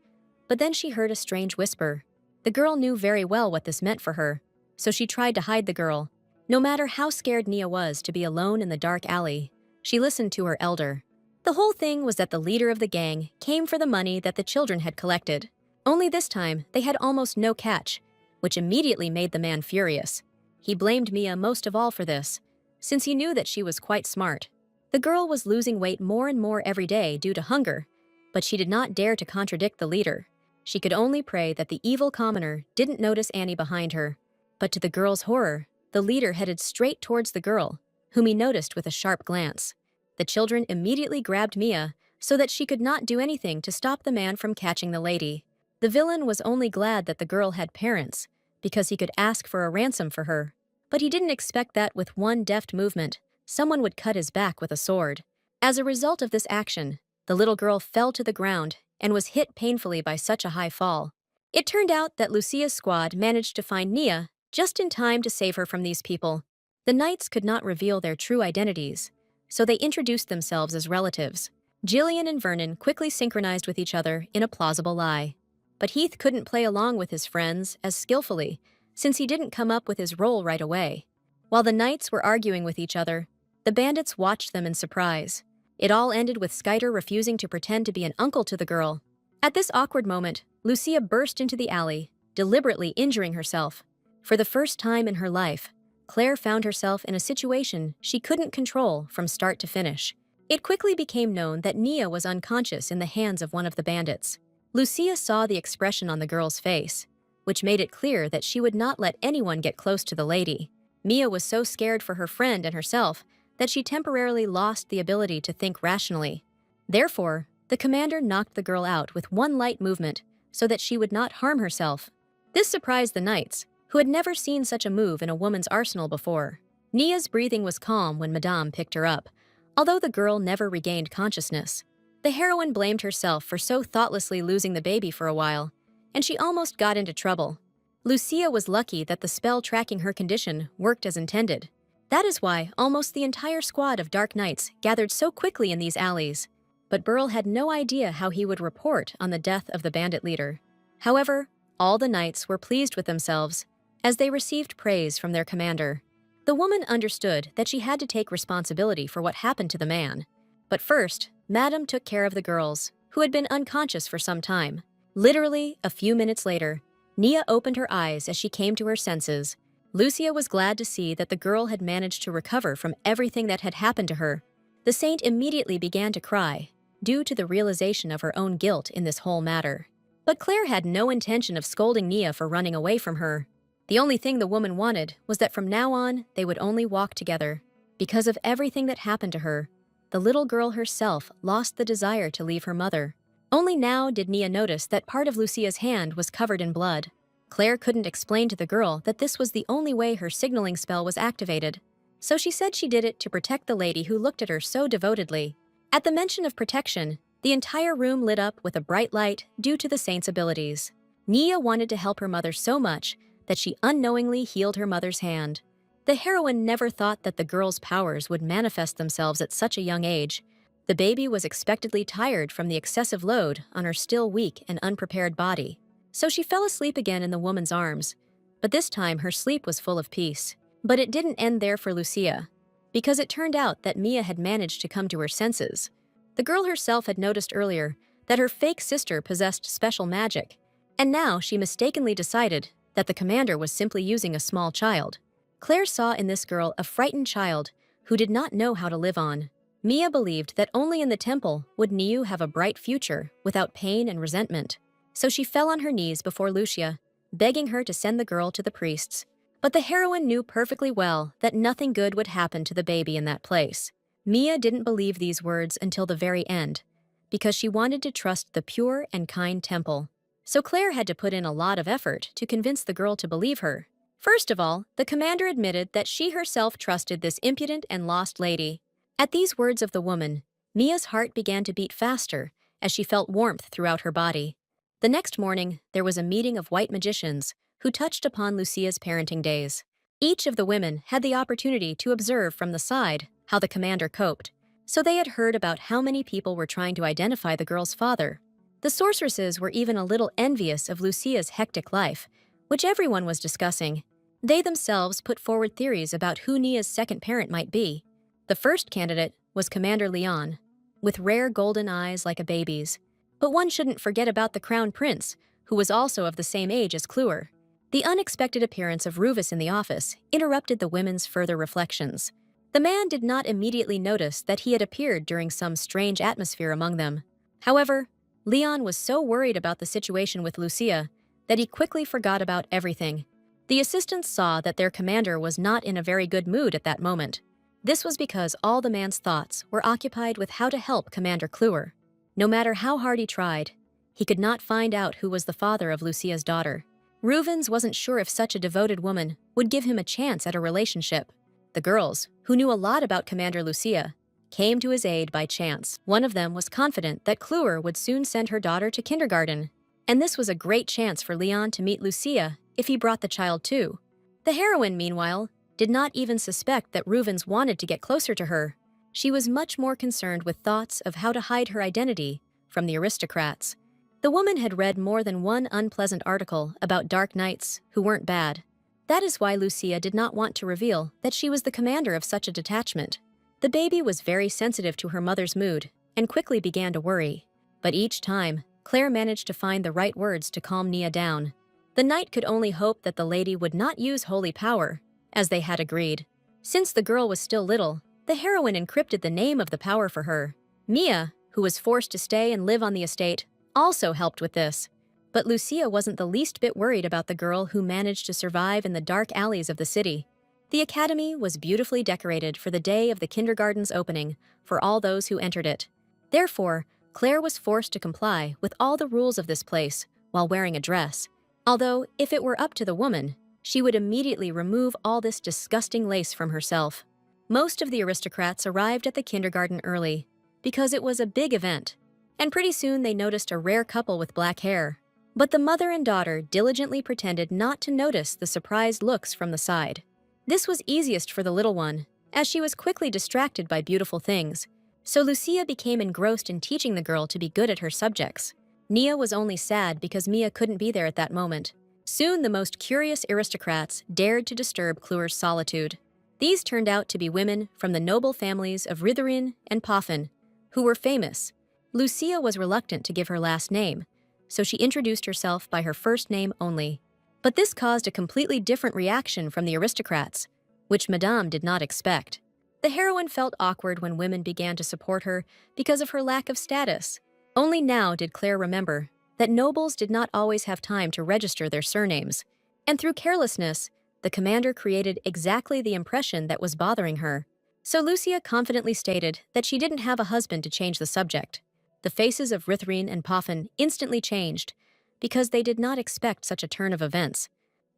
but then she heard a strange whisper. The girl knew very well what this meant for her, so she tried to hide the girl. No matter how scared Nia was to be alone in the dark alley, she listened to her elder. The whole thing was that the leader of the gang came for the money that the children had collected. Only this time, they had almost no catch, which immediately made the man furious. He blamed Mia most of all for this, since he knew that she was quite smart. The girl was losing weight more and more every day due to hunger, but she did not dare to contradict the leader. She could only pray that the evil commoner didn't notice Annie behind her. But to the girl's horror, the leader headed straight towards the girl, whom he noticed with a sharp glance. The children immediately grabbed Mia so that she could not do anything to stop the man from catching the lady. The villain was only glad that the girl had parents, because he could ask for a ransom for her. But he didn't expect that with one deft movement, someone would cut his back with a sword. As a result of this action, the little girl fell to the ground and was hit painfully by such a high fall. It turned out that Lucia's squad managed to find Nia just in time to save her from these people. The knights could not reveal their true identities, so they introduced themselves as relatives. Jillian and Vernon quickly synchronized with each other in a plausible lie. But Heath couldn't play along with his friends as skillfully, since he didn't come up with his role right away. While the knights were arguing with each other, the bandits watched them in surprise. It all ended with Skyder refusing to pretend to be an uncle to the girl. At this awkward moment, Lucia burst into the alley, deliberately injuring herself. For the first time in her life, Claire found herself in a situation she couldn't control from start to finish. It quickly became known that Nia was unconscious in the hands of one of the bandits. Lucia saw the expression on the girl's face, which made it clear that she would not let anyone get close to the lady. Mia was so scared for her friend and herself that she temporarily lost the ability to think rationally. Therefore, the commander knocked the girl out with one light movement so that she would not harm herself. This surprised the knights, who had never seen such a move in a woman's arsenal before. Nia's breathing was calm when Madame picked her up, although the girl never regained consciousness. The heroine blamed herself for so thoughtlessly losing the baby for a while, and she almost got into trouble. Lucia was lucky that the spell tracking her condition worked as intended. That is why almost the entire squad of Dark Knights gathered so quickly in these alleys. But Burl had no idea how he would report on the death of the bandit leader. However, all the knights were pleased with themselves as they received praise from their commander. The woman understood that she had to take responsibility for what happened to the man. But first, Madame took care of the girls, who had been unconscious for some time. Literally, a few minutes later, Nia opened her eyes as she came to her senses. Lucia was glad to see that the girl had managed to recover from everything that had happened to her. The saint immediately began to cry, due to the realization of her own guilt in this whole matter. But Claire had no intention of scolding Nia for running away from her. The only thing the woman wanted was that from now on, they would only walk together. Because of everything that happened to her, the little girl herself lost the desire to leave her mother. Only now did Nia notice that part of Lucia's hand was covered in blood. Claire couldn't explain to the girl that this was the only way her signaling spell was activated, so she said she did it to protect the lady who looked at her so devotedly. At the mention of protection, the entire room lit up with a bright light due to the saint's abilities. Nia wanted to help her mother so much that she unknowingly healed her mother's hand. The heroine never thought that the girl's powers would manifest themselves at such a young age. The baby was expectedly tired from the excessive load on her still weak and unprepared body, so she fell asleep again in the woman's arms. But this time her sleep was full of peace. But it didn't end there for Lucia, because it turned out that Mia had managed to come to her senses. The girl herself had noticed earlier that her fake sister possessed special magic, and now she mistakenly decided that the commander was simply using a small child. Claire saw in this girl a frightened child who did not know how to live on. Mia believed that only in the temple would Niu have a bright future without pain and resentment. So she fell on her knees before Lucia, begging her to send the girl to the priests. But the heroine knew perfectly well that nothing good would happen to the baby in that place. Mia didn't believe these words until the very end, because she wanted to trust the pure and kind temple. So Claire had to put in a lot of effort to convince the girl to believe her. First of all, the commander admitted that she herself trusted this impudent and lost lady. At these words of the woman, Mia's heart began to beat faster as she felt warmth throughout her body. The next morning, there was a meeting of white magicians who touched upon Lucia's parenting days. Each of the women had the opportunity to observe from the side how the commander coped, so they had heard about how many people were trying to identify the girl's father. The sorceresses were even a little envious of Lucia's hectic life, which everyone was discussing. They themselves put forward theories about who Nia's second parent might be. The first candidate was Commander Leon, with rare golden eyes like a baby's. But one shouldn't forget about the Crown Prince, who was also of the same age as Kluwer. The unexpected appearance of Rufus in the office interrupted the women's further reflections. The man did not immediately notice that he had appeared during some strange atmosphere among them. However, Leon was so worried about the situation with Lucia that he quickly forgot about everything. The assistants saw that their commander was not in a very good mood at that moment. This was because all the man's thoughts were occupied with how to help Commander Kluwer. No matter how hard he tried, he could not find out who was the father of Lucia's daughter. Ruvens wasn't sure if such a devoted woman would give him a chance at a relationship. The girls, who knew a lot about Commander Lucia, came to his aid by chance. One of them was confident that Kluwer would soon send her daughter to kindergarten, and this was a great chance for Leon to meet Lucia if he brought the child too. The heroine, meanwhile, did not even suspect that Ruvens wanted to get closer to her. She was much more concerned with thoughts of how to hide her identity from the aristocrats. The woman had read more than one unpleasant article about dark knights who weren't bad. That is why Lucia did not want to reveal that she was the commander of such a detachment. The baby was very sensitive to her mother's mood and quickly began to worry. But each time, Claire managed to find the right words to calm Nia down. The knight could only hope that the lady would not use holy power, as they had agreed. Since the girl was still little, the heroine encrypted the name of the power for her. Mia, who was forced to stay and live on the estate, also helped with this. But Lucia wasn't the least bit worried about the girl who managed to survive in the dark alleys of the city. The academy was beautifully decorated for the day of the kindergarten's opening for all those who entered it. Therefore, Claire was forced to comply with all the rules of this place while wearing a dress. Although, if it were up to the woman, she would immediately remove all this disgusting lace from herself. Most of the aristocrats arrived at the kindergarten early, because it was a big event, and pretty soon they noticed a rare couple with black hair. But the mother and daughter diligently pretended not to notice the surprised looks from the side. This was easiest for the little one, as she was quickly distracted by beautiful things, so Lucia became engrossed in teaching the girl to be good at her subjects. Nia was only sad because Mia couldn't be there at that moment. Soon the most curious aristocrats dared to disturb Kluwer's solitude. These turned out to be women from the noble families of Ritherin and Poffin, who were famous. Lucia was reluctant to give her last name, so she introduced herself by her first name only. But this caused a completely different reaction from the aristocrats, which Madame did not expect. The heroine felt awkward when women began to support her because of her lack of status. Only now did Claire remember that nobles did not always have time to register their surnames, and through carelessness, the commander created exactly the impression that was bothering her. So Lucia confidently stated that she didn't have a husband to change the subject. The faces of Ritherin and Poffin instantly changed, because they did not expect such a turn of events.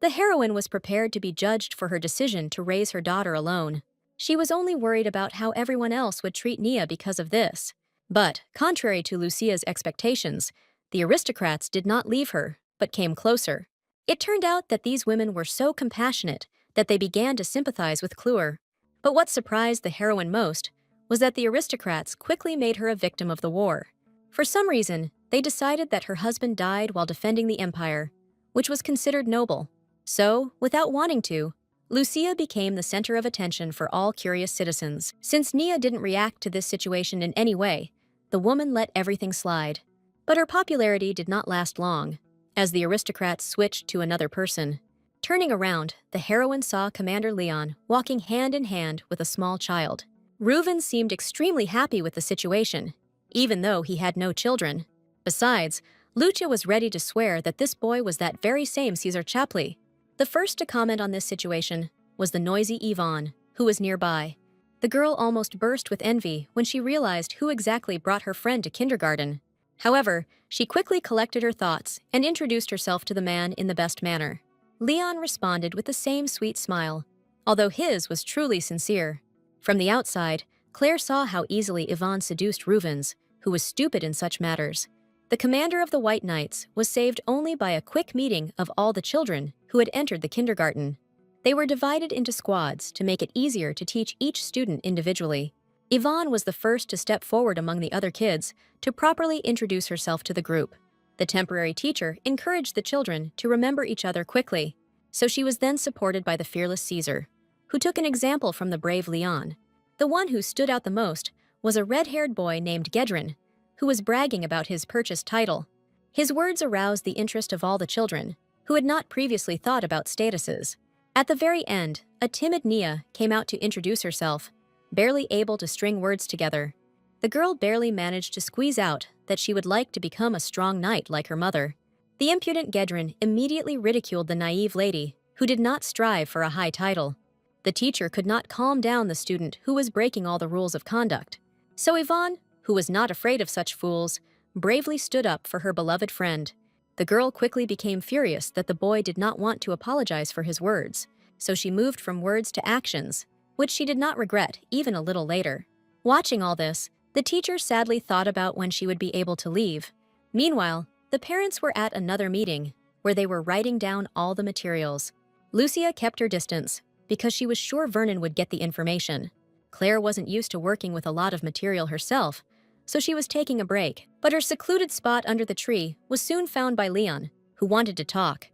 The heroine was prepared to be judged for her decision to raise her daughter alone. She was only worried about how everyone else would treat Nia because of this. But, contrary to Lucia's expectations, the aristocrats did not leave her, but came closer. It turned out that these women were so compassionate that they began to sympathize with Kluwer. But what surprised the heroine most was that the aristocrats quickly made her a victim of the war. For some reason, they decided that her husband died while defending the empire, which was considered noble. So, without wanting to, Lucia became the center of attention for all curious citizens. Since Nia didn't react to this situation in any way, the woman let everything slide. But her popularity did not last long, as the aristocrats switched to another person. Turning around, the heroine saw Commander Leon walking hand in hand with a small child. Reuven seemed extremely happy with the situation, even though he had no children. Besides, Lucia was ready to swear that this boy was that very same Caesar Chapley. The first to comment on this situation was the noisy Yvonne, who was nearby. The girl almost burst with envy when she realized who exactly brought her friend to kindergarten. However, she quickly collected her thoughts and introduced herself to the man in the best manner. Leon responded with the same sweet smile, although his was truly sincere. From the outside, Claire saw how easily Yvonne seduced Ruvens, who was stupid in such matters. The commander of the White Knights was saved only by a quick meeting of all the children who had entered the kindergarten. They were divided into squads to make it easier to teach each student individually. Yvonne was the first to step forward among the other kids to properly introduce herself to the group. The temporary teacher encouraged the children to remember each other quickly, so she was then supported by the fearless Caesar, who took an example from the brave Leon. The one who stood out the most was a red-haired boy named Gedrin, who was bragging about his purchased title. His words aroused the interest of all the children, who had not previously thought about statuses. At the very end, a timid Nia came out to introduce herself, barely able to string words together. The girl barely managed to squeeze out that she would like to become a strong knight like her mother. The impudent Gedrin immediately ridiculed the naive lady, who did not strive for a high title. The teacher could not calm down the student who was breaking all the rules of conduct. So Yvonne, who was not afraid of such fools, bravely stood up for her beloved friend. The girl quickly became furious that the boy did not want to apologize for his words, so she moved from words to actions, which she did not regret even a little later. Watching all this, the teacher sadly thought about when she would be able to leave. Meanwhile, the parents were at another meeting, where they were writing down all the materials. Lucia kept her distance, because she was sure Vernon would get the information. Claire wasn't used to working with a lot of material herself, so she was taking a break. But her secluded spot under the tree was soon found by Leon, who wanted to talk.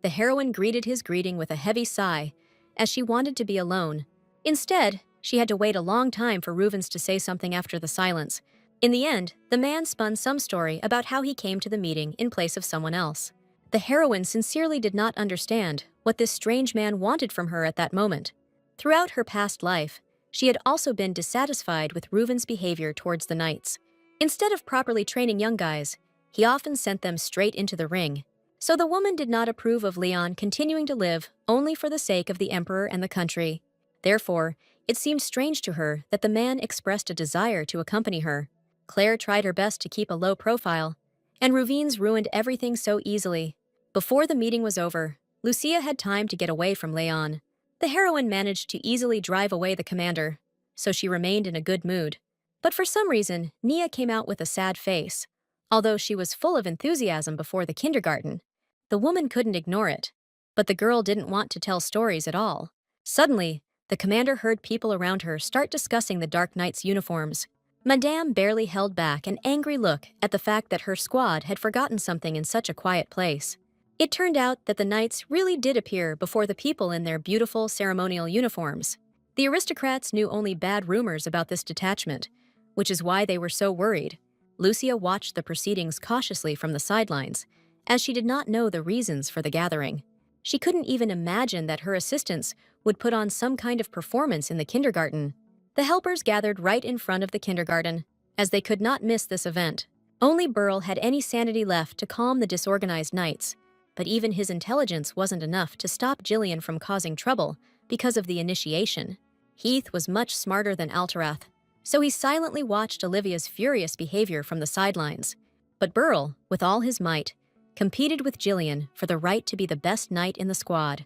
The heroine greeted his greeting with a heavy sigh, as she wanted to be alone. Instead, she had to wait a long time for Rubens to say something after the silence. In the end, the man spun some story about how he came to the meeting in place of someone else. The heroine sincerely did not understand what this strange man wanted from her at that moment. Throughout her past life, she had also been dissatisfied with Reuven's behavior towards the knights. Instead of properly training young guys, he often sent them straight into the ring. So the woman did not approve of Leon continuing to live only for the sake of the emperor and the country. Therefore, it seemed strange to her that the man expressed a desire to accompany her. Claire tried her best to keep a low profile, and Rubens ruined everything so easily. Before the meeting was over, Lucia had time to get away from Leon. The heroine managed to easily drive away the commander, so she remained in a good mood. But for some reason, Nia came out with a sad face. Although she was full of enthusiasm before the kindergarten, the woman couldn't ignore it. But the girl didn't want to tell stories at all. Suddenly, the commander heard people around her start discussing the Dark Knight's uniforms. Madame barely held back an angry look at the fact that her squad had forgotten something in such a quiet place. It turned out that the knights really did appear before the people in their beautiful ceremonial uniforms. The aristocrats knew only bad rumors about this detachment, which is why they were so worried. Lucia watched the proceedings cautiously from the sidelines, as she did not know the reasons for the gathering. She couldn't even imagine that her assistants would put on some kind of performance in the kindergarten. The helpers gathered right in front of the kindergarten, as they could not miss this event. Only Burl had any sanity left to calm the disorganized knights, but even his intelligence wasn't enough to stop Gillian from causing trouble because of the initiation. Heath was much smarter than Alterath, so he silently watched Olivia's furious behavior from the sidelines. But Burl, with all his might, competed with Gillian for the right to be the best knight in the squad.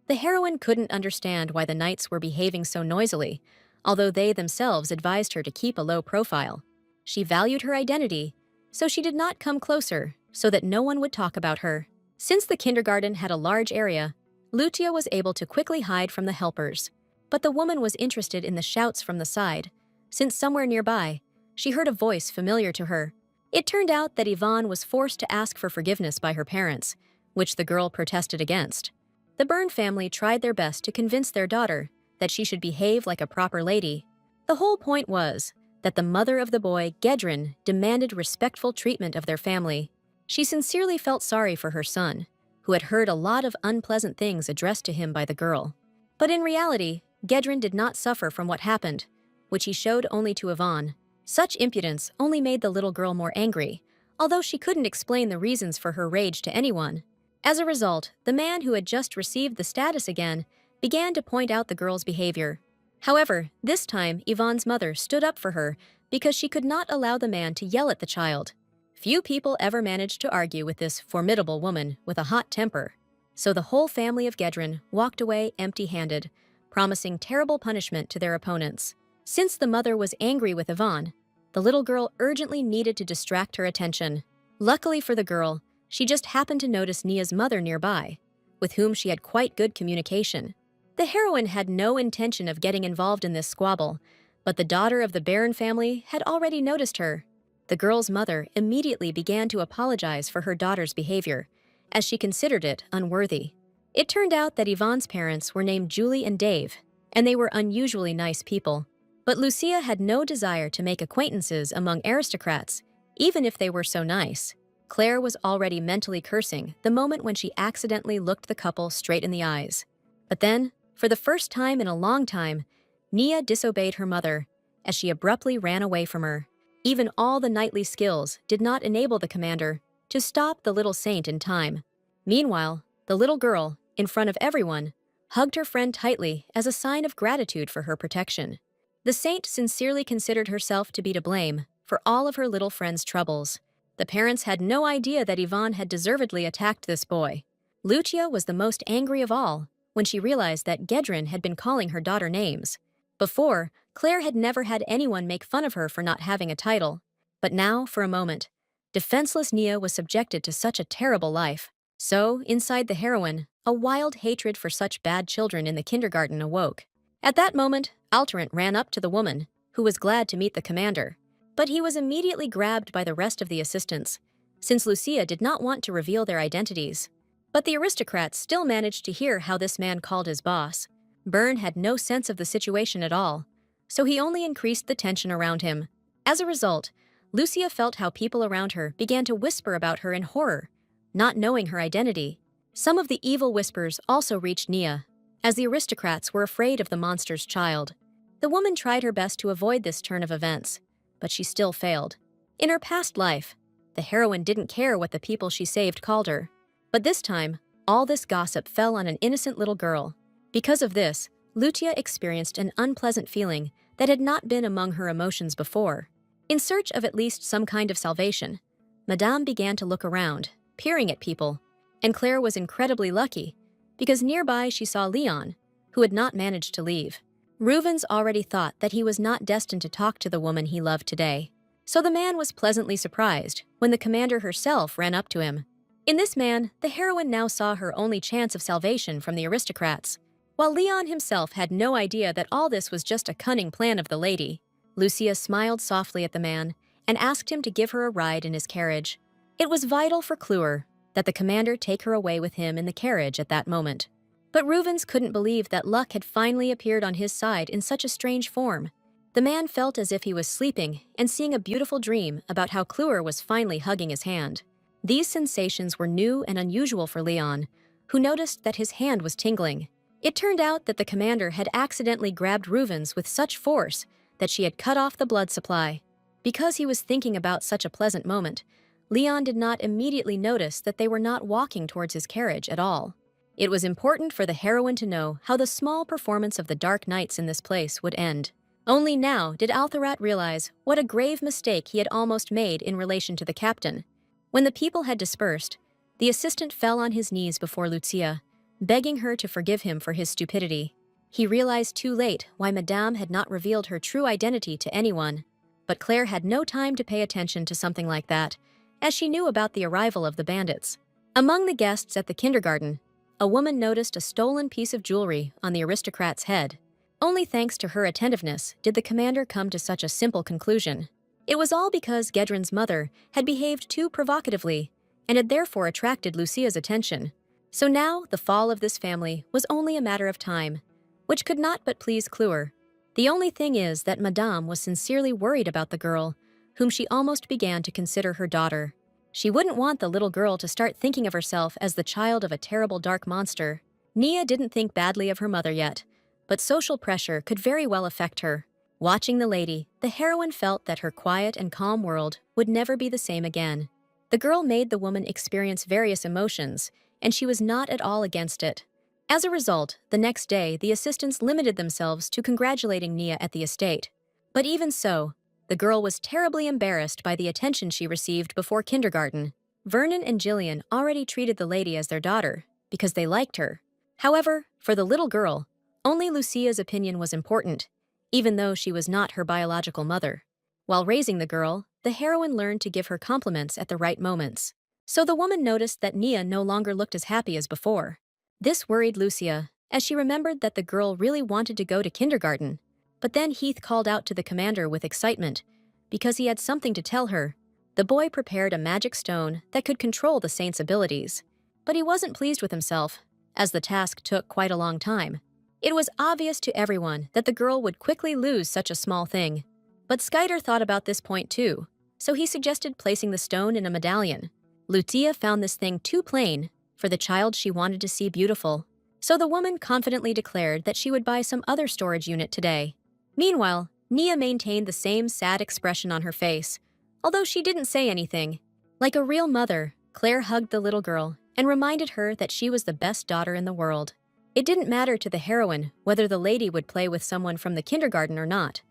The heroine couldn't understand why the knights were behaving so noisily, although they themselves advised her to keep a low profile. She valued her identity, so she did not come closer so that no one would talk about her. Since the kindergarten had a large area, Lucia was able to quickly hide from the helpers. But the woman was interested in the shouts from the side, since somewhere nearby, she heard a voice familiar to her. It turned out that Yvonne was forced to ask for forgiveness by her parents, which the girl protested against. The Byrne family tried their best to convince their daughter that she should behave like a proper lady. The whole point was that the mother of the boy, Gedrin, demanded respectful treatment of their family. She sincerely felt sorry for her son, who had heard a lot of unpleasant things addressed to him by the girl. But in reality, Gedrin did not suffer from what happened, which he showed only to Yvonne. Such impudence only made the little girl more angry, although she couldn't explain the reasons for her rage to anyone. As a result, the man who had just received the status again began to point out the girl's behavior. However, this time Yvonne's mother stood up for her because she could not allow the man to yell at the child. Few people ever managed to argue with this formidable woman with a hot temper. So the whole family of Gedrin walked away empty-handed, promising terrible punishment to their opponents. Since the mother was angry with Yvonne, the little girl urgently needed to distract her attention. Luckily for the girl, she just happened to notice Nia's mother nearby, with whom she had quite good communication. The heroine had no intention of getting involved in this squabble, but the daughter of the Baron family had already noticed her. The girl's mother immediately began to apologize for her daughter's behavior, as she considered it unworthy. It turned out that Yvonne's parents were named Julie and Dave, and they were unusually nice people. But Lucia had no desire to make acquaintances among aristocrats, even if they were so nice. Claire was already mentally cursing the moment when she accidentally looked the couple straight in the eyes. But then, for the first time in a long time, Nia disobeyed her mother, as she abruptly ran away from her. Even all the knightly skills did not enable the commander to stop the little saint in time. Meanwhile, the little girl, in front of everyone, hugged her friend tightly as a sign of gratitude for her protection. The saint sincerely considered herself to be to blame for all of her little friend's troubles. The parents had no idea that Yvonne had deservedly attacked this boy. Lucia was the most angry of all when she realized that Gedrin had been calling her daughter names. Before, Claire had never had anyone make fun of her for not having a title. But now, for a moment, defenseless Nia was subjected to such a terrible life. So, inside the heroine, a wild hatred for such bad children in the kindergarten awoke. At that moment, Alterant ran up to the woman, who was glad to meet the commander. But he was immediately grabbed by the rest of the assistants, since Lucia did not want to reveal their identities. But the aristocrats still managed to hear how this man called his boss. Byrne had no sense of the situation at all, so he only increased the tension around him. As a result, Lucia felt how people around her began to whisper about her in horror, not knowing her identity. Some of the evil whispers also reached Nia, as the aristocrats were afraid of the monster's child. The woman tried her best to avoid this turn of events, but she still failed. In her past life, the heroine didn't care what the people she saved called her. But this time, all this gossip fell on an innocent little girl. Because of this, Lucia experienced an unpleasant feeling that had not been among her emotions before. In search of at least some kind of salvation, Madame began to look around, peering at people, and Claire was incredibly lucky, because nearby she saw Leon, who had not managed to leave. Reuven's already thought that he was not destined to talk to the woman he loved today, so the man was pleasantly surprised when the commander herself ran up to him. In this man, the heroine now saw her only chance of salvation from the aristocrats, while Leon himself had no idea that all this was just a cunning plan of the lady. Lucia smiled softly at the man and asked him to give her a ride in his carriage. It was vital for Cluer that the commander take her away with him in the carriage at that moment. But Reuven's couldn't believe that luck had finally appeared on his side in such a strange form. The man felt as if he was sleeping and seeing a beautiful dream about how Cluer was finally hugging his hand. These sensations were new and unusual for Leon, who noticed that his hand was tingling. It turned out that the commander had accidentally grabbed Reuven's with such force that she had cut off the blood supply. Because he was thinking about such a pleasant moment, Leon did not immediately notice that they were not walking towards his carriage at all. It was important for the heroine to know how the small performance of the dark knights in this place would end. Only now did Altharat realize what a grave mistake he had almost made in relation to the captain. When the people had dispersed, the assistant fell on his knees before Lucia, begging her to forgive him for his stupidity. He realized too late why Madame had not revealed her true identity to anyone. But Claire had no time to pay attention to something like that, as she knew about the arrival of the bandits. Among the guests at the kindergarten, a woman noticed a stolen piece of jewelry on the aristocrat's head. Only thanks to her attentiveness did the commander come to such a simple conclusion. It was all because Gedrin's mother had behaved too provocatively and had therefore attracted Lucia's attention. So now the fall of this family was only a matter of time, which could not but please Cluer. The only thing is that Madame was sincerely worried about the girl, whom she almost began to consider her daughter. She wouldn't want the little girl to start thinking of herself as the child of a terrible dark monster. Nia didn't think badly of her mother yet, but social pressure could very well affect her. Watching the lady, the heroine felt that her quiet and calm world would never be the same again. The girl made the woman experience various emotions, and she was not at all against it. As a result, the next day, the assistants limited themselves to congratulating Nia at the estate. But even so, the girl was terribly embarrassed by the attention she received before kindergarten. Vernon and Gillian already treated the lady as their daughter, because they liked her. However, for the little girl, only Lucia's opinion was important, even though she was not her biological mother. While raising the girl, the heroine learned to give her compliments at the right moments. So the woman noticed that Nia no longer looked as happy as before. This worried Lucia, as she remembered that the girl really wanted to go to kindergarten. But then Heath called out to the commander with excitement, because he had something to tell her. The boy prepared a magic stone that could control the saint's abilities. But he wasn't pleased with himself, as the task took quite a long time. It was obvious to everyone that the girl would quickly lose such a small thing. But Skyder thought about this point too, so he suggested placing the stone in a medallion. Lucia found this thing too plain for the child she wanted to see beautiful, so the woman confidently declared that she would buy some other storage unit today. Meanwhile, Nia maintained the same sad expression on her face, although she didn't say anything. Like a real mother, Claire hugged the little girl and reminded her that she was the best daughter in the world. It didn't matter to the heroine whether the lady would play with someone from the kindergarten or not.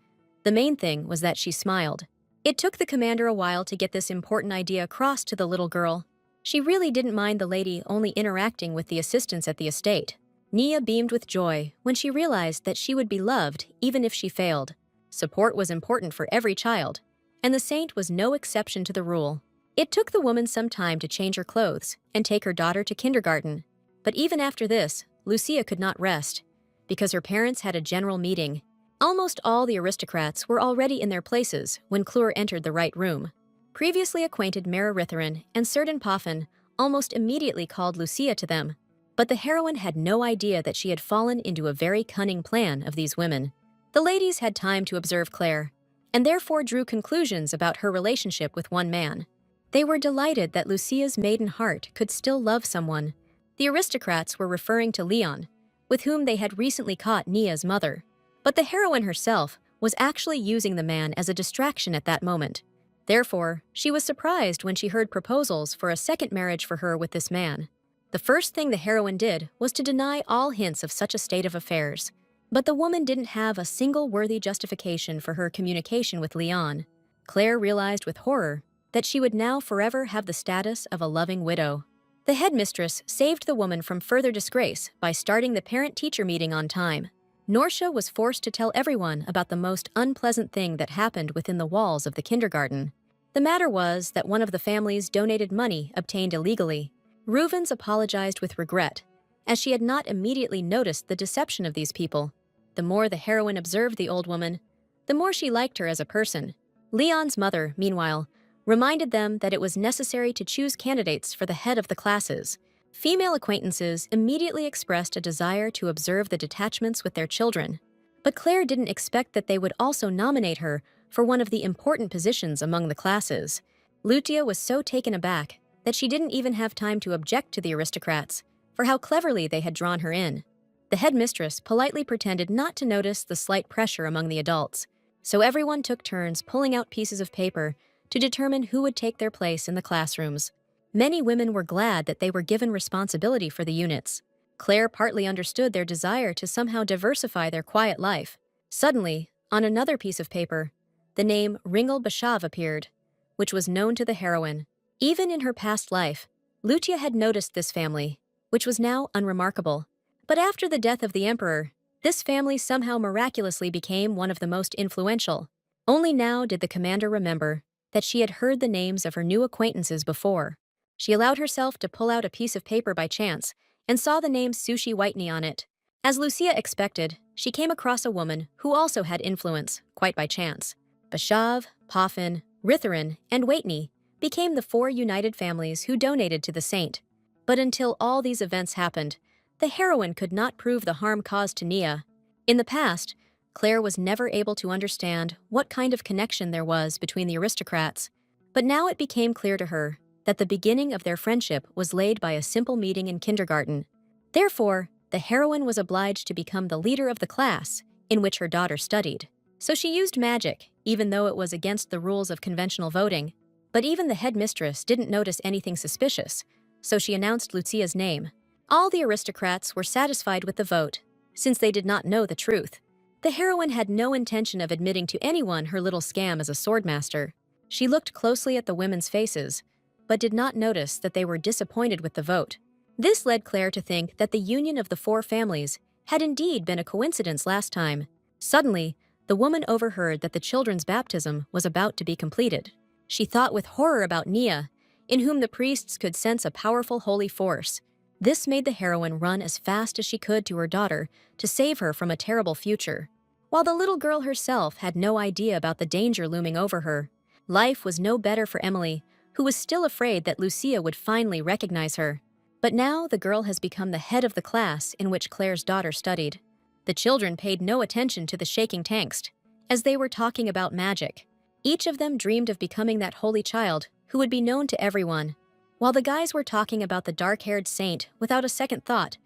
The main thing was that she smiled. It took the commander a while to get this important idea across to the little girl. She really didn't mind the lady only interacting with the assistants at the estate. Nia beamed with joy when she realized that she would be loved even if she failed. Support was important for every child, and the saint was no exception to the rule. It took the woman some time to change her clothes and take her daughter to kindergarten. But even after this, Lucia could not rest, because her parents had a general meeting. Almost all the aristocrats were already in their places when Clure entered the right room. Previously acquainted Mara Ritherin and Certain Poffin almost immediately called Lucia to them, but the heroine had no idea that she had fallen into a very cunning plan of these women. The ladies had time to observe Claire, and therefore drew conclusions about her relationship with one man. They were delighted that Lucia's maiden heart could still love someone. The aristocrats were referring to Leon, with whom they had recently caught Nia's mother. But the heroine herself was actually using the man as a distraction at that moment. Therefore, she was surprised when she heard proposals for a second marriage for her with this man. The first thing the heroine did was to deny all hints of such a state of affairs. But the woman didn't have a single worthy justification for her communication with Leon. Claire realized with horror that she would now forever have the status of a loving widow. The headmistress saved the woman from further disgrace by starting the parent-teacher meeting on time. Norsha was forced to tell everyone about the most unpleasant thing that happened within the walls of the kindergarten. The matter was that one of the families donated money obtained illegally. Ruvens apologized with regret, as she had not immediately noticed the deception of these people. The more the heroine observed the old woman, the more she liked her as a person. Leon's mother, meanwhile, reminded them that it was necessary to choose candidates for the head of the classes. Female acquaintances immediately expressed a desire to observe the detachments with their children. But Claire didn't expect that they would also nominate her for one of the important positions among the classes. Lucia was so taken aback that she didn't even have time to object to the aristocrats for how cleverly they had drawn her in. The headmistress politely pretended not to notice the slight pressure among the adults, so everyone took turns pulling out pieces of paper to determine who would take their place in the classrooms. Many women were glad that they were given responsibility for the units. Claire partly understood their desire to somehow diversify their quiet life. Suddenly, on another piece of paper, the name Ringel Bashav appeared, which was known to the heroine. Even in her past life, Lucia had noticed this family, which was now unremarkable. But after the death of the emperor, this family somehow miraculously became one of the most influential. Only now did the commander remember that she had heard the names of her new acquaintances before. She allowed herself to pull out a piece of paper by chance and saw the name Sushi Whitney on it. As Lucia expected, she came across a woman who also had influence, quite by chance. Bashav, Poffin, Ritherin, and Whitney became the 4 united families who donated to the saint. But until all these events happened, the heroine could not prove the harm caused to Nia. In the past, Claire was never able to understand what kind of connection there was between the aristocrats, but now it became clear to her that the beginning of their friendship was laid by a simple meeting in kindergarten. Therefore, the heroine was obliged to become the leader of the class in which her daughter studied. So she used magic, even though it was against the rules of conventional voting. But even the headmistress didn't notice anything suspicious, so she announced Lucia's name. All the aristocrats were satisfied with the vote, since they did not know the truth. The heroine had no intention of admitting to anyone her little scam as a swordmaster. She looked closely at the women's faces, but did not notice that they were disappointed with the vote. This led Claire to think that the union of the 4 families had indeed been a coincidence last time. Suddenly, the woman overheard that the children's baptism was about to be completed. She thought with horror about Nia, in whom the priests could sense a powerful holy force. This made the heroine run as fast as she could to her daughter to save her from a terrible future. While the little girl herself had no idea about the danger looming over her, life was no better for Emily, who was still afraid that Lucia would finally recognize her. But now the girl has become the head of the class in which Claire's daughter studied. The children paid no attention to the shaking text, as they were talking about magic. Each of them dreamed of becoming that holy child who would be known to everyone. While the guys were talking about the dark-haired saint without a second thought,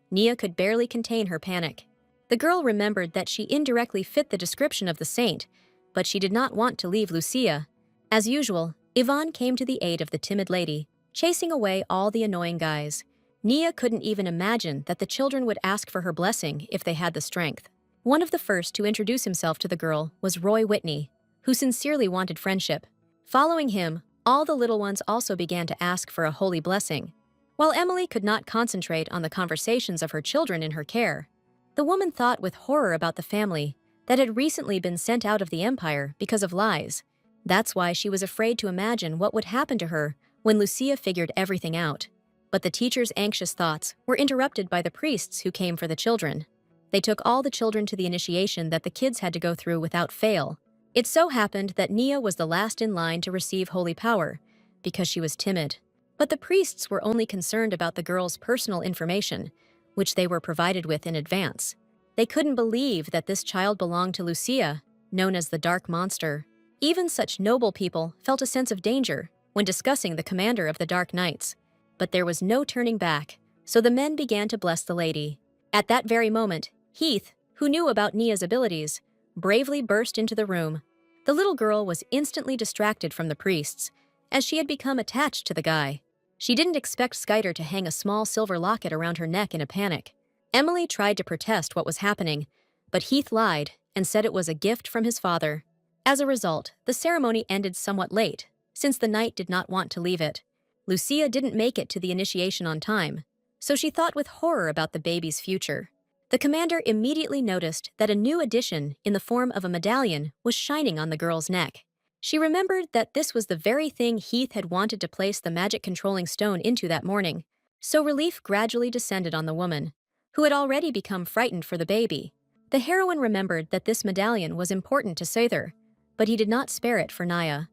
Nia could barely contain her panic. The girl remembered that she indirectly fit the description of the saint, but she did not want to leave Lucia. As usual, Yvonne came to the aid of the timid lady, chasing away all the annoying guys. Nia couldn't even imagine that the children would ask for her blessing if they had the strength. One of the first to introduce himself to the girl was Roy Whitney, who sincerely wanted friendship. Following him, all the little ones also began to ask for a holy blessing. While Emily could not concentrate on the conversations of her children in her care, the woman thought with horror about the family that had recently been sent out of the empire because of lies. That's why she was afraid to imagine what would happen to her when Lucia figured everything out. But the teacher's anxious thoughts were interrupted by the priests who came for the children. They took all the children to the initiation that the kids had to go through without fail. It so happened that Nia was the last in line to receive holy power, because she was timid. But the priests were only concerned about the girl's personal information, which they were provided with in advance. They couldn't believe that this child belonged to Lucia, known as the Dark Monster. Even such noble people felt a sense of danger when discussing the commander of the Dark Knights. But there was no turning back, so the men began to bless the lady. At that very moment, Heath, who knew about Nia's abilities, bravely burst into the room. The little girl was instantly distracted from the priests, as she had become attached to the guy. She didn't expect Skyder to hang a small silver locket around her neck in a panic. Emily tried to protest what was happening, but Heath lied and said it was a gift from his father. As a result, the ceremony ended somewhat late, since the knight did not want to leave it. Lucia didn't make it to the initiation on time, so she thought with horror about the baby's future. The commander immediately noticed that a new addition in the form of a medallion was shining on the girl's neck. She remembered that this was the very thing Heath had wanted to place the magic-controlling stone into that morning, so relief gradually descended on the woman, who had already become frightened for the baby. The heroine remembered that this medallion was important to Sather, but he did not spare it for Naya.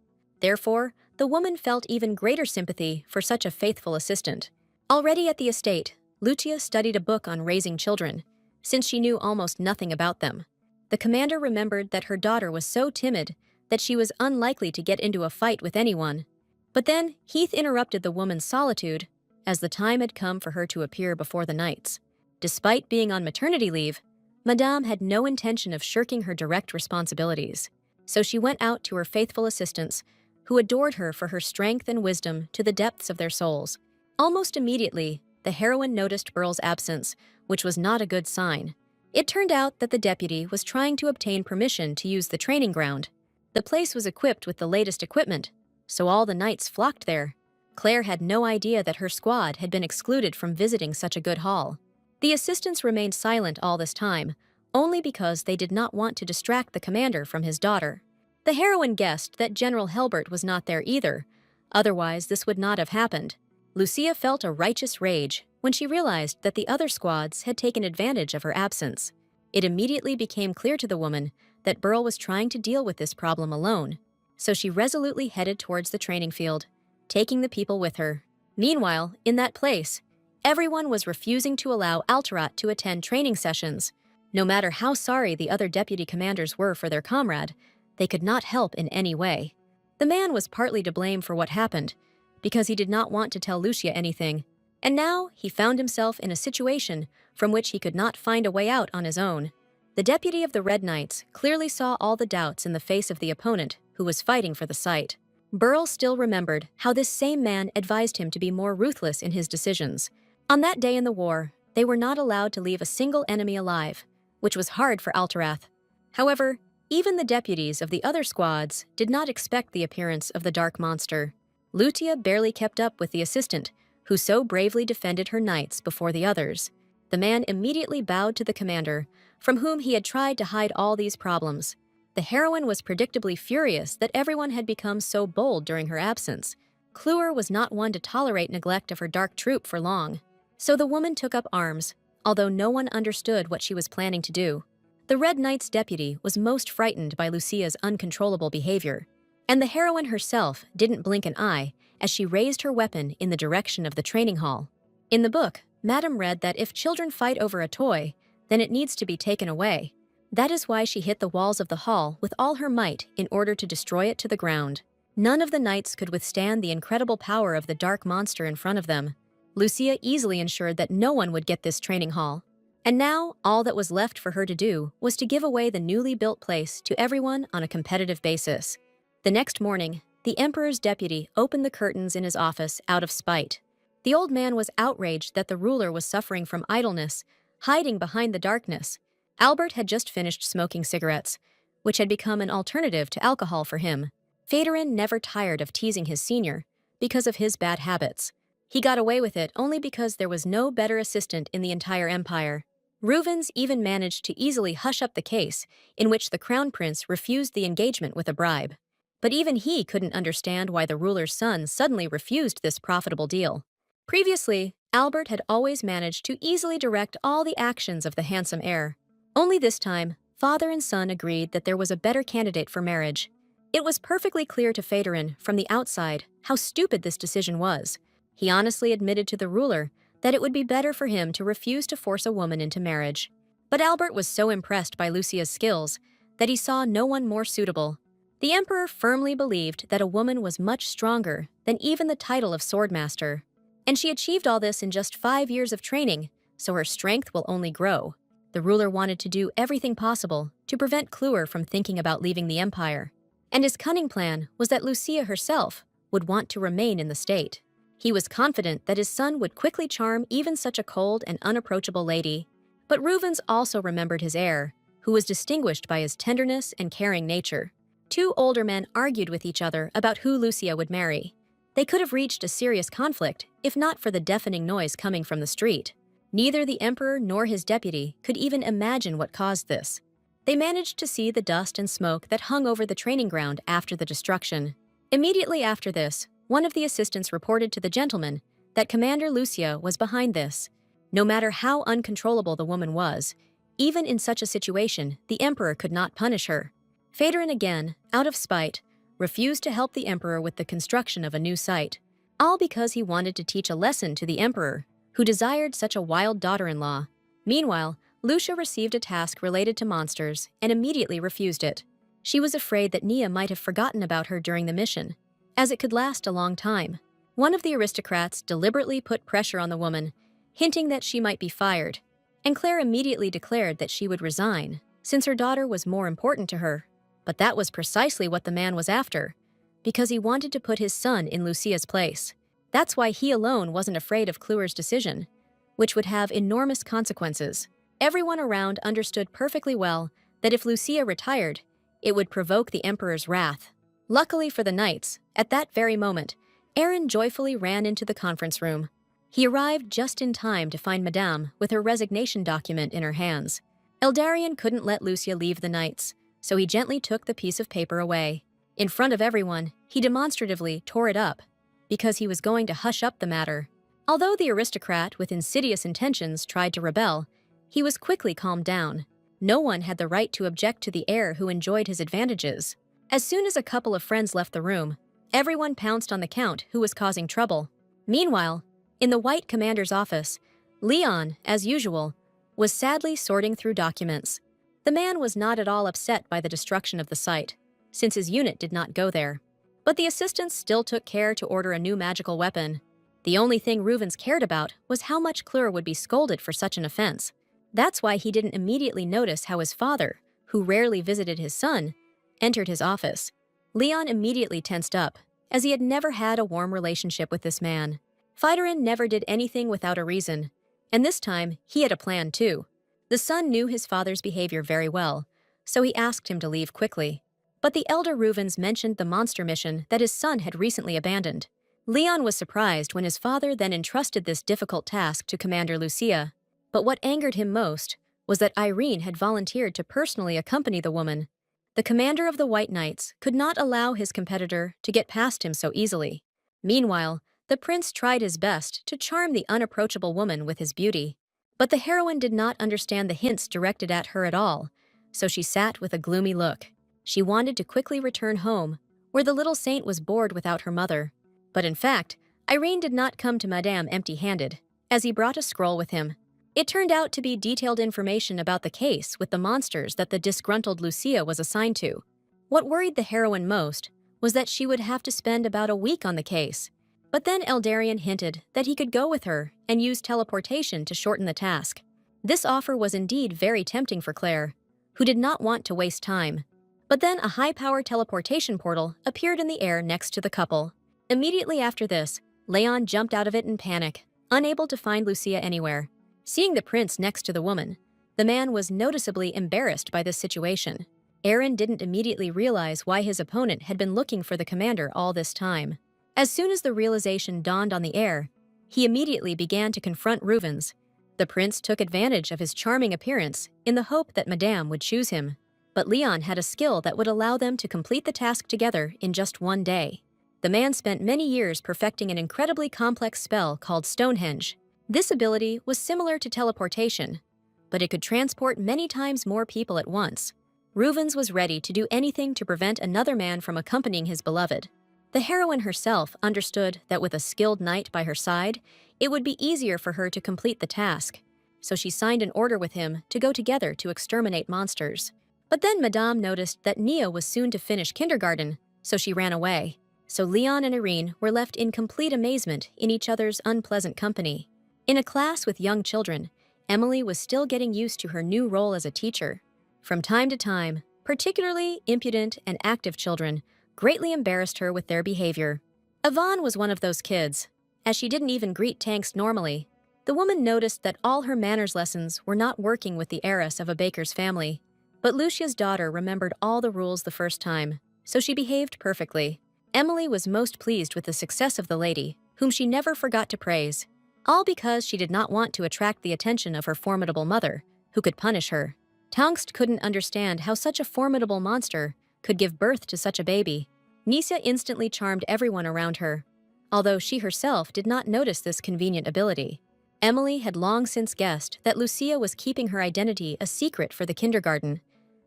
Therefore, the woman felt even greater sympathy for such a faithful assistant. Already at the estate, Lucia studied a book on raising children, since she knew almost nothing about them. The commander remembered that her daughter was so timid that she was unlikely to get into a fight with anyone. But then Heath interrupted the woman's solitude, as the time had come for her to appear before the knights. Despite being on maternity leave, Madame had no intention of shirking her direct responsibilities, so she went out to her faithful assistants, who adored her for her strength and wisdom to the depths of their souls. Almost immediately, the heroine noticed Burl's absence, which was not a good sign. It turned out that the deputy was trying to obtain permission to use the training ground. The place was equipped with the latest equipment, so all the knights flocked there. Claire had no idea that her squad had been excluded from visiting such a good hall. The assistants remained silent all this time, only because they did not want to distract the commander from his daughter. The heroine guessed that General Helbert was not there either, otherwise this would not have happened. Lucia felt a righteous rage when she realized that the other squads had taken advantage of her absence. It immediately became clear to the woman that Burl was trying to deal with this problem alone, so she resolutely headed towards the training field, taking the people with her. Meanwhile, in that place, everyone was refusing to allow Alterat to attend training sessions. No matter how sorry the other deputy commanders were for their comrade, they could not help in any way. The man was partly to blame for what happened, because he did not want to tell Lucia anything, and now he found himself in a situation from which he could not find a way out on his own. The deputy of the Red Knights clearly saw all the doubts in the face of the opponent who was fighting for the site. Burl still remembered how this same man advised him to be more ruthless in his decisions. On that day in the war, they were not allowed to leave a single enemy alive, which was hard for Alterath. However, even the deputies of the other squads did not expect the appearance of the Dark Monster. Lucia barely kept up with the assistant, who so bravely defended her knights before the others. The man immediately bowed to the commander, from whom he had tried to hide all these problems. The heroine was predictably furious that everyone had become so bold during her absence. Kluwer was not one to tolerate neglect of her dark troop for long. So the woman took up arms, although no one understood what she was planning to do. The Red Knight's deputy was most frightened by Lucia's uncontrollable behavior, and the heroine herself didn't blink an eye as she raised her weapon in the direction of the training hall. In the book, Madame read that if children fight over a toy, then it needs to be taken away. That is why she hit the walls of the hall with all her might in order to destroy it to the ground. None of the knights could withstand the incredible power of the dark monster in front of them. Lucia easily ensured that no one would get this training hall. And now, all that was left for her to do was to give away the newly built place to everyone on a competitive basis. The next morning, the Emperor's deputy opened the curtains in his office out of spite. The old man was outraged that the ruler was suffering from idleness, hiding behind the darkness. Albert had just finished smoking cigarettes, which had become an alternative to alcohol for him. Phaedron never tired of teasing his senior because of his bad habits. He got away with it only because there was no better assistant in the entire empire. Reuven's even managed to easily hush up the case in which the crown prince refused the engagement with a bribe. But even he couldn't understand why the ruler's son suddenly refused this profitable deal. Previously, Albert had always managed to easily direct all the actions of the handsome heir. Only this time, father and son agreed that there was a better candidate for marriage. It was perfectly clear to Phaedron from the outside how stupid this decision was. He honestly admitted to the ruler that it would be better for him to refuse to force a woman into marriage. But Albert was so impressed by Lucia's skills that he saw no one more suitable. The emperor firmly believed that a woman was much stronger than even the title of swordmaster. And she achieved all this in just 5 years of training, so her strength will only grow. The ruler wanted to do everything possible to prevent Cluer from thinking about leaving the empire. And his cunning plan was that Lucia herself would want to remain in the state. He was confident that his son would quickly charm even such a cold and unapproachable lady. But Reuven's also remembered his heir, who was distinguished by his tenderness and caring nature. Two older men argued with each other about who Lucia would marry. They could have reached a serious conflict if not for the deafening noise coming from the street. Neither the emperor nor his deputy could even imagine what caused this. They managed to see the dust and smoke that hung over the training ground after the destruction. Immediately after this, one of the assistants reported to the gentleman that Commander Lucia was behind this. No matter how uncontrollable the woman was, even in such a situation, the emperor could not punish her. Phaedron again, out of spite, refused to help the emperor with the construction of a new site, all because he wanted to teach a lesson to the emperor, who desired such a wild daughter-in-law. Meanwhile, Lucia received a task related to monsters and immediately refused it. She was afraid that Nia might have forgotten about her during the mission, as it could last a long time. One of the aristocrats deliberately put pressure on the woman, hinting that she might be fired, and Claire immediately declared that she would resign, since her daughter was more important to her. But that was precisely what the man was after, because he wanted to put his son in Lucia's place. That's why he alone wasn't afraid of Cluer's decision, which would have enormous consequences. Everyone around understood perfectly well that if Lucia retired, it would provoke the emperor's wrath. Luckily for the knights, at that very moment, Aaron joyfully ran into the conference room. He arrived just in time to find Madame with her resignation document in her hands. Eldarion couldn't let Lucia leave the knights, so he gently took the piece of paper away. In front of everyone, he demonstratively tore it up, because he was going to hush up the matter. Although the aristocrat with insidious intentions tried to rebel, he was quickly calmed down. No one had the right to object to the heir who enjoyed his advantages. As soon as a couple of friends left the room, everyone pounced on the count who was causing trouble. Meanwhile, in the White Commander's office, Leon, as usual, was sadly sorting through documents. The man was not at all upset by the destruction of the site, since his unit did not go there. But the assistants still took care to order a new magical weapon. The only thing Reuven's cared about was how much Cluer would be scolded for such an offense. That's why he didn't immediately notice how his father, who rarely visited his son, entered his office. Leon immediately tensed up, as he had never had a warm relationship with this man. Phaedron never did anything without a reason, and this time he had a plan too. The son knew his father's behavior very well, so he asked him to leave quickly. But the elder Reuven's mentioned the monster mission that his son had recently abandoned. Leon was surprised when his father then entrusted this difficult task to Commander Lucia. But what angered him most was that Irene had volunteered to personally accompany the woman. The commander of the White Knights could not allow his competitor to get past him so easily. Meanwhile, The prince tried his best to charm the unapproachable woman with his beauty. But the heroine did not understand the hints directed at her at all, so she sat with a gloomy look. She wanted to quickly return home, where the little saint was bored without her mother. But in fact, Irene did not come to Madame empty-handed, as he brought a scroll with him. It turned out to be detailed information about the case with the monsters that the disgruntled Lucia was assigned to. What worried the heroine most was that she would have to spend about a week on the case. But then Eldarion hinted that he could go with her and use teleportation to shorten the task. This offer was indeed very tempting for Claire, who did not want to waste time. But then a high-power teleportation portal appeared in the air next to the couple. Immediately after this, Leon jumped out of it in panic, unable to find Lucia anywhere. Seeing the prince next to the woman, the man was noticeably embarrassed by this situation. Aaron didn't immediately realize why his opponent had been looking for the commander all this time. As soon as the realization dawned on the heir, he immediately began to confront Ruvens. The prince took advantage of his charming appearance in the hope that Madame would choose him. But Leon had a skill that would allow them to complete the task together in just one day. The man spent many years perfecting an incredibly complex spell called Stonehenge. This ability was similar to teleportation, but it could transport many times more people at once. Ruvens was ready to do anything to prevent another man from accompanying his beloved. The heroine herself understood that with a skilled knight by her side, it would be easier for her to complete the task, so she signed an order with him to go together to exterminate monsters. But then Madame noticed that Nia was soon to finish kindergarten, so she ran away. So Leon and Irene were left in complete amazement in each other's unpleasant company. In a class with young children, Emily was still getting used to her new role as a teacher. From time to time, particularly impudent and active children greatly embarrassed her with their behavior. Yvonne was one of those kids, as she didn't even greet Tanks normally. The woman noticed that all her manners lessons were not working with the heiress of a baker's family. But Lucia's daughter remembered all the rules the first time, so she behaved perfectly. Emily was most pleased with the success of the lady, whom she never forgot to praise, all because she did not want to attract the attention of her formidable mother, who could punish her. Tangst couldn't understand how such a formidable monster could give birth to such a baby. Nisia instantly charmed everyone around her, although she herself did not notice this convenient ability. Emily had long since guessed that Lucia was keeping her identity a secret for the kindergarten,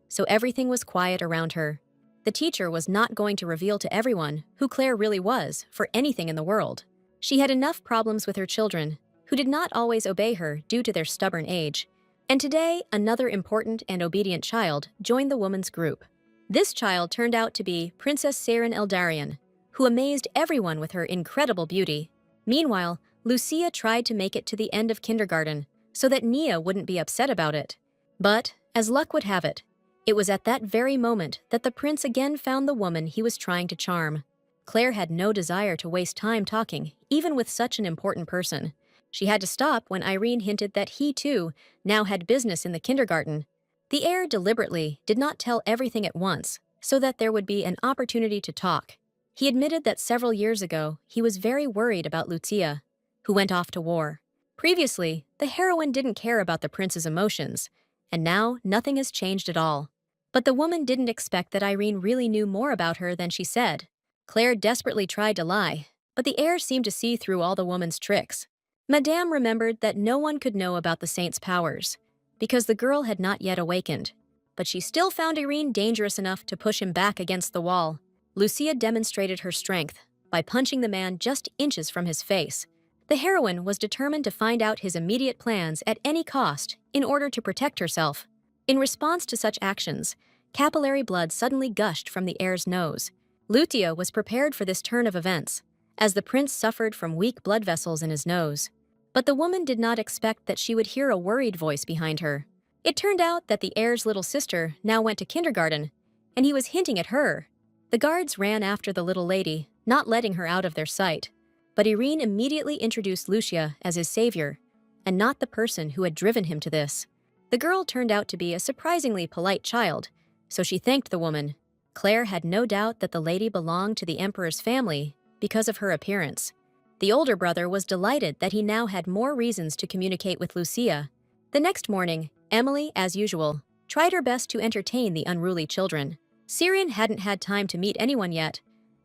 so everything was quiet around her. The teacher was not going to reveal to everyone who Claire really was for anything in the world. She had enough problems with her children, who did not always obey her due to their stubborn age. And today, another important and obedient child joined the woman's group. This child turned out to be Princess Saren Eldarion, who amazed everyone with her incredible beauty. Meanwhile, Lucia tried to make it to the end of kindergarten so that Nia wouldn't be upset about it. But, as luck would have it was at that very moment that the prince again found the woman he was trying to charm. Claire had no desire to waste time talking, even with such an important person. She had to stop when Irene hinted that he, too, now had business in the kindergarten. The heir deliberately did not tell everything at once, so that there would be an opportunity to talk. He admitted that several years ago he was very worried about Lucia, who went off to war. Previously, the heroine didn't care about the prince's emotions, and now nothing has changed at all. But the woman didn't expect that Irene really knew more about her than she said. Claire desperately tried to lie, but the heir seemed to see through all the woman's tricks. Madame remembered that no one could know about the saint's powers, because the girl had not yet awakened. But she still found Irene dangerous enough to push him back against the wall. Lucia demonstrated her strength by punching the man just inches from his face. The heroine was determined to find out his immediate plans at any cost in order to protect herself. In response to such actions, capillary blood suddenly gushed from the heir's nose. Lucia was prepared for this turn of events, as the prince suffered from weak blood vessels in his nose. But the woman did not expect that she would hear a worried voice behind her. It turned out that the heir's little sister now went to kindergarten, and he was hinting at her. The guards ran after the little lady, not letting her out of their sight. But Irene immediately introduced Lucia as his savior, and not the person who had driven him to this. The girl turned out to be a surprisingly polite child, so she thanked the woman. Claire had no doubt that the lady belonged to the emperor's family because of her appearance. The older brother was delighted that he now had more reasons to communicate with Lucia. The next morning, Emily, as usual, tried her best to entertain the unruly children. Syrian hadn't had time to meet anyone yet,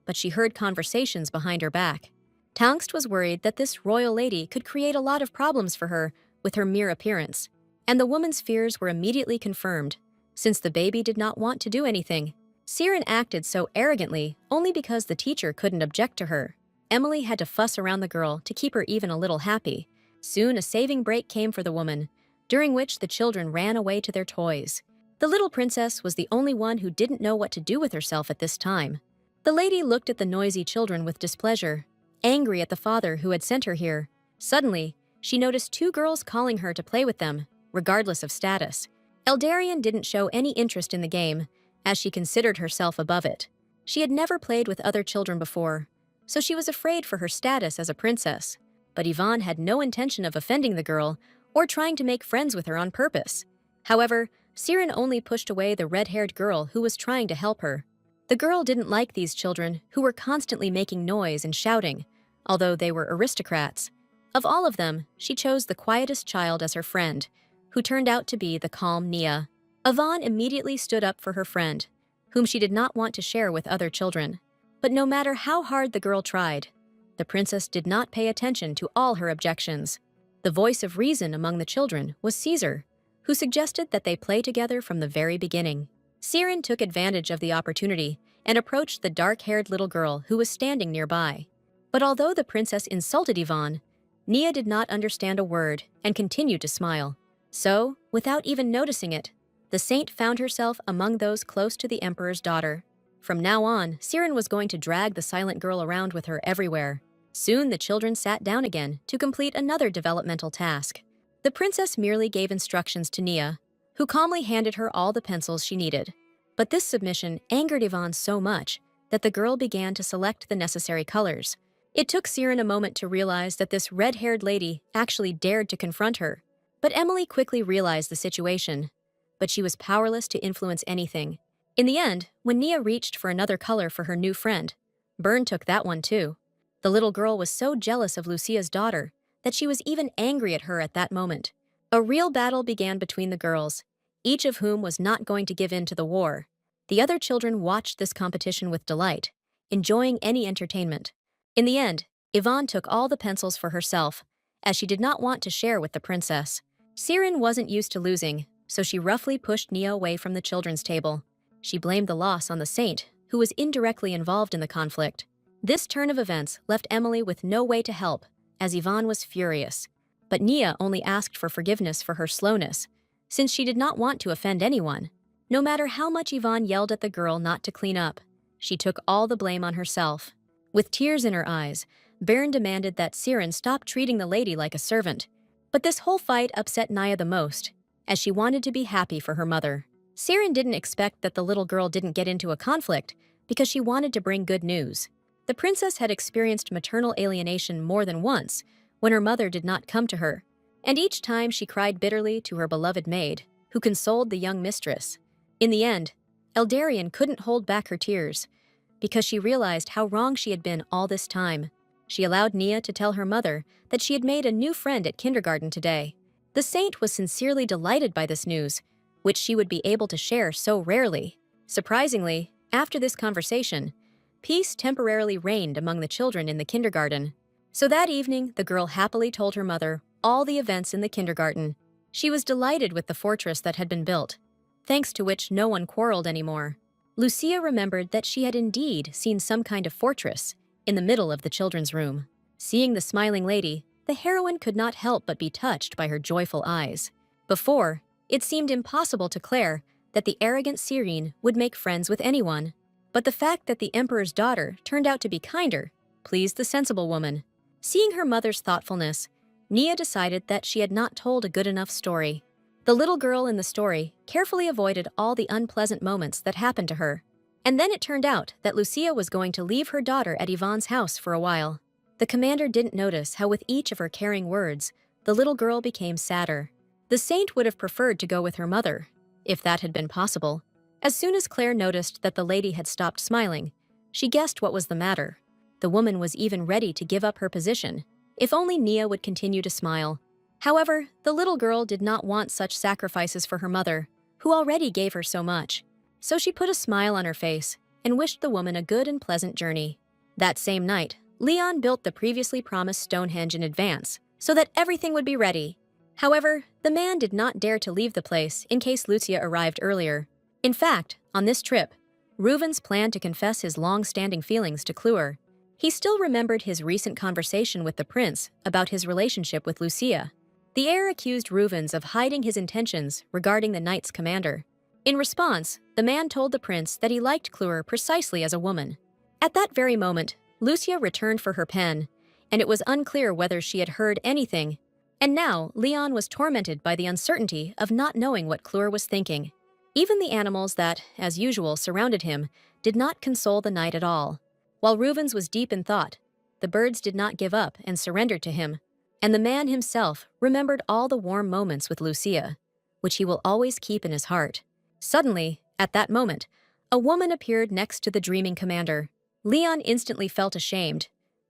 but she heard conversations behind her back. Tangst was worried that this royal lady could create a lot of problems for her with her mere appearance, and the woman's fears were immediately confirmed, since the baby did not want to do anything. Siren acted so arrogantly only because the teacher couldn't object to her. Emily had to fuss around the girl to keep her even a little happy. Soon a saving break came for the woman, during which the children ran away to their toys. The little princess was the only one who didn't know what to do with herself at this time. The lady looked at the noisy children with displeasure, angry at the father who had sent her here. Suddenly, she noticed two girls calling her to play with them, regardless of status. Eldarian didn't show any interest in the game, as she considered herself above it. She had never played with other children before, so she was afraid for her status as a princess. But Yvonne had no intention of offending the girl or trying to make friends with her on purpose. However, Siren only pushed away the red-haired girl who was trying to help her. The girl didn't like these children who were constantly making noise and shouting, although they were aristocrats. Of all of them, she chose the quietest child as her friend, who turned out to be the calm Nia. Yvonne immediately stood up for her friend, whom she did not want to share with other children. But no matter how hard the girl tried, the princess did not pay attention to all her objections. The voice of reason among the children was Caesar, who suggested that they play together from the very beginning. Siren took advantage of the opportunity and approached the dark-haired little girl who was standing nearby. But although the princess insulted Yvonne, Nia did not understand a word and continued to smile. So, without even noticing it, the saint found herself among those close to the emperor's daughter. From now on, Siren was going to drag the silent girl around with her everywhere. Soon the children sat down again to complete another developmental task. The princess merely gave instructions to Nia, who calmly handed her all the pencils she needed. But this submission angered Yvonne so much that the girl began to select the necessary colors. It took Siren a moment to realize that this red-haired lady actually dared to confront her. But Emily quickly realized the situation, but she was powerless to influence anything. In the end, when Nia reached for another color for her new friend, Byrne took that one too. The little girl was so jealous of Lucia's daughter that she was even angry at her at that moment. A real battle began between the girls, each of whom was not going to give in to the war. The other children watched this competition with delight, enjoying any entertainment. In the end, Yvonne took all the pencils for herself, as she did not want to share with the princess. Siren wasn't used to losing, so she roughly pushed Nia away from the children's table. She blamed the loss on the saint, who was indirectly involved in the conflict. This turn of events left Emily with no way to help, as Yvonne was furious. But Nia only asked for forgiveness for her slowness, since she did not want to offend anyone. No matter how much Yvonne yelled at the girl not to clean up, she took all the blame on herself. With tears in her eyes, Baron demanded that Siren stop treating the lady like a servant. But this whole fight upset Nia the most, as she wanted to be happy for her mother. Siren didn't expect that the little girl didn't get into a conflict because she wanted to bring good news. The princess had experienced maternal alienation more than once when her mother did not come to her, and each time she cried bitterly to her beloved maid, who consoled the young mistress. In the end, Eldarian couldn't hold back her tears because she realized how wrong she had been all this time. She allowed Nia to tell her mother that she had made a new friend at kindergarten today. The saint was sincerely delighted by this news, which she would be able to share so rarely. Surprisingly, after this conversation, peace temporarily reigned among the children in the kindergarten. So that evening, the girl happily told her mother all the events in the kindergarten. She was delighted with the fortress that had been built, thanks to which no one quarreled anymore. Lucia remembered that she had indeed seen some kind of fortress in the middle of the children's room. Seeing the smiling lady, the heroine could not help but be touched by her joyful eyes. Before, it seemed impossible to Claire that the arrogant Cyrene would make friends with anyone. But the fact that the emperor's daughter turned out to be kinder pleased the sensible woman. Seeing her mother's thoughtfulness, Nia decided that she had not told a good enough story. The little girl in the story carefully avoided all the unpleasant moments that happened to her. And then it turned out that Lucia was going to leave her daughter at Yvonne's house for a while. The commander didn't notice how with each of her caring words, the little girl became sadder. The saint would have preferred to go with her mother, if that had been possible. As soon as Claire noticed that the lady had stopped smiling, she guessed what was the matter. The woman was even ready to give up her position, if only Nia would continue to smile. However, the little girl did not want such sacrifices for her mother, who already gave her so much. So she put a smile on her face and wished the woman a good and pleasant journey. That same night, Leon built the previously promised Stonehenge in advance so that everything would be ready. However, the man did not dare to leave the place in case Lucia arrived earlier. In fact, on this trip, Reuven's planned to confess his long-standing feelings to Kluwer. He still remembered his recent conversation with the prince about his relationship with Lucia. The heir accused Reuven's of hiding his intentions regarding the knight's commander. In response, the man told the prince that he liked Kluwer precisely as a woman. At that very moment, Lucia returned for her pen, and it was unclear whether she had heard anything. And now, Leon was tormented by the uncertainty of not knowing what Kluwer was thinking. Even the animals that, as usual, surrounded him did not console the knight at all. While Reuven's was deep in thought, the birds did not give up and surrendered to him, and the man himself remembered all the warm moments with Lucia, which he will always keep in his heart. Suddenly, at that moment, a woman appeared next to the dreaming commander. Leon instantly felt ashamed,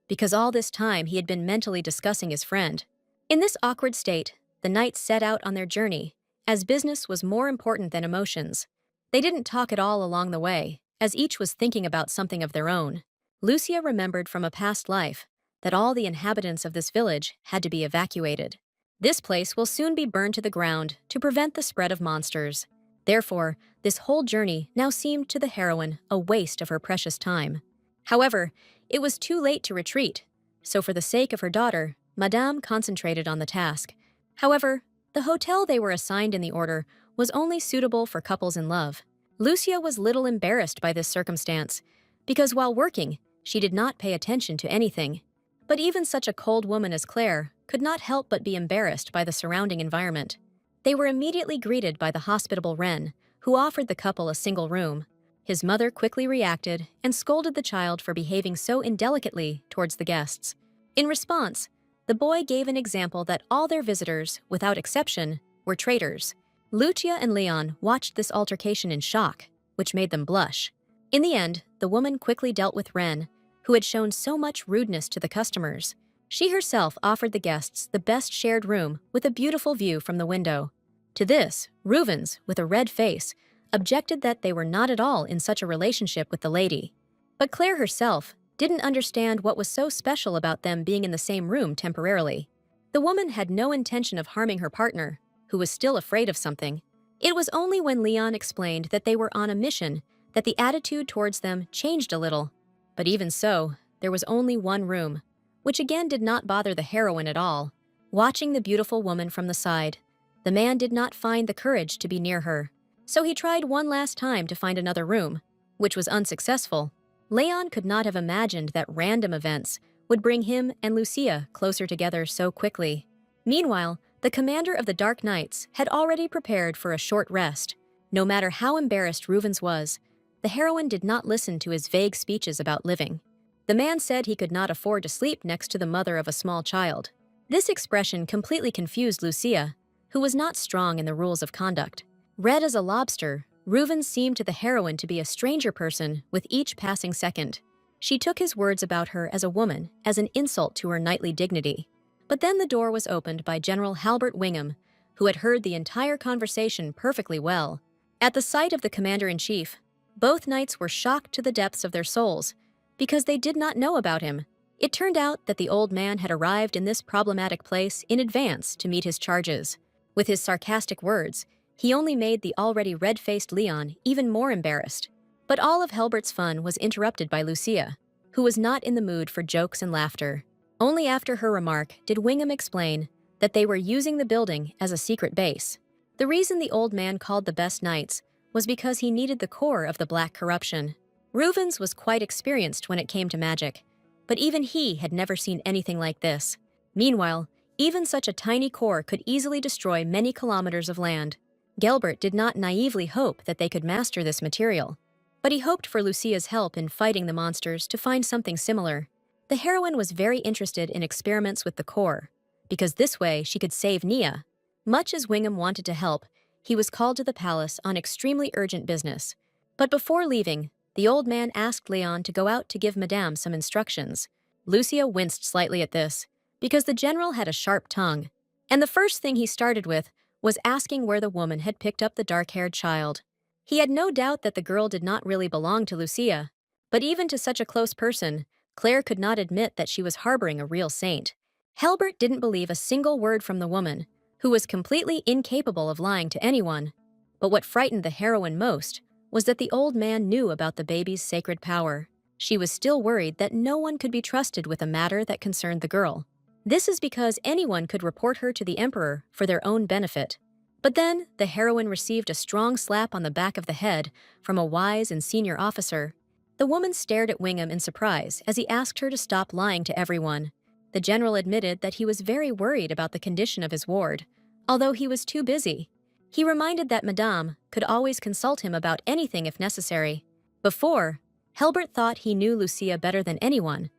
because all this time he had been mentally discussing his friend. In this awkward state, the knights set out on their journey, as business was more important than emotions. They didn't talk at all along the way, as each was thinking about something of their own. Lucia remembered from a past life that all the inhabitants of this village had to be evacuated. This place will soon be burned to the ground to prevent the spread of monsters. Therefore, this whole journey now seemed to the heroine a waste of her precious time. However, it was too late to retreat, so for the sake of her daughter, Madame concentrated on the task. However, the hotel they were assigned in the order was only suitable for couples in love. Lucia was little embarrassed by this circumstance, because while working, she did not pay attention to anything. But even such a cold woman as Claire could not help but be embarrassed by the surrounding environment. They were immediately greeted by the hospitable Wren, who offered the couple a single room. His mother quickly reacted and scolded the child for behaving so indelicately towards the guests. In response, the boy gave an example that all their visitors, without exception, were traitors. Lucia and Leon watched this altercation in shock, which made them blush. In the end, the woman quickly dealt with Wren, who had shown so much rudeness to the customers. She herself offered the guests the best shared room with a beautiful view from the window. To this, Reuven's, with a red face, objected that they were not at all in such a relationship with the lady. But Claire herself didn't understand what was so special about them being in the same room temporarily. The woman had no intention of harming her partner, who was still afraid of something. It was only when Leon explained that they were on a mission that the attitude towards them changed a little. But even so, there was only one room, which again did not bother the heroine at all. Watching the beautiful woman from the side, the man did not find the courage to be near her. So he tried one last time to find another room, which was unsuccessful. Leon could not have imagined that random events would bring him and Lucia closer together so quickly. Meanwhile, the commander of the Dark Knights had already prepared for a short rest. No matter how embarrassed Reuven's was, the heroine did not listen to his vague speeches about living. The man said he could not afford to sleep next to the mother of a small child. This expression completely confused Lucia, who was not strong in the rules of conduct. Red as a lobster, Reuven seemed to the heroine to be a stranger person with each passing second. She took his words about her as a woman as an insult to her knightly dignity. But then the door was opened by General Halbert Wingham, who had heard the entire conversation perfectly well. At the sight of the commander-in-chief, both knights were shocked to the depths of their souls, because they did not know about him. It turned out that the old man had arrived in this problematic place in advance to meet his charges. With his sarcastic words, he only made the already red-faced Leon even more embarrassed. But all of Halbert's fun was interrupted by Lucia, who was not in the mood for jokes and laughter. Only after her remark did Wingham explain that they were using the building as a secret base. The reason the old man called the best knights was because he needed the core of the black corruption. Reuven's was quite experienced when it came to magic, but even he had never seen anything like this. Meanwhile, even such a tiny core could easily destroy many kilometers of land. Gelbert did not naively hope that they could master this material, but he hoped for Lucia's help in fighting the monsters to find something similar. The heroine was very interested in experiments with the core, because this way she could save Nia. Much as Wingham wanted to help, he was called to the palace on extremely urgent business. But before leaving, the old man asked Leon to go out to give Madame some instructions. Lucia winced slightly at this, because the general had a sharp tongue, and the first thing he started with was asking where the woman had picked up the dark-haired child. He had no doubt that the girl did not really belong to Lucia, but even to such a close person, Claire could not admit that she was harboring a real saint. Helbert didn't believe a single word from the woman, who was completely incapable of lying to anyone. But what frightened the heroine most was that the old man knew about the baby's sacred power. She was still worried that no one could be trusted with a matter that concerned the girl. This is because anyone could report her to the emperor for their own benefit. But then, the heroine received a strong slap on the back of the head from a wise and senior officer. The woman stared at Wingham in surprise as he asked her to stop lying to everyone. The general admitted that he was very worried about the condition of his ward, although he was too busy. He reminded that Madame could always consult him about anything if necessary. Before, Helbert thought he knew Lucia better than anyone,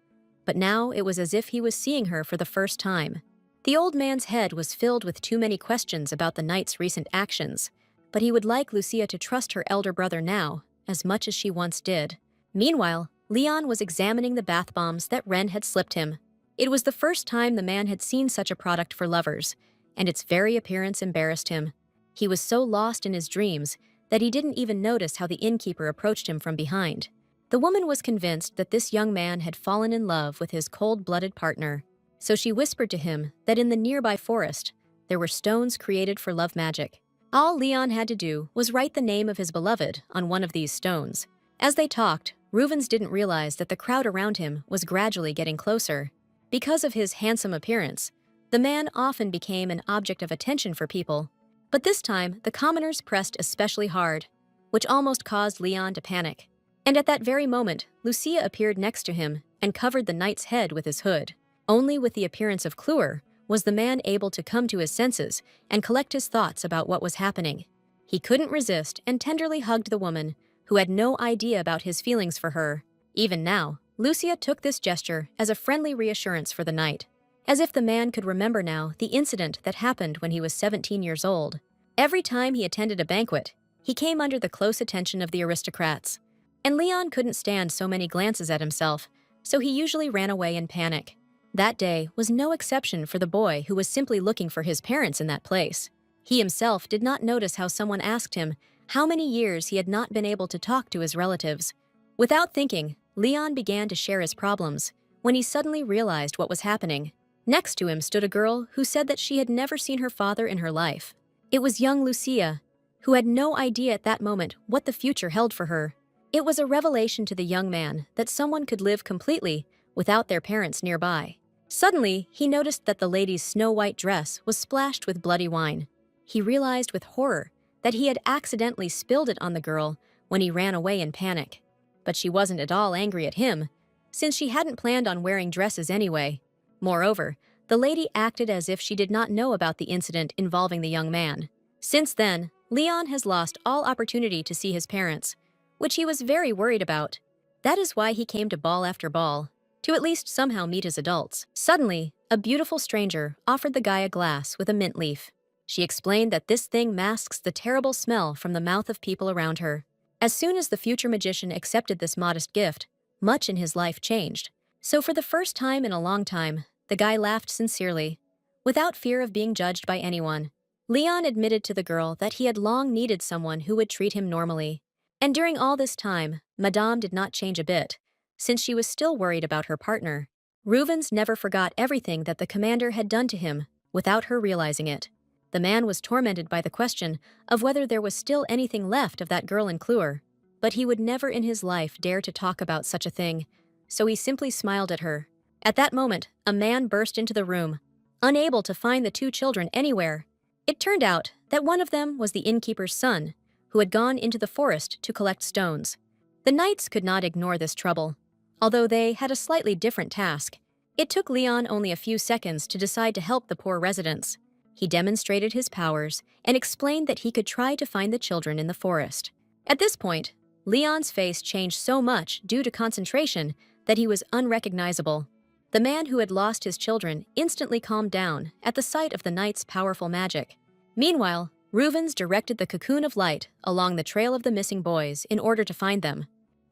but now it was as if he was seeing her for the first time. The old man's head was filled with too many questions about the knight's recent actions, but he would like Lucia to trust her elder brother now, as much as she once did. Meanwhile, Leon was examining the bath bombs that Wren had slipped him. It was the first time the man had seen such a product for lovers, and its very appearance embarrassed him. He was so lost in his dreams that he didn't even notice how the innkeeper approached him from behind. The woman was convinced that this young man had fallen in love with his cold-blooded partner, so she whispered to him that in the nearby forest, there were stones created for love magic. All Leon had to do was write the name of his beloved on one of these stones. As they talked, Ruvens didn't realize that the crowd around him was gradually getting closer. Because of his handsome appearance, the man often became an object of attention for people. But this time, the commoners pressed especially hard, which almost caused Leon to panic. And at that very moment, Lucia appeared next to him and covered the knight's head with his hood. Only with the appearance of Cluer was the man able to come to his senses and collect his thoughts about what was happening. He couldn't resist and tenderly hugged the woman, who had no idea about his feelings for her. Even now, Lucia took this gesture as a friendly reassurance for the knight, as if the man could remember now the incident that happened when he was 17 years old. Every time he attended a banquet, he came under the close attention of the aristocrats. And Leon couldn't stand so many glances at himself, so he usually ran away in panic. That day was no exception for the boy who was simply looking for his parents in that place. He himself did not notice how someone asked him how many years he had not been able to talk to his relatives. Without thinking, Leon began to share his problems when he suddenly realized what was happening. Next to him stood a girl who said that she had never seen her father in her life. It was young Lucia, who had no idea at that moment what the future held for her. It was a revelation to the young man that someone could live completely without their parents nearby. Suddenly, he noticed that the lady's snow-white dress was splashed with bloody wine. He realized with horror that he had accidentally spilled it on the girl when he ran away in panic. But she wasn't at all angry at him, since she hadn't planned on wearing dresses anyway. Moreover, the lady acted as if she did not know about the incident involving the young man. Since then, Leon has lost all opportunity to see his parents, which he was very worried about. That is why he came to ball after ball, to at least somehow meet his adults. Suddenly, a beautiful stranger offered the guy a glass with a mint leaf. She explained that this thing masks the terrible smell from the mouth of people around her. As soon as the future magician accepted this modest gift, much in his life changed. So for the first time in a long time, the guy laughed sincerely, without fear of being judged by anyone. Leon admitted to the girl that he had long needed someone who would treat him normally. And during all this time, Madame did not change a bit, since she was still worried about her partner. Ruvens never forgot everything that the commander had done to him, without her realizing it. The man was tormented by the question of whether there was still anything left of that girl in Cluer, but he would never in his life dare to talk about such a thing, so he simply smiled at her. At that moment, a man burst into the room, unable to find the two children anywhere. It turned out that one of them was the innkeeper's son, who had gone into the forest to collect stones. The knights could not ignore this trouble, although they had a slightly different task. It took Leon only a few seconds to decide to help the poor residents. He demonstrated his powers and explained that he could try to find the children in the forest. At this point, Leon's face changed so much due to concentration that he was unrecognizable. The man who had lost his children instantly calmed down at the sight of the knight's powerful magic. Meanwhile, Ruvens directed the cocoon of light along the trail of the missing boys in order to find them.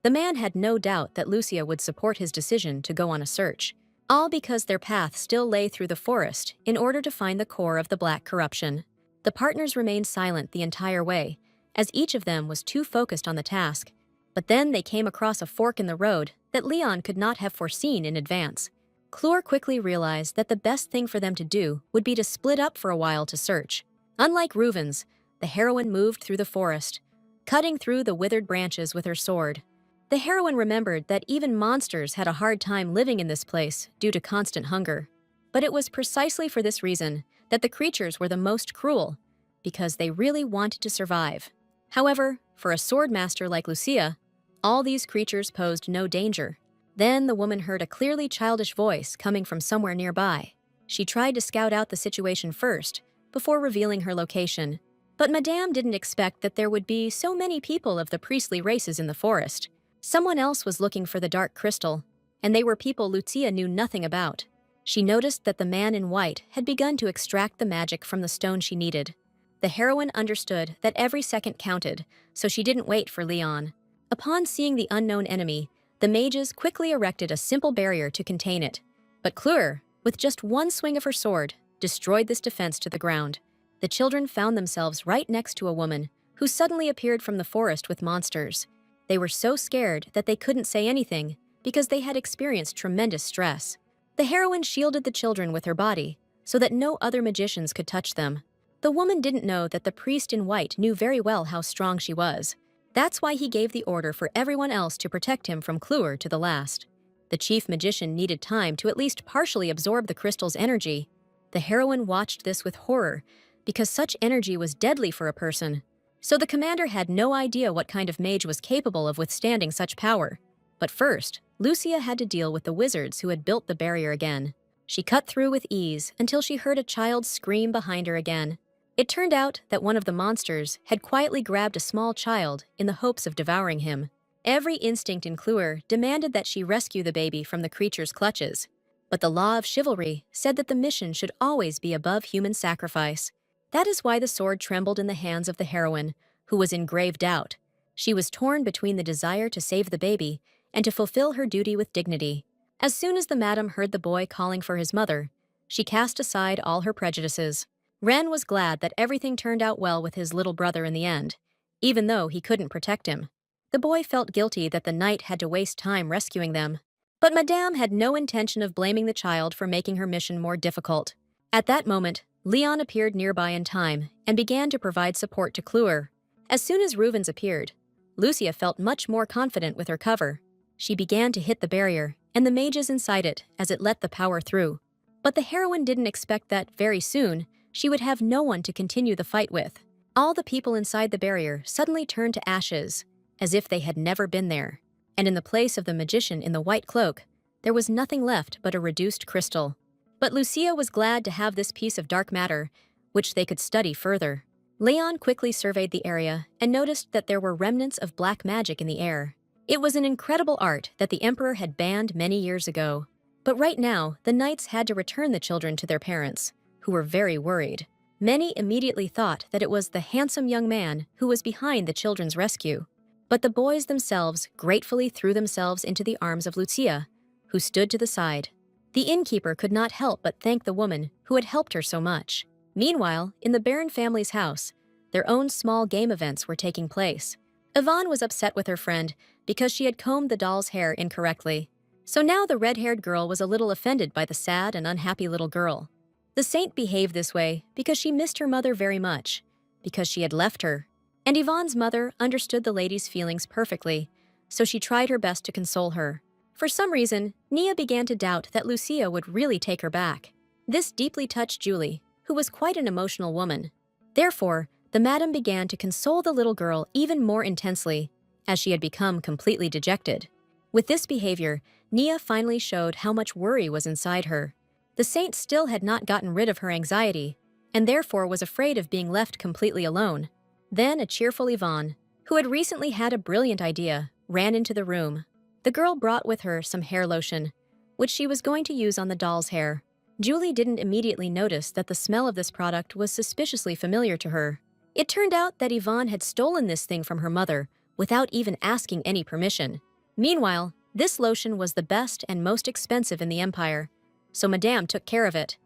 The man had no doubt that Lucia would support his decision to go on a search, all because their path still lay through the forest in order to find the core of the black corruption. The partners remained silent the entire way, as each of them was too focused on the task. But then they came across a fork in the road that that Leon could not have foreseen in advance. Clure quickly realized that the best thing for them to do would be to split up for a while to search. Unlike Reuven's, the heroine moved through the forest, cutting through the withered branches with her sword. The heroine remembered that even monsters had a hard time living in this place due to constant hunger. But it was precisely for this reason that the creatures were the most cruel, because they really wanted to survive. However, for a sword master like Lucia, all these creatures posed no danger. Then the woman heard a clearly childish voice coming from somewhere nearby. She tried to scout out the situation first, before revealing her location. But Madame didn't expect that there would be so many people of the priestly races in the forest. Someone else was looking for the dark crystal, and they were people Lucia knew nothing about. She noticed that the man in white had begun to extract the magic from the stone she needed. The heroine understood that every second counted, so she didn't wait for Leon. Upon seeing the unknown enemy, the mages quickly erected a simple barrier to contain it. But Clure, with just one swing of her sword, destroyed this defense to the ground. The children found themselves right next to a woman who suddenly appeared from the forest with monsters. They were so scared that they couldn't say anything because they had experienced tremendous stress. The heroine shielded the children with her body so that no other magicians could touch them. The woman didn't know that the priest in white knew very well how strong she was. That's why he gave the order for everyone else to protect him from Clure to the last. The chief magician needed time to at least partially absorb the crystal's energy. The heroine watched this with horror, because such energy was deadly for a person. So the commander had no idea what kind of mage was capable of withstanding such power. But first, Lucia had to deal with the wizards who had built the barrier again. She cut through with ease until she heard a child scream behind her again. It turned out that one of the monsters had quietly grabbed a small child in the hopes of devouring him. Every instinct in Clure demanded that she rescue the baby from the creature's clutches. But the law of chivalry said that the mission should always be above human sacrifice. That is why the sword trembled in the hands of the heroine, who was in grave doubt. She was torn between the desire to save the baby and to fulfill her duty with dignity. As soon as the madam heard the boy calling for his mother, she cast aside all her prejudices. Ren was glad that everything turned out well with his little brother in the end, even though he couldn't protect him. The boy felt guilty that the knight had to waste time rescuing them. But Madame had no intention of blaming the child for making her mission more difficult. At that moment, Leon appeared nearby in time and began to provide support to Clure. As soon as Reuven's appeared, Lucia felt much more confident with her cover. She began to hit the barrier, and the mages inside it as it let the power through. But the heroine didn't expect that, very soon, she would have no one to continue the fight with. All the people inside the barrier suddenly turned to ashes, as if they had never been there. And in the place of the magician in the white cloak, there was nothing left but a reduced crystal. But Lucia was glad to have this piece of dark matter, which they could study further. Leon quickly surveyed the area and noticed that there were remnants of black magic in the air. It was an incredible art that the emperor had banned many years ago. But right now, the knights had to return the children to their parents, who were very worried. Many immediately thought that it was the handsome young man who was behind the children's rescue. But the boys themselves gratefully threw themselves into the arms of Lucia, who stood to the side. The innkeeper could not help but thank the woman who had helped her so much. Meanwhile, in the Baron family's house, their own small game events were taking place. Yvonne was upset with her friend because she had combed the doll's hair incorrectly. So now the red-haired girl was a little offended by the sad and unhappy little girl. The saint behaved this way because she missed her mother very much, because she had left her. And Yvonne's mother understood the lady's feelings perfectly, so she tried her best to console her. For some reason, Nia began to doubt that Lucia would really take her back. This deeply touched Julie, who was quite an emotional woman. Therefore, the madam began to console the little girl even more intensely, as she had become completely dejected. With this behavior, Nia finally showed how much worry was inside her. The saint still had not gotten rid of her anxiety, and therefore was afraid of being left completely alone. Then a cheerful Yvonne, who had recently had a brilliant idea, ran into the room. The girl brought with her some hair lotion, which she was going to use on the doll's hair. Julie didn't immediately notice that the smell of this product was suspiciously familiar to her. It turned out that Yvonne had stolen this thing from her mother without even asking any permission. Meanwhile, this lotion was the best and most expensive in the Empire, so Madame took care of it.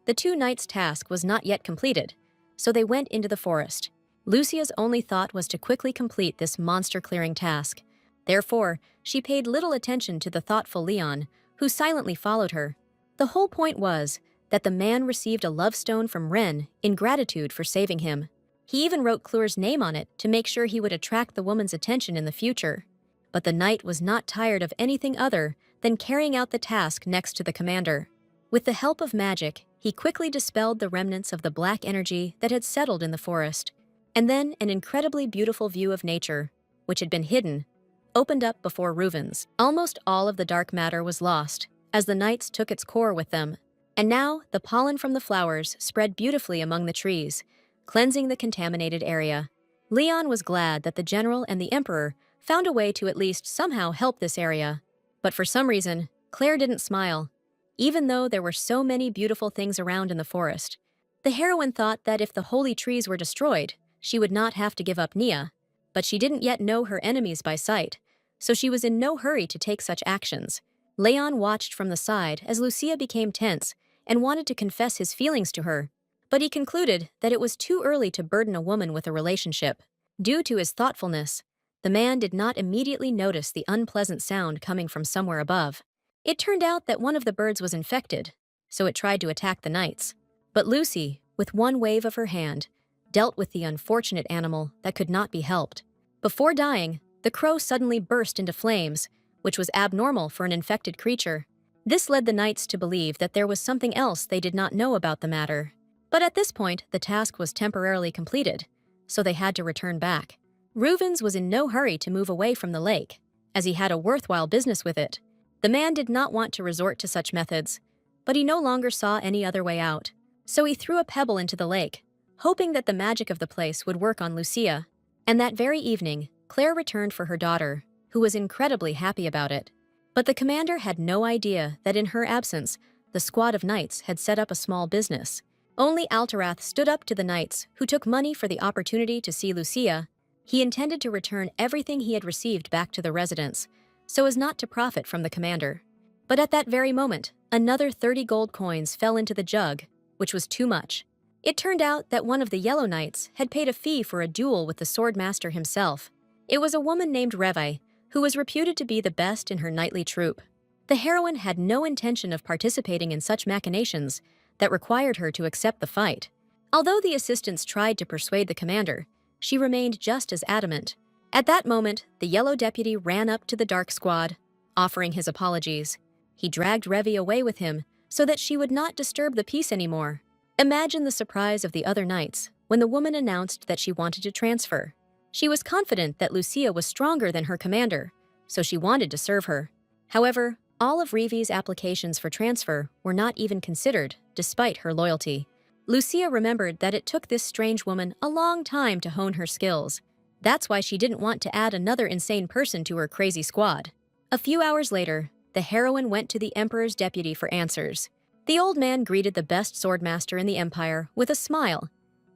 The two knights' task was not yet completed, so they went into the forest. Lucia's only thought was to quickly complete this monster-clearing task. Therefore, she paid little attention to the thoughtful Leon, who silently followed her. The whole point was that the man received a love stone from Ren in gratitude for saving him. He even wrote Clure's name on it to make sure he would attract the woman's attention in the future. But the knight was not tired of anything other than carrying out the task next to the commander. With the help of magic, he quickly dispelled the remnants of the black energy that had settled in the forest. And then an incredibly beautiful view of nature, which had been hidden, opened up before Reuven's. Almost all of the dark matter was lost, as the knights took its core with them. And now, the pollen from the flowers spread beautifully among the trees, cleansing the contaminated area. Leon was glad that the general and the emperor found a way to at least somehow help this area. But for some reason, Claire didn't smile, even though there were so many beautiful things around in the forest. The heroine thought that if the holy trees were destroyed, she would not have to give up Nia, but she didn't yet know her enemies by sight, so she was in no hurry to take such actions. Leon watched from the side as Lucia became tense and wanted to confess his feelings to her, but he concluded that it was too early to burden a woman with a relationship. Due to his thoughtfulness, the man did not immediately notice the unpleasant sound coming from somewhere above. It turned out that one of the birds was infected, so it tried to attack the knights. But Lucy, with one wave of her hand, dealt with the unfortunate animal that could not be helped. Before dying, the crow suddenly burst into flames, which was abnormal for an infected creature. This led the knights to believe that there was something else they did not know about the matter. But at this point, the task was temporarily completed, so they had to return back. Reuven's was in no hurry to move away from the lake, as he had a worthwhile business with it. The man did not want to resort to such methods, but he no longer saw any other way out. So he threw a pebble into the lake, hoping that the magic of the place would work on Lucia. And that very evening, Claire returned for her daughter, who was incredibly happy about it. But the commander had no idea that in her absence, the squad of knights had set up a small business. Only Alterath stood up to the knights, who took money for the opportunity to see Lucia. He intended to return everything he had received back to the residence, so as not to profit from the commander. But at that very moment, another 30 gold coins fell into the jug, which was too much. It turned out that one of the Yellow Knights had paid a fee for a duel with the swordmaster himself. It was a woman named Reve, who was reputed to be the best in her knightly troop. The heroine had no intention of participating in such machinations that required her to accept the fight. Although the assistants tried to persuade the commander, she remained just as adamant. At that moment, the yellow deputy ran up to the dark squad, offering his apologies. He dragged Revy away with him so that she would not disturb the peace anymore. Imagine the surprise of the other knights when the woman announced that she wanted to transfer. She was confident that Lucia was stronger than her commander, so she wanted to serve her. However, all of Revy's applications for transfer were not even considered, despite her loyalty. Lucia remembered that it took this strange woman a long time to hone her skills. That's why she didn't want to add another insane person to her crazy squad. A few hours later, the heroine went to the Emperor's deputy for answers. The old man greeted the best swordmaster in the Empire with a smile,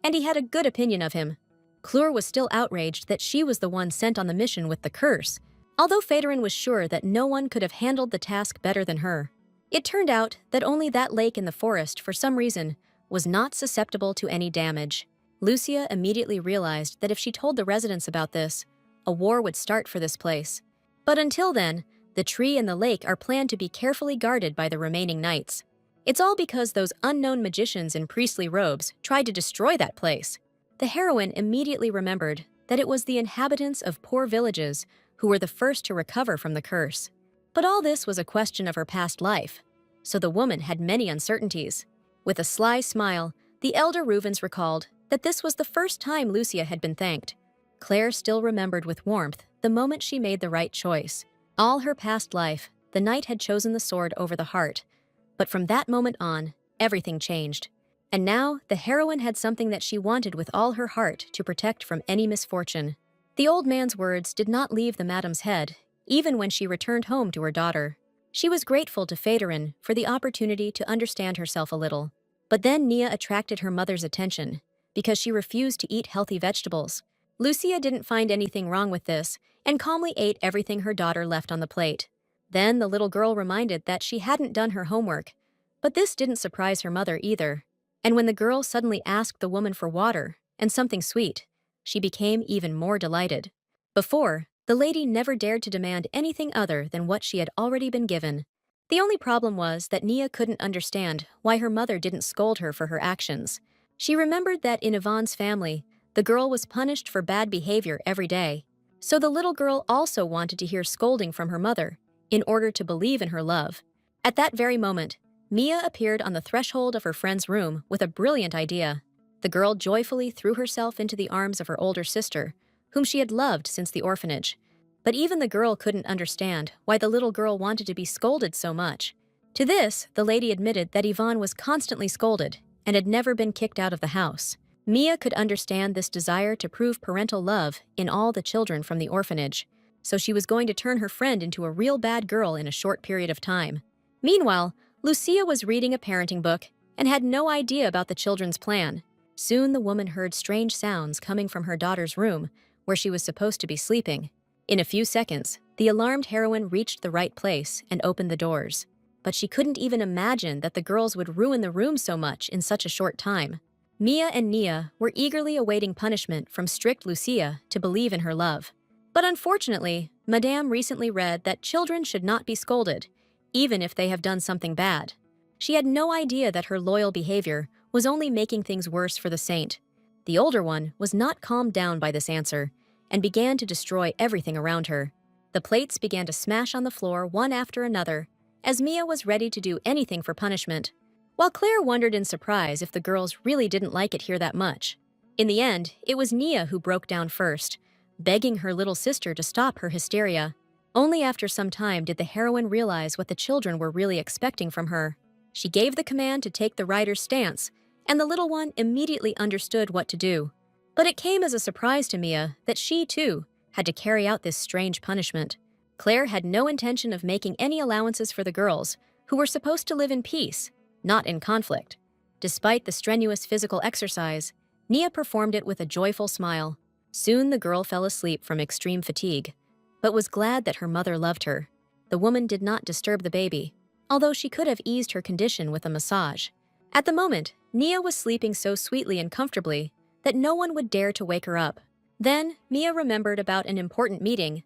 and he had a good opinion of him. Clure was still outraged that she was the one sent on the mission with the curse, although Phaedron was sure that no one could have handled the task better than her. It turned out that only that lake in the forest, for some reason, was not susceptible to any damage. Lucia immediately realized that if she told the residents about this, a war would start for this place. But until then, the tree and the lake are planned to be carefully guarded by the remaining knights. It's all because those unknown magicians in priestly robes tried to destroy that place. The heroine immediately remembered that it was the inhabitants of poor villages who were the first to recover from the curse. But all this was a question of her past life, so the woman had many uncertainties. With a sly smile, the elder Reuven's recalled that this was the first time Lucia had been thanked. Claire still remembered with warmth the moment she made the right choice. All her past life, the knight had chosen the sword over the heart. But from that moment on, everything changed. And now, the heroine had something that she wanted with all her heart to protect from any misfortune. The old man's words did not leave the madam's head, even when she returned home to her daughter. She was grateful to Phaedron for the opportunity to understand herself a little. But then Nia attracted her mother's attention, because she refused to eat healthy vegetables. Lucia didn't find anything wrong with this, and calmly ate everything her daughter left on the plate. Then the little girl reminded that she hadn't done her homework, but this didn't surprise her mother either. And when the girl suddenly asked the woman for water and something sweet, she became even more delighted. Before, The lady never dared to demand anything other than what she had already been given. The only problem was that Nia couldn't understand why her mother didn't scold her for her actions. She remembered that in Yvonne's family, the girl was punished for bad behavior every day. So the little girl also wanted to hear scolding from her mother, in order to believe in her love. At that very moment, Mia appeared on the threshold of her friend's room with a brilliant idea. The girl joyfully threw herself into the arms of her older sister, whom she had loved since the orphanage. But even the girl couldn't understand why the little girl wanted to be scolded so much. To this, the lady admitted that Yvonne was constantly scolded and had never been kicked out of the house. Mia could understand this desire to prove parental love in all the children from the orphanage, so she was going to turn her friend into a real bad girl in a short period of time. Meanwhile, Lucia was reading a parenting book and had no idea about the children's plan. Soon the woman heard strange sounds coming from her daughter's room, where she was supposed to be sleeping. In a few seconds, the alarmed heroine reached the right place and opened the doors. But she couldn't even imagine that the girls would ruin the room so much in such a short time. Mia and Nia were eagerly awaiting punishment from strict Lucia to believe in her love. But unfortunately, Madame recently read that children should not be scolded, even if they have done something bad. She had no idea that her loyal behavior was only making things worse for the saint. The older one was not calmed down by this answer and began to destroy everything around her. The plates began to smash on the floor one after another, as Mia was ready to do anything for punishment, while Claire wondered in surprise if the girls really didn't like it here that much. In the end, it was Nia who broke down first, begging her little sister to stop her hysteria. Only after some time did the heroine realize what the children were really expecting from her. She gave the command to take the rider's stance, and the little one immediately understood what to do. But it came as a surprise to Mia that she, too, had to carry out this strange punishment. Claire had no intention of making any allowances for the girls, who were supposed to live in peace, not in conflict. Despite the strenuous physical exercise, Nia performed it with a joyful smile. Soon the girl fell asleep from extreme fatigue, but was glad that her mother loved her. The woman did not disturb the baby, although she could have eased her condition with a massage. At the moment, Nia was sleeping so sweetly and comfortably that no one would dare to wake her up. Then, Mia remembered about an important meeting,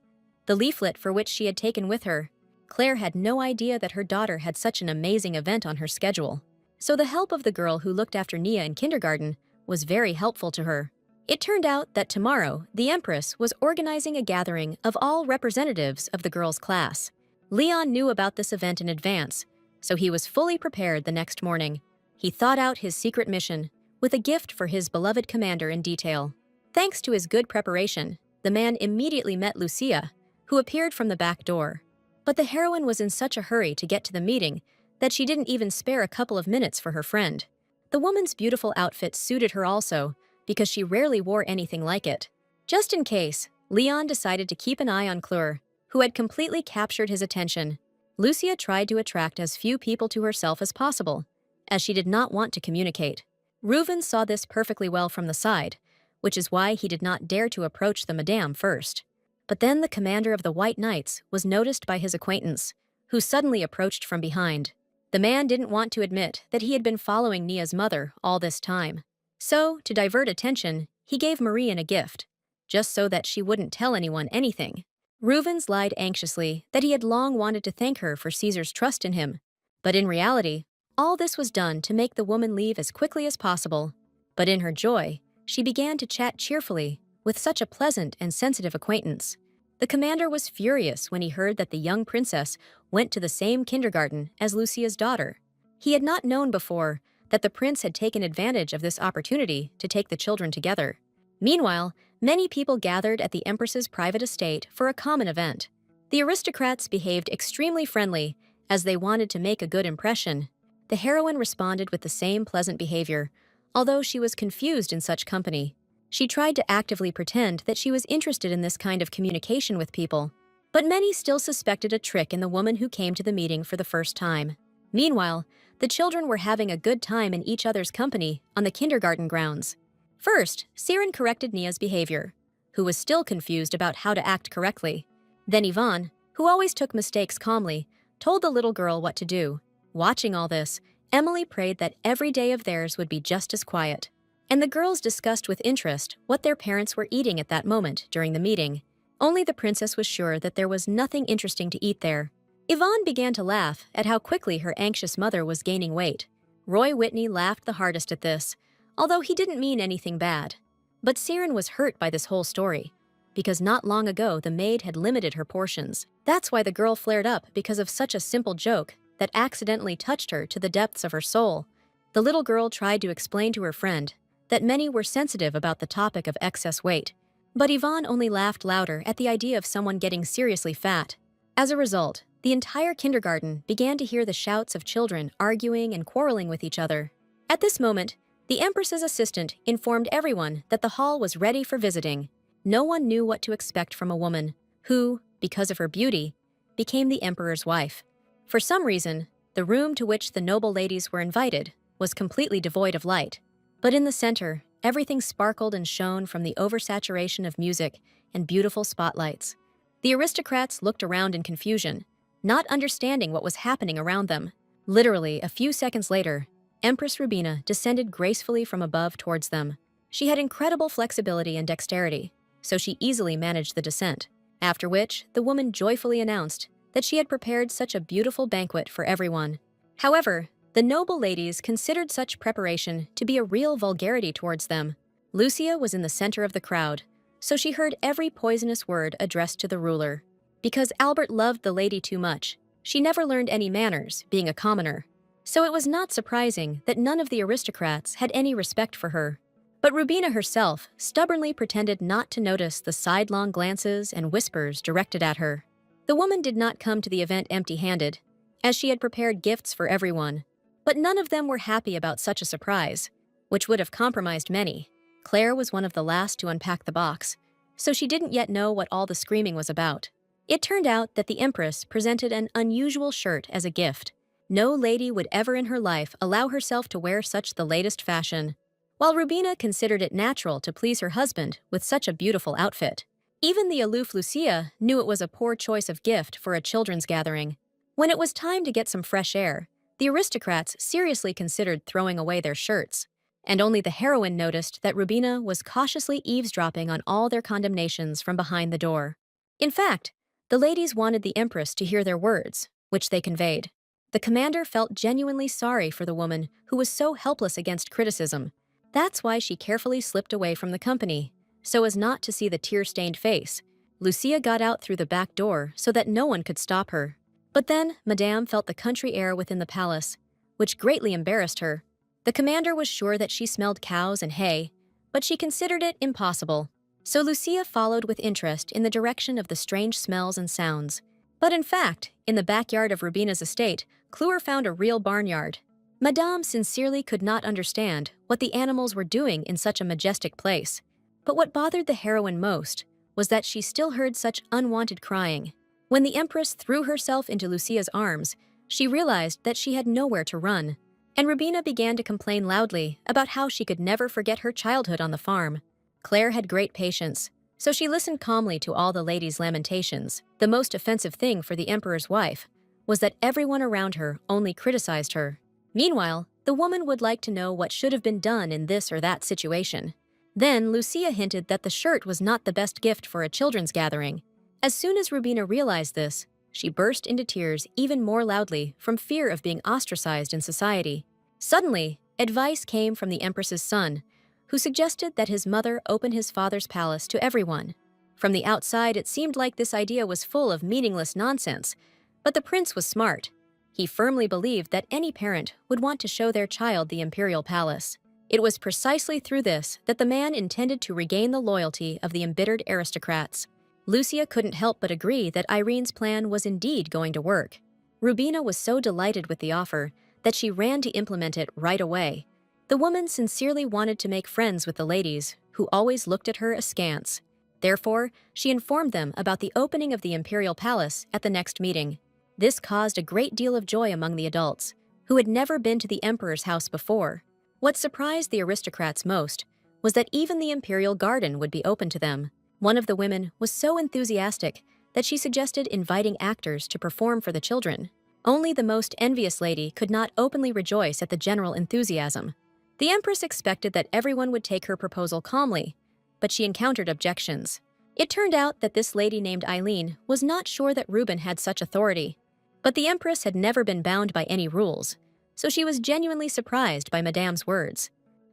the leaflet for which she had taken with her. Claire had no idea that her daughter had such an amazing event on her schedule, so the help of the girl who looked after Nia in kindergarten was very helpful to her. It turned out that tomorrow, the Empress was organizing a gathering of all representatives of the girls' class. Leon knew about this event in advance, so he was fully prepared the next morning. He thought out his secret mission, with a gift for his beloved commander in detail. Thanks to his good preparation, the man immediately met Lucia, who appeared from the back door. But the heroine was in such a hurry to get to the meeting that she didn't even spare a couple of minutes for her friend. The woman's beautiful outfit suited her also, because she rarely wore anything like it. Just in case, Leon decided to keep an eye on Claire, who had completely captured his attention. Lucia tried to attract as few people to herself as possible, as she did not want to communicate. Reuven saw this perfectly well from the side, which is why he did not dare to approach the madame first. But then the commander of the White Knights was noticed by his acquaintance, who suddenly approached from behind. The man didn't want to admit that he had been following Nia's mother all this time. So, to divert attention, he gave Marianne a gift, just so that she wouldn't tell anyone anything. Reuven lied anxiously that he had long wanted to thank her for Caesar's trust in him, but in reality, all this was done to make the woman leave as quickly as possible. But in her joy, she began to chat cheerfully with such a pleasant and sensitive acquaintance. The commander was furious when he heard that the young princess went to the same kindergarten as Lucia's daughter. He had not known before that the prince had taken advantage of this opportunity to take the children together. Meanwhile, many people gathered at the Empress's private estate for a common event. The aristocrats behaved extremely friendly, as they wanted to make a good impression. The heroine responded with the same pleasant behavior, although she was confused in such company. She tried to actively pretend that she was interested in this kind of communication with people, but many still suspected a trick in the woman who came to the meeting for the first time. Meanwhile, the children were having a good time in each other's company on the kindergarten grounds. First, Siren corrected Nia's behavior, who was still confused about how to act correctly. Then Yvonne, who always took mistakes calmly, told the little girl what to do. Watching all this, Emily prayed that every day of theirs would be just as quiet. And the girls discussed with interest what their parents were eating at that moment during the meeting. Only the princess was sure that there was nothing interesting to eat there. Yvonne began to laugh at how quickly her anxious mother was gaining weight. Roy Whitney laughed the hardest at this, although he didn't mean anything bad. But Siren was hurt by this whole story, because not long ago the maid had limited her portions. That's why the girl flared up because of such a simple joke that accidentally touched her to the depths of her soul. The little girl tried to explain to her friend that many were sensitive about the topic of excess weight, but Yvonne only laughed louder at the idea of someone getting seriously fat. As a result, the entire kindergarten began to hear the shouts of children arguing and quarreling with each other. At this moment, the Empress's assistant informed everyone that the hall was ready for visiting. No one knew what to expect from a woman who, because of her beauty, became the emperor's wife. For some reason, the room to which the noble ladies were invited was completely devoid of light. But in the center, everything sparkled and shone from the oversaturation of music and beautiful spotlights. The aristocrats looked around in confusion, not understanding what was happening around them. Literally, a few seconds later, Empress Rubina descended gracefully from above towards them. She had incredible flexibility and dexterity, so she easily managed the descent, after which the woman joyfully announced that she had prepared such a beautiful banquet for everyone. However, the noble ladies considered such preparation to be a real vulgarity towards them. Lucia was in the center of the crowd, so she heard every poisonous word addressed to the ruler. Because Albert loved the lady too much, she never learned any manners, being a commoner. So it was not surprising that none of the aristocrats had any respect for her. But Rubina herself stubbornly pretended not to notice the sidelong glances and whispers directed at her. The woman did not come to the event empty-handed, as she had prepared gifts for everyone. But none of them were happy about such a surprise, which would have compromised many. Claire was one of the last to unpack the box, so she didn't yet know what all the screaming was about. It turned out that the Empress presented an unusual shirt as a gift. No lady would ever in her life allow herself to wear such the latest fashion, while Rubina considered it natural to please her husband with such a beautiful outfit. Even the aloof Lucia knew it was a poor choice of gift for a children's gathering. When it was time to get some fresh air, the aristocrats seriously considered throwing away their shirts, and only the heroine noticed that Rubina was cautiously eavesdropping on all their condemnations from behind the door. In fact, the ladies wanted the Empress to hear their words, which they conveyed. The commander felt genuinely sorry for the woman who was so helpless against criticism. That's why she carefully slipped away from the company, so as not to see the tear-stained face. Lucia got out through the back door so that no one could stop her. But then, Madame felt the country air within the palace, which greatly embarrassed her. The commander was sure that she smelled cows and hay, but she considered it impossible. So Lucia followed with interest in the direction of the strange smells and sounds. But in fact, in the backyard of Rubina's estate, Clure found a real barnyard. Madame sincerely could not understand what the animals were doing in such a majestic place. But what bothered the heroine most was that she still heard such unwanted crying. When the Empress threw herself into Lucia's arms, she realized that she had nowhere to run, and Rubina began to complain loudly about how she could never forget her childhood on the farm. Claire had great patience, so she listened calmly to all the ladies' lamentations. The most offensive thing for the emperor's wife was that everyone around her only criticized her. Meanwhile, the woman would like to know what should have been done in this or that situation. Then Lucia hinted that the shirt was not the best gift for a children's gathering. As soon as Rubina realized this, she burst into tears even more loudly from fear of being ostracized in society. Suddenly, advice came from the Empress's son, who suggested that his mother open his father's palace to everyone. From the outside, it seemed like this idea was full of meaningless nonsense, but the prince was smart. He firmly believed that any parent would want to show their child the imperial palace. It was precisely through this that the man intended to regain the loyalty of the embittered aristocrats. Lucia couldn't help but agree that Irene's plan was indeed going to work. Rubina was so delighted with the offer that she ran to implement it right away. The woman sincerely wanted to make friends with the ladies, who always looked at her askance. Therefore, she informed them about the opening of the imperial palace at the next meeting. This caused a great deal of joy among the adults, who had never been to the emperor's house before. What surprised the aristocrats most was that even the imperial garden would be open to them. One of the women was so enthusiastic that she suggested inviting actors to perform for the children. Only the most envious lady could not openly rejoice at the general enthusiasm. The Empress expected that everyone would take her proposal calmly, but she encountered objections. It turned out that this lady named Eileen was not sure that Reuben had such authority. But the Empress had never been bound by any rules, so she was genuinely surprised by Madame's words.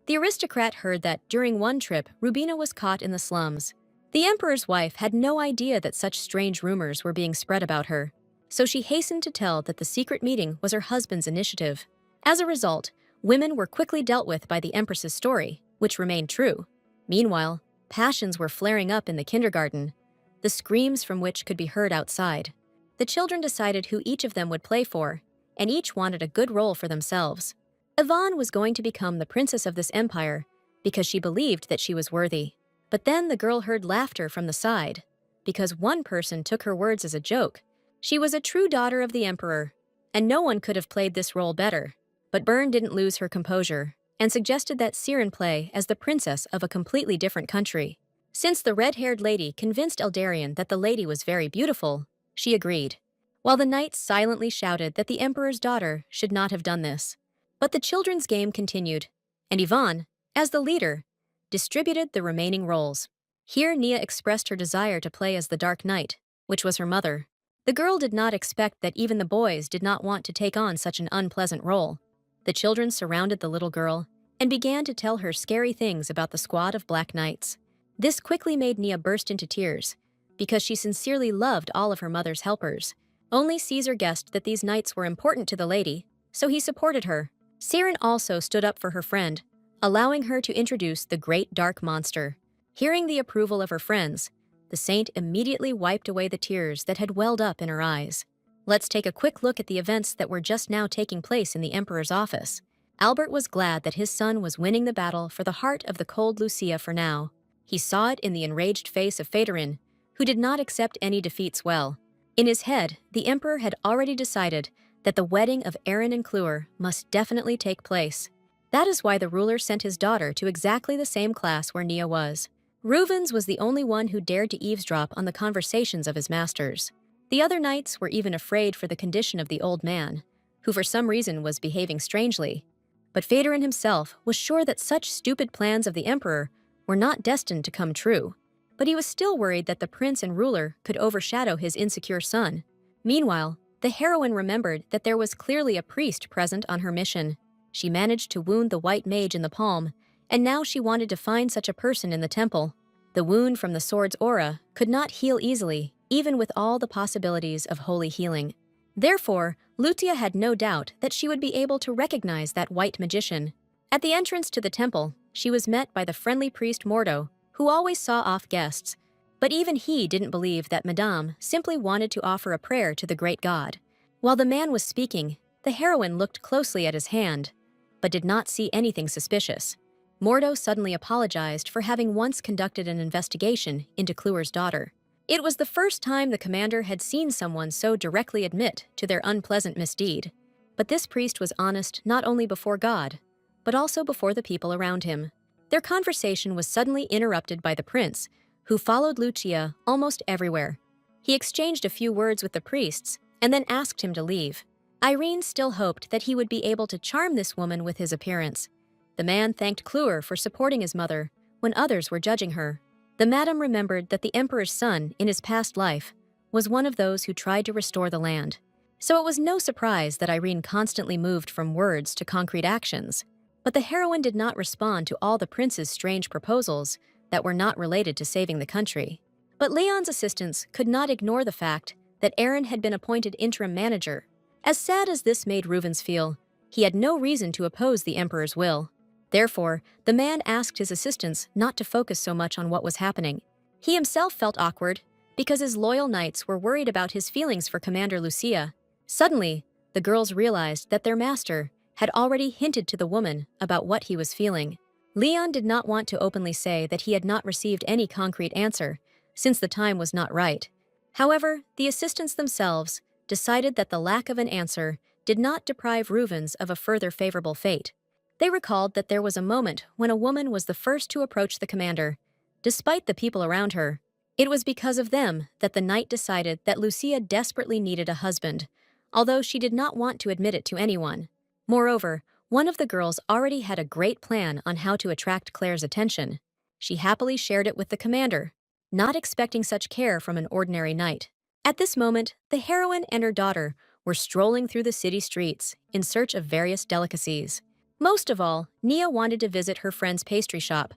The aristocrat heard that during one trip, Rubina was caught in the slums. The Emperor's wife had no idea that such strange rumors were being spread about her, so she hastened to tell that the secret meeting was her husband's initiative. As a result, women were quickly dealt with by the Empress's story, which remained true. Meanwhile, passions were flaring up in the kindergarten, the screams from which could be heard outside. The children decided who each of them would play for, and each wanted a good role for themselves. Yvonne was going to become the princess of this empire because she believed that she was worthy. But then the girl heard laughter from the side, because one person took her words as a joke. She was a true daughter of the emperor, and no one could have played this role better. But Byrne didn't lose her composure and suggested that Siren play as the princess of a completely different country. Since the red-haired lady convinced Eldarion that the lady was very beautiful, she agreed, while the knights silently shouted that the emperor's daughter should not have done this. But the children's game continued, and Yvonne, as the leader, distributed the remaining roles. Here Nia expressed her desire to play as the Dark Knight, which was her mother. The girl did not expect that even the boys did not want to take on such an unpleasant role. The children surrounded the little girl and began to tell her scary things about the squad of Black Knights. This quickly made Nia burst into tears, because she sincerely loved all of her mother's helpers. Only Caesar guessed that these knights were important to the lady, so he supported her. Siren also stood up for her friend, allowing her to introduce the great dark monster. Hearing the approval of her friends, the saint immediately wiped away the tears that had welled up in her eyes. Let's take a quick look at the events that were just now taking place in the emperor's office. Albert was glad that his son was winning the battle for the heart of the cold Lucia for now. He saw it in the enraged face of Phaedorin, who did not accept any defeats well. In his head, the emperor had already decided that the wedding of Aaron and Cluer must definitely take place. That is why the ruler sent his daughter to exactly the same class where Nia was. Reuven's was the only one who dared to eavesdrop on the conversations of his masters. The other knights were even afraid for the condition of the old man, who for some reason was behaving strangely. But Phaedorin himself was sure that such stupid plans of the emperor were not destined to come true. But he was still worried that the prince and ruler could overshadow his insecure son. Meanwhile, the heroine remembered that there was clearly a priest present on her mission. She managed to wound the white mage in the palm, and now she wanted to find such a person in the temple. The wound from the sword's aura could not heal easily, even with all the possibilities of holy healing. Therefore, Lutia had no doubt that she would be able to recognize that white magician. At the entrance to the temple, she was met by the friendly priest Mordo, who always saw off guests. But even he didn't believe that Madame simply wanted to offer a prayer to the great god. While the man was speaking, the heroine looked closely at his hand, but did not see anything suspicious. Mordo suddenly apologized for having once conducted an investigation into Cluer's daughter. It was the first time the commander had seen someone so directly admit to their unpleasant misdeed. But this priest was honest not only before God, but also before the people around him. Their conversation was suddenly interrupted by the prince, who followed Lucia almost everywhere. He exchanged a few words with the priests and then asked him to leave. Irene still hoped that he would be able to charm this woman with his appearance. The man thanked Cluer for supporting his mother when others were judging her. The madam remembered that the emperor's son, in his past life, was one of those who tried to restore the land. So it was no surprise that Irene constantly moved from words to concrete actions. But the heroine did not respond to all the prince's strange proposals that were not related to saving the country. But Leon's assistants could not ignore the fact that Aaron had been appointed interim manager. As sad as this made Reuven's feel, he had no reason to oppose the emperor's will. Therefore, the man asked his assistants not to focus so much on what was happening. He himself felt awkward because his loyal knights were worried about his feelings for Commander Lucia. Suddenly, the girls realized that their master had already hinted to the woman about what he was feeling. Leon did not want to openly say that he had not received any concrete answer, since the time was not right. However, the assistants themselves decided that the lack of an answer did not deprive Reuven's of a further favorable fate. They recalled that there was a moment when a woman was the first to approach the commander, despite the people around her. It was because of them that the knight decided that Lucia desperately needed a husband, although she did not want to admit it to anyone. Moreover, one of the girls already had a great plan on how to attract Claire's attention. She happily shared it with the commander, not expecting such care from an ordinary knight. At this moment, the heroine and her daughter were strolling through the city streets in search of various delicacies. Most of all, Nia wanted to visit her friend's pastry shop,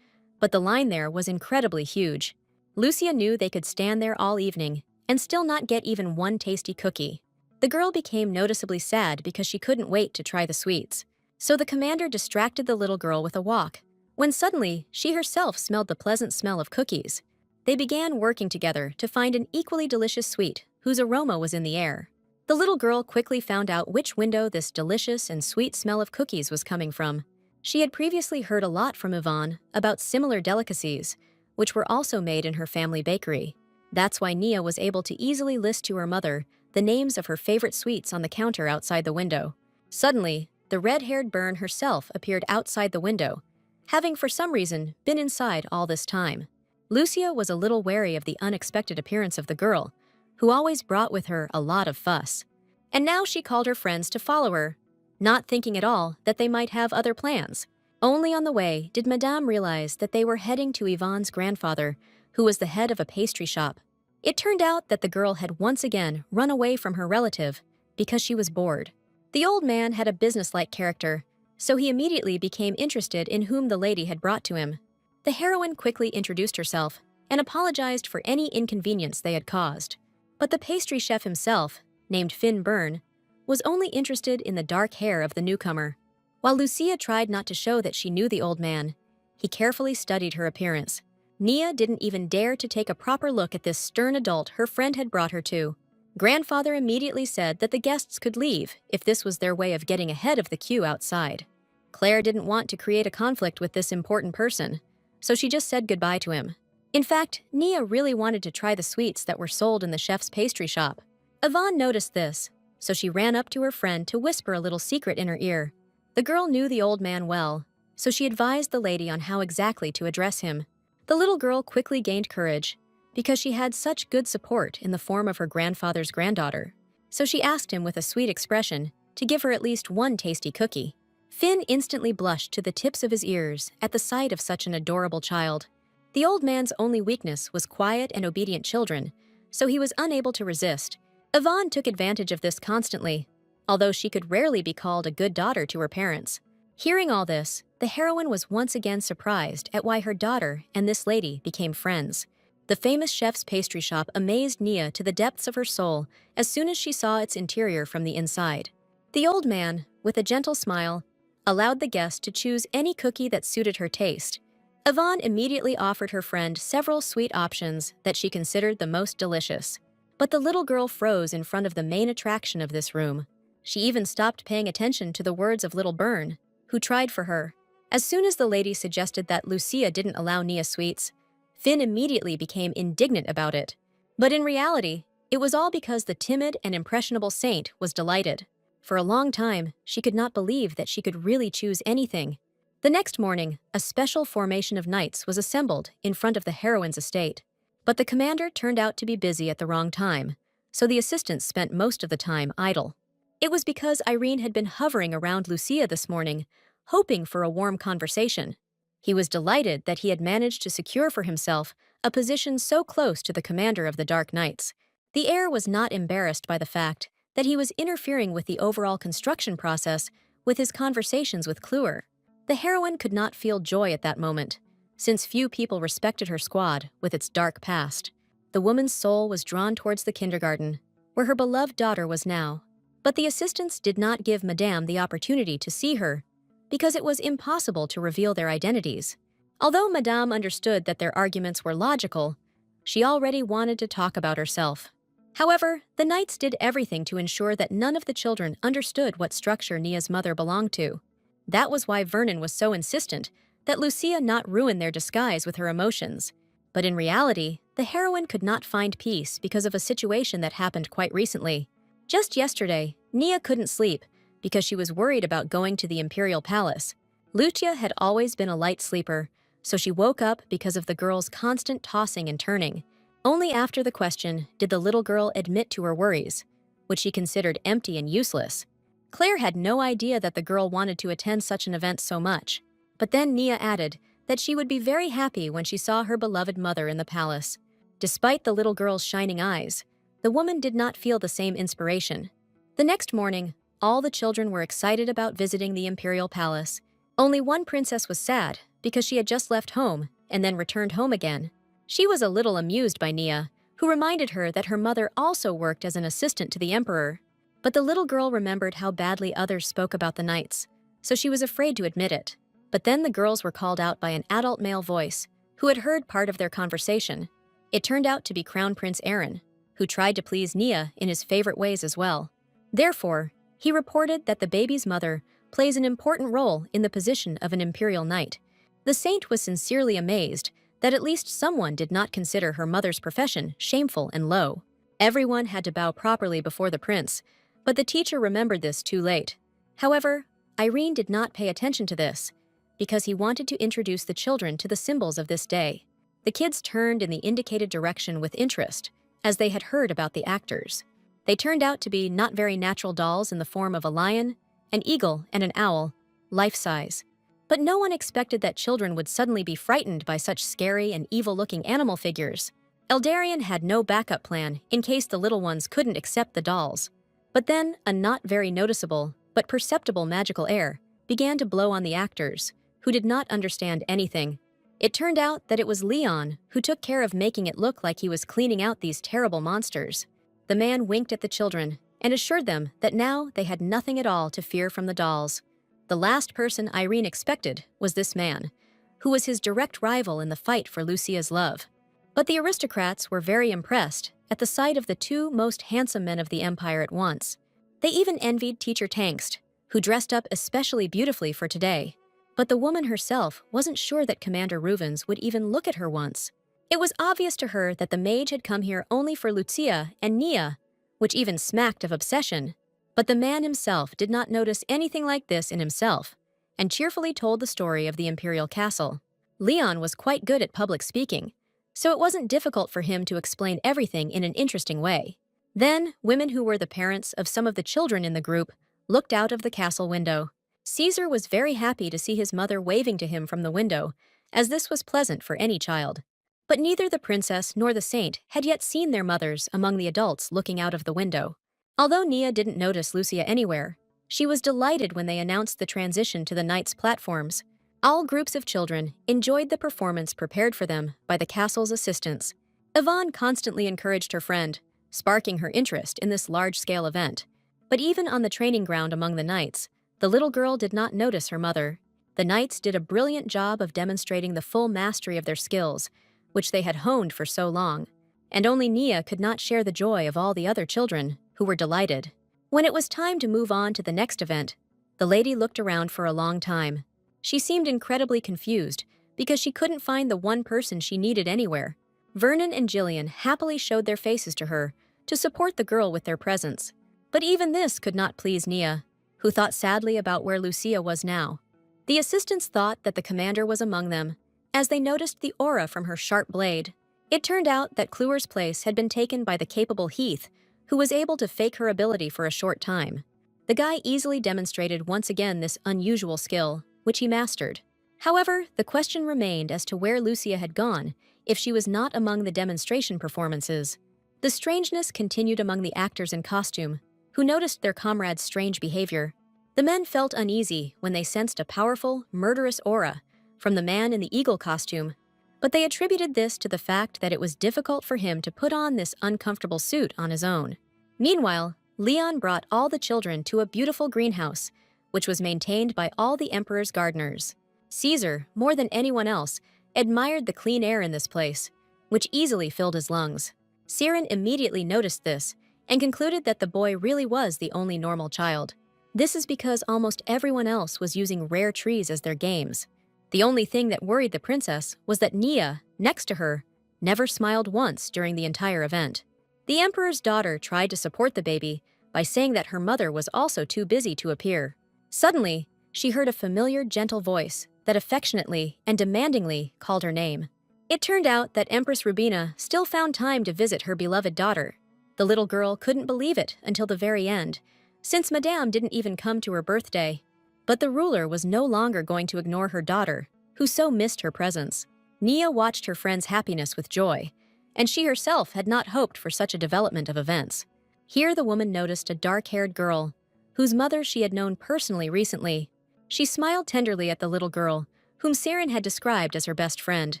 but the line there was incredibly huge. Lucia knew they could stand there all evening and still not get even one tasty cookie. The girl became noticeably sad because she couldn't wait to try the sweets. So the commander distracted the little girl with a walk, when suddenly she herself smelled the pleasant smell of cookies. They began working together to find an equally delicious sweet whose aroma was in the air. The little girl quickly found out which window this delicious and sweet smell of cookies was coming from. She had previously heard a lot from Yvonne about similar delicacies, which were also made in her family bakery. That's why Nia was able to easily list to her mother the names of her favorite sweets on the counter outside the window. Suddenly, the red-haired Byrne herself appeared outside the window, having for some reason been inside all this time. Lucia was a little wary of the unexpected appearance of the girl, who always brought with her a lot of fuss. And now she called her friends to follow her, not thinking at all that they might have other plans. Only on the way did Madame realize that they were heading to Yvonne's grandfather, who was the head of a pastry shop. It turned out that the girl had once again run away from her relative because she was bored. The old man had a businesslike character, so he immediately became interested in whom the lady had brought to him. The heroine quickly introduced herself and apologized for any inconvenience they had caused. But the pastry chef himself, named Finn Byrne, was only interested in the dark hair of the newcomer. While Lucia tried not to show that she knew the old man, he carefully studied her appearance. Nia didn't even dare to take a proper look at this stern adult her friend had brought her to. Grandfather immediately said that the guests could leave if this was their way of getting ahead of the queue outside. Claire didn't want to create a conflict with this important person, so she just said goodbye to him. In fact, Nia really wanted to try the sweets that were sold in the chef's pastry shop. Yvonne noticed this, so she ran up to her friend to whisper a little secret in her ear. The girl knew the old man well, so she advised the lady on how exactly to address him. The little girl quickly gained courage, because she had such good support in the form of her grandfather's granddaughter. So she asked him with a sweet expression to give her at least one tasty cookie. Finn instantly blushed to the tips of his ears at the sight of such an adorable child. The old man's only weakness was quiet and obedient children, so he was unable to resist. Yvonne took advantage of this constantly, although she could rarely be called a good daughter to her parents. Hearing all this, the heroine was once again surprised at why her daughter and this lady became friends. The famous chef's pastry shop amazed Nia to the depths of her soul as soon as she saw its interior from the inside. The old man, with a gentle smile, allowed the guest to choose any cookie that suited her taste. Yvonne immediately offered her friend several sweet options that she considered the most delicious. But the little girl froze in front of the main attraction of this room. She even stopped paying attention to the words of little Byrne, who tried for her. As soon as the lady suggested that Lucia didn't allow Nia sweets, Finn immediately became indignant about it. But in reality, it was all because the timid and impressionable saint was delighted. For a long time, she could not believe that she could really choose anything. The next morning, a special formation of knights was assembled in front of the heroine's estate. But the commander turned out to be busy at the wrong time, so the assistants spent most of the time idle. It was because Irene had been hovering around Lucia this morning, hoping for a warm conversation. He was delighted that he had managed to secure for himself a position so close to the commander of the Dark Knights. The heir was not embarrassed by the fact that he was interfering with the overall construction process with his conversations with Kluwer. The heroine could not feel joy at that moment, since few people respected her squad with its dark past. The woman's soul was drawn towards the kindergarten, where her beloved daughter was now. But the assistants did not give Madame the opportunity to see her, because it was impossible to reveal their identities. Although Madame understood that their arguments were logical, she already wanted to talk about herself. However, the knights did everything to ensure that none of the children understood what structure Nia's mother belonged to. That was why Vernon was so insistent that Lucia not ruin their disguise with her emotions. But in reality, the heroine could not find peace because of a situation that happened quite recently. Just yesterday, Nia couldn't sleep because she was worried about going to the Imperial Palace. Lucia had always been a light sleeper, so she woke up because of the girl's constant tossing and turning. Only after the question did the little girl admit to her worries, which she considered empty and useless. Claire had no idea that the girl wanted to attend such an event so much, but then Nia added that she would be very happy when she saw her beloved mother in the palace. Despite the little girl's shining eyes, the woman did not feel the same inspiration. The next morning, all the children were excited about visiting the imperial palace. Only one princess was sad because she had just left home and then returned home again. She was a little amused by Nia, who reminded her that her mother also worked as an assistant to the emperor. But the little girl remembered how badly others spoke about the knights, so she was afraid to admit it. But then the girls were called out by an adult male voice who had heard part of their conversation. It turned out to be Crown Prince Aaron, who tried to please Nia in his favorite ways as well. Therefore, he reported that the baby's mother plays an important role in the position of an imperial knight. The saint was sincerely amazed that at least someone did not consider her mother's profession shameful and low. Everyone had to bow properly before the prince, but the teacher remembered this too late. However, Irene did not pay attention to this, because he wanted to introduce the children to the symbols of this day. The kids turned in the indicated direction with interest, as they had heard about the actors. They turned out to be not very natural dolls in the form of a lion, an eagle, and an owl, life-size. But no one expected that children would suddenly be frightened by such scary and evil-looking animal figures. Eldarion had no backup plan in case the little ones couldn't accept the dolls. But then, a not very noticeable, but perceptible magical air began to blow on the actors, who did not understand anything. It turned out that it was Leon who took care of making it look like he was cleaning out these terrible monsters. The man winked at the children and assured them that now they had nothing at all to fear from the dolls. The last person Irene expected was this man, who was his direct rival in the fight for Lucia's love. But the aristocrats were very impressed at the sight of the two most handsome men of the empire at once. They even envied Teacher Tangst, who dressed up especially beautifully for today. But the woman herself wasn't sure that Commander Ruvens would even look at her once. It was obvious to her that the mage had come here only for Lucia and Nia, which even smacked of obsession. But the man himself did not notice anything like this in himself, and cheerfully told the story of the imperial castle. Leon was quite good at public speaking, so it wasn't difficult for him to explain everything in an interesting way. Then, women who were the parents of some of the children in the group looked out of the castle window. Caesar was very happy to see his mother waving to him from the window, as this was pleasant for any child. But neither the princess nor the saint had yet seen their mothers among the adults looking out of the window. Although Nia didn't notice Lucia anywhere, she was delighted when they announced the transition to the knights' platforms. All groups of children enjoyed the performance prepared for them by the castle's assistants. Yvonne constantly encouraged her friend, sparking her interest in this large-scale event. But even on the training ground among the knights, the little girl did not notice her mother. The knights did a brilliant job of demonstrating the full mastery of their skills, which they had honed for so long, and only Nia could not share the joy of all the other children, who were delighted. When it was time to move on to the next event, the lady looked around for a long time. She seemed incredibly confused because she couldn't find the one person she needed anywhere. Vernon and Jillian happily showed their faces to her to support the girl with their presence. But even this could not please Nia, who thought sadly about where Lucia was now. The assistants thought that the commander was among them, as they noticed the aura from her sharp blade. It turned out that Kluwer's place had been taken by the capable Heath, who was able to fake her ability for a short time. The guy easily demonstrated once again this unusual skill, which he mastered. However, the question remained as to where Lucia had gone if she was not among the demonstration performances. The strangeness continued among the actors in costume, who noticed their comrade's strange behavior. The men felt uneasy when they sensed a powerful, murderous aura from the man in the eagle costume, but they attributed this to the fact that it was difficult for him to put on this uncomfortable suit on his own. Meanwhile, Leon brought all the children to a beautiful greenhouse, which was maintained by all the emperor's gardeners. Caesar, more than anyone else, admired the clean air in this place, which easily filled his lungs. Siren immediately noticed this and concluded that the boy really was the only normal child. This is because almost everyone else was using rare trees as their games. The only thing that worried the princess was that Nia, next to her, never smiled once during the entire event. The emperor's daughter tried to support the baby by saying that her mother was also too busy to appear. Suddenly, she heard a familiar, gentle voice that affectionately and demandingly called her name. It turned out that Empress Rubina still found time to visit her beloved daughter. The little girl couldn't believe it until the very end, since Madame didn't even come to her birthday. But the ruler was no longer going to ignore her daughter, who so missed her presence. Nia watched her friend's happiness with joy, and she herself had not hoped for such a development of events. Here the woman noticed a dark-haired girl, whose mother she had known personally recently. She smiled tenderly at the little girl, whom Siren had described as her best friend.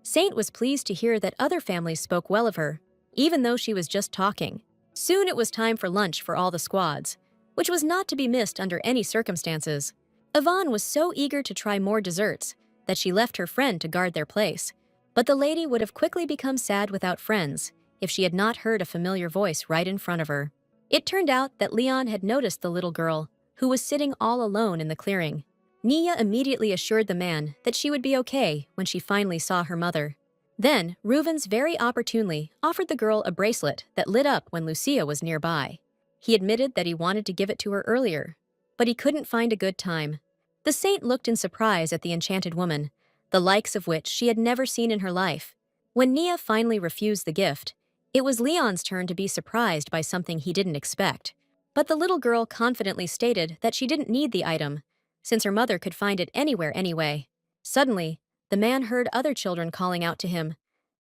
Saint was pleased to hear that other families spoke well of her, even though she was just talking. Soon it was time for lunch for all the squads, which was not to be missed under any circumstances. Yvonne was so eager to try more desserts that she left her friend to guard their place. But the lady would have quickly become sad without friends if she had not heard a familiar voice right in front of her. It turned out that Leon had noticed the little girl, who was sitting all alone in the clearing. Nia immediately assured the man that she would be okay when she finally saw her mother. Then, Reuven's very opportunely offered the girl a bracelet that lit up when Lucia was nearby. He admitted that he wanted to give it to her earlier, but he couldn't find a good time. The saint looked in surprise at the enchanted woman, the likes of which she had never seen in her life. When Nia finally refused the gift, it was Leon's turn to be surprised by something he didn't expect. But the little girl confidently stated that she didn't need the item, since her mother could find it anywhere anyway. Suddenly, the man heard other children calling out to him,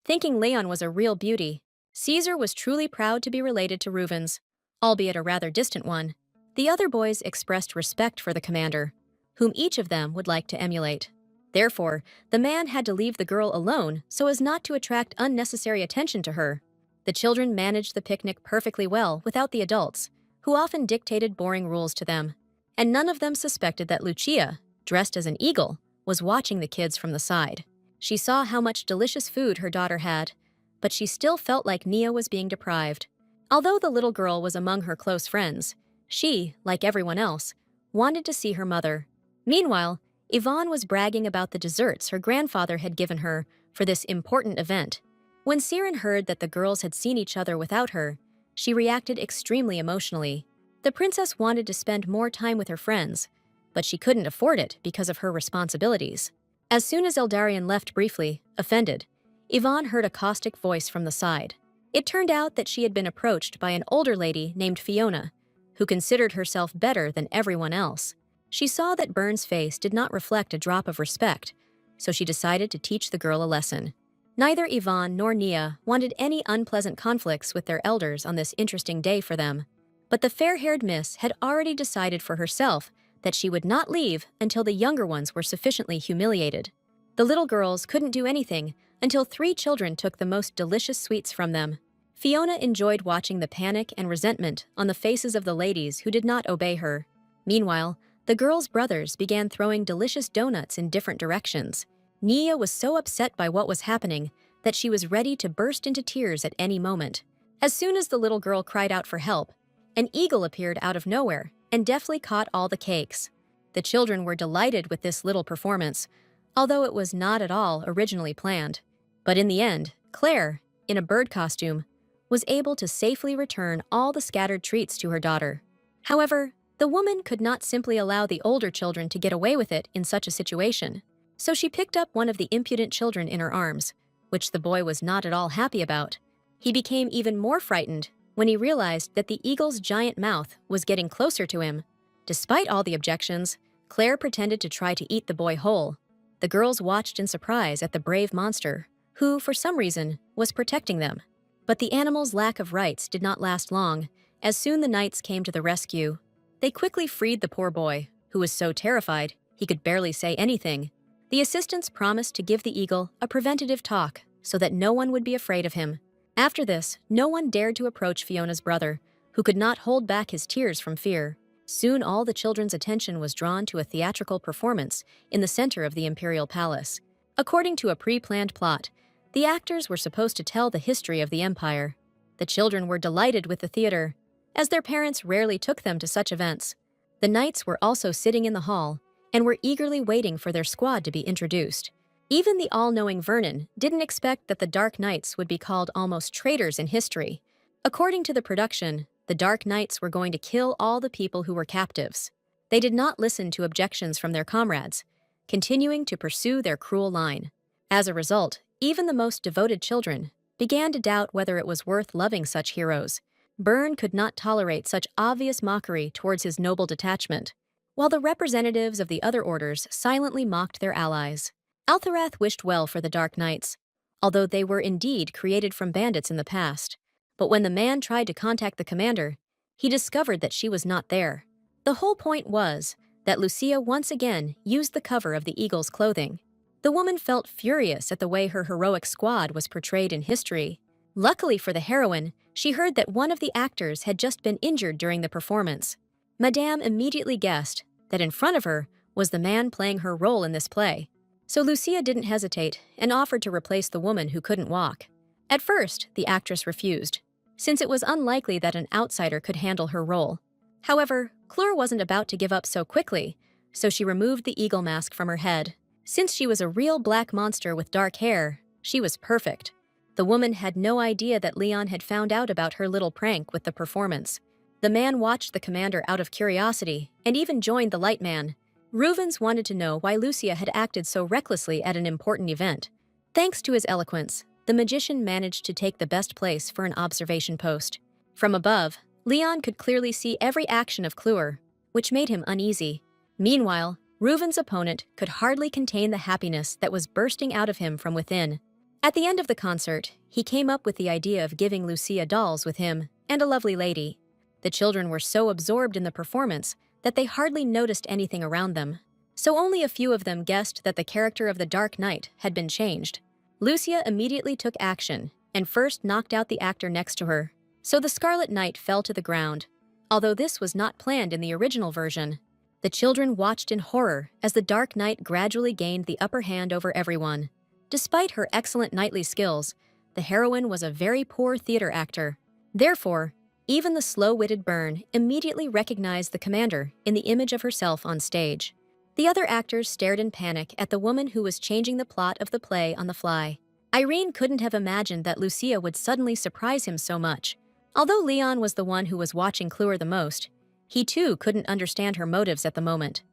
thinking Leon was a real beauty. Caesar was truly proud to be related to Reuven's, albeit a rather distant one. The other boys expressed respect for the commander, whom each of them would like to emulate. Therefore, the man had to leave the girl alone so as not to attract unnecessary attention to her. The children managed the picnic perfectly well without the adults, who often dictated boring rules to them. And none of them suspected that Lucia, dressed as an eagle, was watching the kids from the side. She saw how much delicious food her daughter had, but she still felt like Nia was being deprived. Although the little girl was among her close friends, she, like everyone else, wanted to see her mother. Meanwhile, Yvonne was bragging about the desserts her grandfather had given her for this important event. When Siren heard that the girls had seen each other without her, she reacted extremely emotionally. The princess wanted to spend more time with her friends, but she couldn't afford it because of her responsibilities. As soon as Eldarion left briefly, offended, Yvonne heard a caustic voice from the side. It turned out that she had been approached by an older lady named Fiona, who considered herself better than everyone else. She saw that Byrne's face did not reflect a drop of respect, so she decided to teach the girl a lesson. Neither Yvonne nor Nia wanted any unpleasant conflicts with their elders on this interesting day for them. But the fair-haired miss had already decided for herself that she would not leave until the younger ones were sufficiently humiliated. The little girls couldn't do anything until 3 children took the most delicious sweets from them. Fiona enjoyed watching the panic and resentment on the faces of the ladies who did not obey her. Meanwhile, the girls' brothers began throwing delicious donuts in different directions. Nia was so upset by what was happening that she was ready to burst into tears at any moment. As soon as the little girl cried out for help, an eagle appeared out of nowhere and deftly caught all the cakes. The children were delighted with this little performance, although it was not at all originally planned. But in the end, Claire, in a bird costume, was able to safely return all the scattered treats to her daughter. However, the woman could not simply allow the older children to get away with it in such a situation. So she picked up one of the impudent children in her arms, which the boy was not at all happy about. He became even more frightened when he realized that the eagle's giant mouth was getting closer to him. Despite all the objections, Claire pretended to try to eat the boy whole. The girls watched in surprise at the brave monster, who, for some reason, was protecting them. But the animal's lack of rights did not last long, as soon the knights came to the rescue. They quickly freed the poor boy, who was so terrified he could barely say anything. The assistants promised to give the eagle a preventative talk so that no one would be afraid of him. After this, no one dared to approach Fiona's brother, who could not hold back his tears from fear. Soon all the children's attention was drawn to a theatrical performance in the center of the imperial palace. According to a pre-planned plot, the actors were supposed to tell the history of the empire. The children were delighted with the theater, as their parents rarely took them to such events. The knights were also sitting in the hall and were eagerly waiting for their squad to be introduced. Even the all-knowing Vernon didn't expect that the Dark Knights would be called almost traitors in history. According to the production, the Dark Knights were going to kill all the people who were captives. They did not listen to objections from their comrades, continuing to pursue their cruel line. As a result, even the most devoted children began to doubt whether it was worth loving such heroes. Byrne could not tolerate such obvious mockery towards his noble detachment, while the representatives of the other orders silently mocked their allies. Altharath wished well for the Dark Knights, although they were indeed created from bandits in the past. But when the man tried to contact the commander, he discovered that she was not there. The whole point was that Lucia once again used the cover of the eagle's clothing. The woman felt furious at the way her heroic squad was portrayed in history. Luckily for the heroine, she heard that one of the actors had just been injured during the performance. Madame immediately guessed that in front of her was the man playing her role in this play. So Lucia didn't hesitate and offered to replace the woman who couldn't walk. At first, the actress refused, since it was unlikely that an outsider could handle her role. However, Clure wasn't about to give up so quickly, so she removed the eagle mask from her head. Since she was a real black monster with dark hair, she was perfect. The woman had no idea that Leon had found out about her little prank with the performance. The man watched the commander out of curiosity and even joined the light man. Ruvens wanted to know why Lucia had acted so recklessly at an important event. Thanks to his eloquence, the magician managed to take the best place for an observation post. From above, Leon could clearly see every action of Clure, which made him uneasy. Meanwhile, Reuven's opponent could hardly contain the happiness that was bursting out of him from within. At the end of the concert, he came up with the idea of giving Lucia dolls with him and a lovely lady. The children were so absorbed in the performance that they hardly noticed anything around them. So only a few of them guessed that the character of the Dark Knight had been changed. Lucia immediately took action and first knocked out the actor next to her, so the Scarlet Knight fell to the ground. Although this was not planned in the original version, the children watched in horror as the Dark Knight gradually gained the upper hand over everyone. Despite her excellent knightly skills, the heroine was a very poor theater actor. Therefore, even the slow-witted Byrne immediately recognized the commander in the image of herself on stage. The other actors stared in panic at the woman who was changing the plot of the play on the fly. Irene couldn't have imagined that Lucia would suddenly surprise him so much. Although Leon was the one who was watching Clure the most, he too couldn't understand her motives at the moment.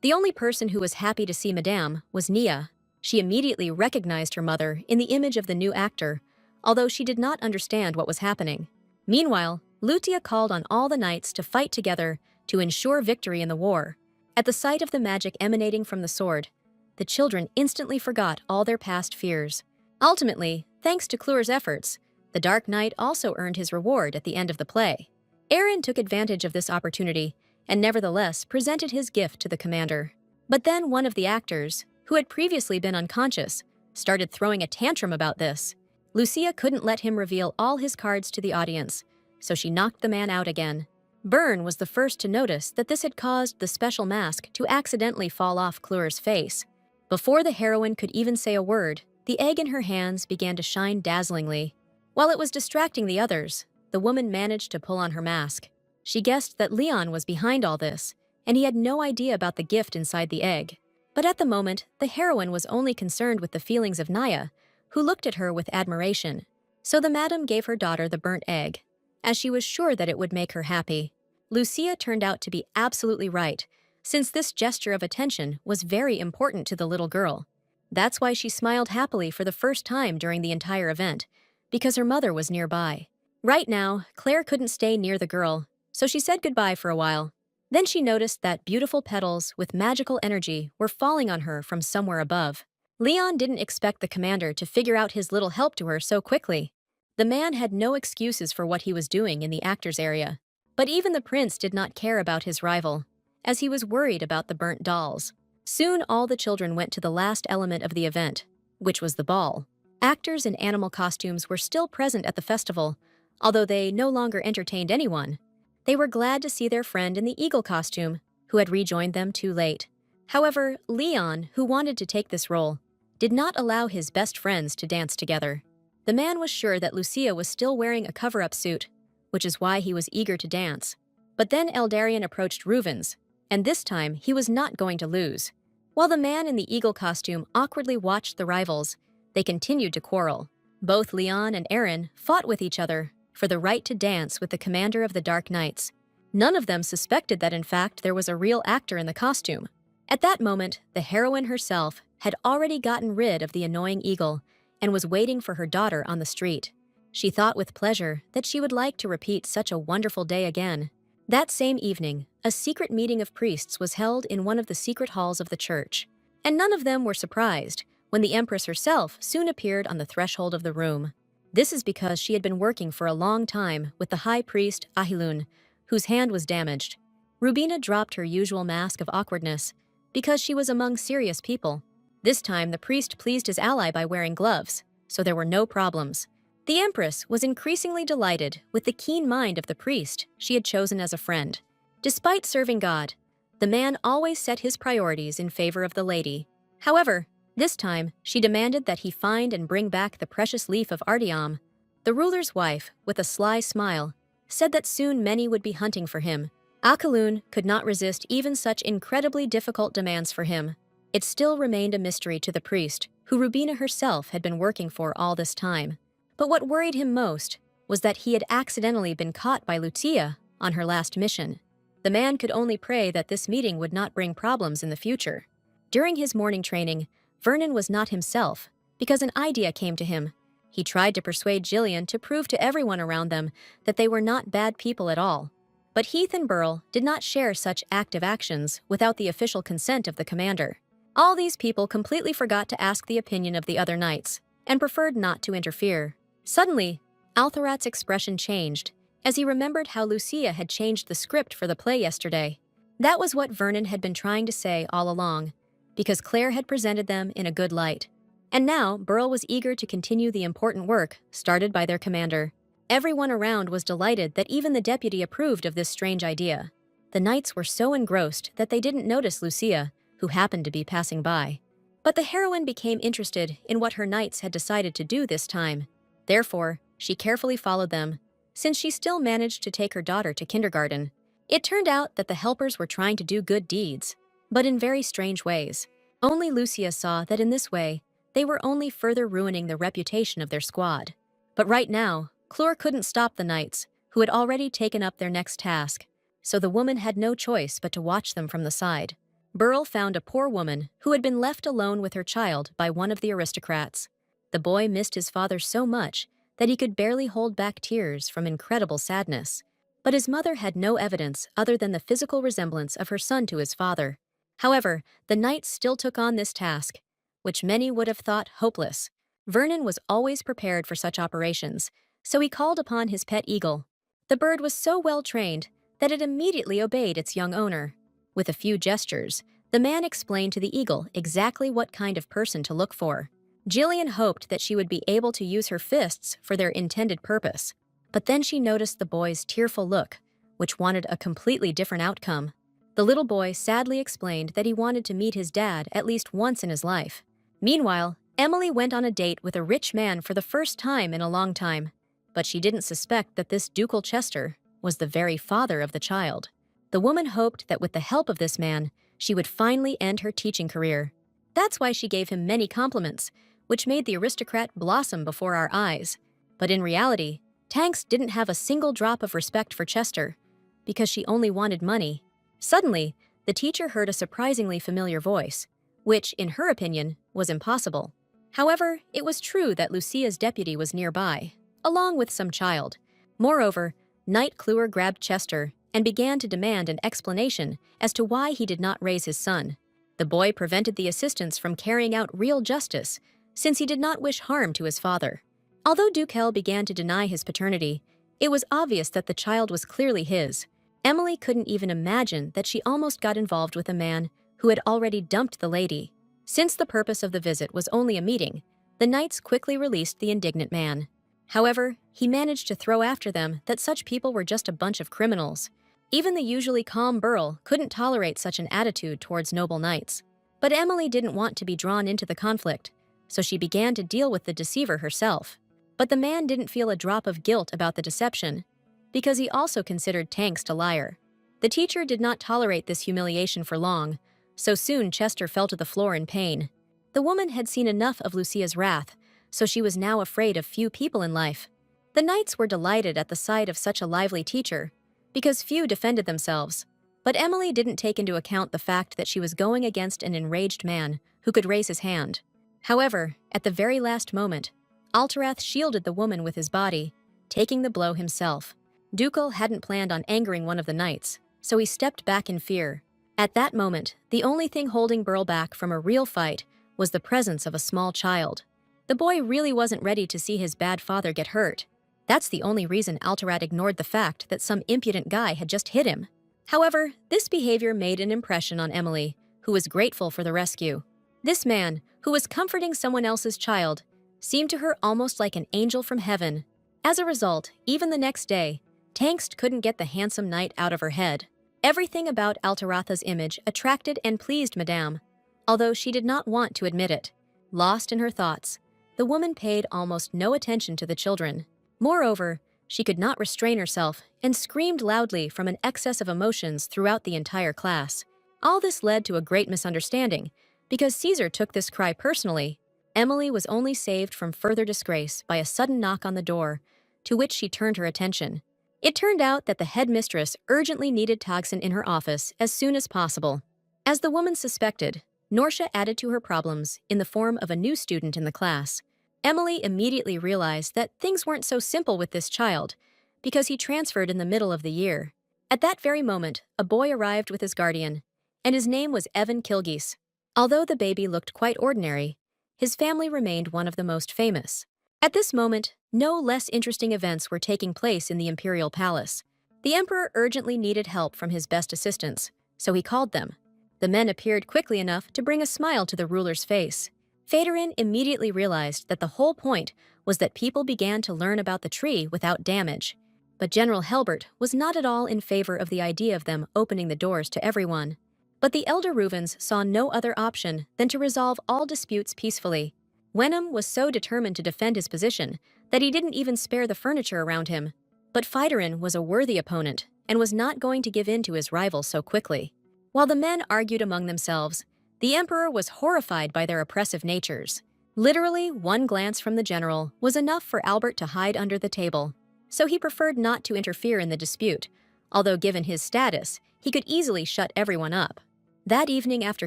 The only person who was happy to see Madame was Nia. She immediately recognized her mother in the image of the new actor, although she did not understand what was happening. Meanwhile, Lucia called on all the knights to fight together to ensure victory in the war. At the sight of the magic emanating from the sword, the children instantly forgot all their past fears. Ultimately, thanks to Clure's efforts, the Dark Knight also earned his reward at the end of the play. Aaron took advantage of this opportunity and nevertheless presented his gift to the commander. But then one of the actors, who had previously been unconscious, started throwing a tantrum about this. Lucia couldn't let him reveal all his cards to the audience, so she knocked the man out again. Byrne was the first to notice that this had caused the special mask to accidentally fall off Clure's face. Before the heroine could even say a word, the egg in her hands began to shine dazzlingly. While it was distracting the others, the woman managed to pull on her mask. She guessed that Leon was behind all this, and he had no idea about the gift inside the egg. But at the moment, the heroine was only concerned with the feelings of Naya, who looked at her with admiration. So the madam gave her daughter the burnt egg, as she was sure that it would make her happy. Lucia turned out to be absolutely right, since this gesture of attention was very important to the little girl. That's why she smiled happily for the first time during the entire event, because her mother was nearby. Right now, Claire couldn't stay near the girl, so she said goodbye for a while. Then she noticed that beautiful petals with magical energy were falling on her from somewhere above. Leon didn't expect the commander to figure out his little help to her so quickly. The man had no excuses for what he was doing in the actors' area. But even the prince did not care about his rival, as he was worried about the burnt dolls. Soon all the children went to the last element of the event, which was the ball. Actors in animal costumes were still present at the festival, although they no longer entertained anyone. They were glad to see their friend in the eagle costume, who had rejoined them too late. However, Leon, who wanted to take this role, did not allow his best friends to dance together. The man was sure that Lucia was still wearing a cover-up suit, which is why he was eager to dance. But then Eldarion approached Ruvens, and this time he was not going to lose. While the man in the eagle costume awkwardly watched the rivals, they continued to quarrel. Both Leon and Aaron fought with each other for the right to dance with the commander of the Dark Knights. None of them suspected that in fact there was a real actor in the costume. At that moment, the heroine herself had already gotten rid of the annoying eagle and was waiting for her daughter on the street. She thought with pleasure that she would like to repeat such a wonderful day again. That same evening, a secret meeting of priests was held in one of the secret halls of the church, and none of them were surprised when the Empress herself soon appeared on the threshold of the room. This is because she had been working for a long time with the High Priest Ahilun, whose hand was damaged. Rubina dropped her usual mask of awkwardness because she was among serious people. This time the priest pleased his ally by wearing gloves, so there were no problems. The Empress was increasingly delighted with the keen mind of the priest she had chosen as a friend. Despite serving God, the man always set his priorities in favor of the lady. However, this time she demanded that he find and bring back the precious leaf of Artyom. The ruler's wife, with a sly smile, said that soon many would be hunting for him. Akalun could not resist even such incredibly difficult demands for him. It still remained a mystery to the priest, who Rubina herself had been working for all this time. But what worried him most was that he had accidentally been caught by Lucia on her last mission. The man could only pray that this meeting would not bring problems in the future. During his morning training, Vernon was not himself because an idea came to him. He tried to persuade Jillian to prove to everyone around them that they were not bad people at all. But Heath and Burl did not share such active actions without the official consent of the commander. All these people completely forgot to ask the opinion of the other knights and preferred not to interfere. Suddenly, Altharat's expression changed as he remembered how Lucia had changed the script for the play yesterday. That was what Vernon had been trying to say all along, because Claire had presented them in a good light. And now, Burl was eager to continue the important work started by their commander. Everyone around was delighted that even the deputy approved of this strange idea. The knights were so engrossed that they didn't notice Lucia, who happened to be passing by. But the heroine became interested in what her knights had decided to do this time. Therefore, she carefully followed them, since she still managed to take her daughter to kindergarten. It turned out that the helpers were trying to do good deeds, but in very strange ways. Only Lucia saw that in this way, they were only further ruining the reputation of their squad. But right now, Clure couldn't stop the knights, who had already taken up their next task, so the woman had no choice but to watch them from the side. Burl found a poor woman who had been left alone with her child by one of the aristocrats. The boy missed his father so much that he could barely hold back tears from incredible sadness. But his mother had no evidence other than the physical resemblance of her son to his father. However, the knights still took on this task, which many would have thought hopeless. Vernon was always prepared for such operations, so he called upon his pet eagle. The bird was so well trained that it immediately obeyed its young owner. With a few gestures, the man explained to the eagle exactly what kind of person to look for. Jillian hoped that she would be able to use her fists for their intended purpose, but then she noticed the boy's tearful look, which wanted a completely different outcome. The little boy sadly explained that he wanted to meet his dad at least once in his life. Meanwhile, Emily went on a date with a rich man for the first time in a long time, but she didn't suspect that this ducal Chester was the very father of the child. The woman hoped that with the help of this man, she would finally end her teaching career. That's why she gave him many compliments, which made the aristocrat blossom before our eyes. But in reality, Tanks didn't have a single drop of respect for Chester, because she only wanted money. Suddenly, the teacher heard a surprisingly familiar voice, which, in her opinion, was impossible. However, it was true that Lucia's deputy was nearby, along with some child. Moreover, Knight Clure grabbed Chester and began to demand an explanation as to why he did not raise his son. The boy prevented the assistants from carrying out real justice, since he did not wish harm to his father. Although Duquel began to deny his paternity, it was obvious that the child was clearly his. Emily couldn't even imagine that she almost got involved with a man who had already dumped the lady. Since the purpose of the visit was only a meeting, the knights quickly released the indignant man. However, he managed to throw after them that such people were just a bunch of criminals. Even the usually calm Burl couldn't tolerate such an attitude towards noble knights. But Emily didn't want to be drawn into the conflict, so she began to deal with the deceiver herself. But the man didn't feel a drop of guilt about the deception, because he also considered Tanks a liar. The teacher did not tolerate this humiliation for long, so soon Chester fell to the floor in pain. The woman had seen enough of Lucia's wrath, so she was now afraid of few people in life. The knights were delighted at the sight of such a lively teacher, because few defended themselves. But Emily didn't take into account the fact that she was going against an enraged man who could raise his hand. However, at the very last moment, Altarath shielded the woman with his body, taking the blow himself. Ducal hadn't planned on angering one of the knights, so he stepped back in fear. At that moment, the only thing holding Burl back from a real fight was the presence of a small child. The boy really wasn't ready to see his bad father get hurt. That's the only reason Altarat ignored the fact that some impudent guy had just hit him. However, this behavior made an impression on Emily, who was grateful for the rescue. This man, who was comforting someone else's child, seemed to her almost like an angel from heaven. As a result, even the next day, Tangst couldn't get the handsome knight out of her head. Everything about Altaratha's image attracted and pleased Madame, although she did not want to admit it. Lost in her thoughts, the woman paid almost no attention to the children. Moreover, she could not restrain herself and screamed loudly from an excess of emotions throughout the entire class. All this led to a great misunderstanding, because Caesar took this cry personally. Emily was only saved from further disgrace by a sudden knock on the door, to which she turned her attention. It turned out that the headmistress urgently needed Tagsen in her office as soon as possible. As the woman suspected, Norsha added to her problems in the form of a new student in the class. Emily immediately realized that things weren't so simple with this child, because he transferred in the middle of the year. At that very moment, a boy arrived with his guardian, and his name was Evan Kilgis. Although the baby looked quite ordinary, his family remained one of the most famous. At this moment, no less interesting events were taking place in the imperial palace. The emperor urgently needed help from his best assistants, so he called them. The men appeared quickly enough to bring a smile to the ruler's face. Phaedorin immediately realized that the whole point was that people began to learn about the tree without damage. But General Helbert was not at all in favor of the idea of them opening the doors to everyone. But the elder Ruvens saw no other option than to resolve all disputes peacefully. Wenham was so determined to defend his position that he didn't even spare the furniture around him. But Phaedorin was a worthy opponent and was not going to give in to his rival so quickly. While the men argued among themselves, the emperor was horrified by their oppressive natures. Literally, one glance from the general was enough for Albert to hide under the table, so he preferred not to interfere in the dispute, although given his status, he could easily shut everyone up. That evening after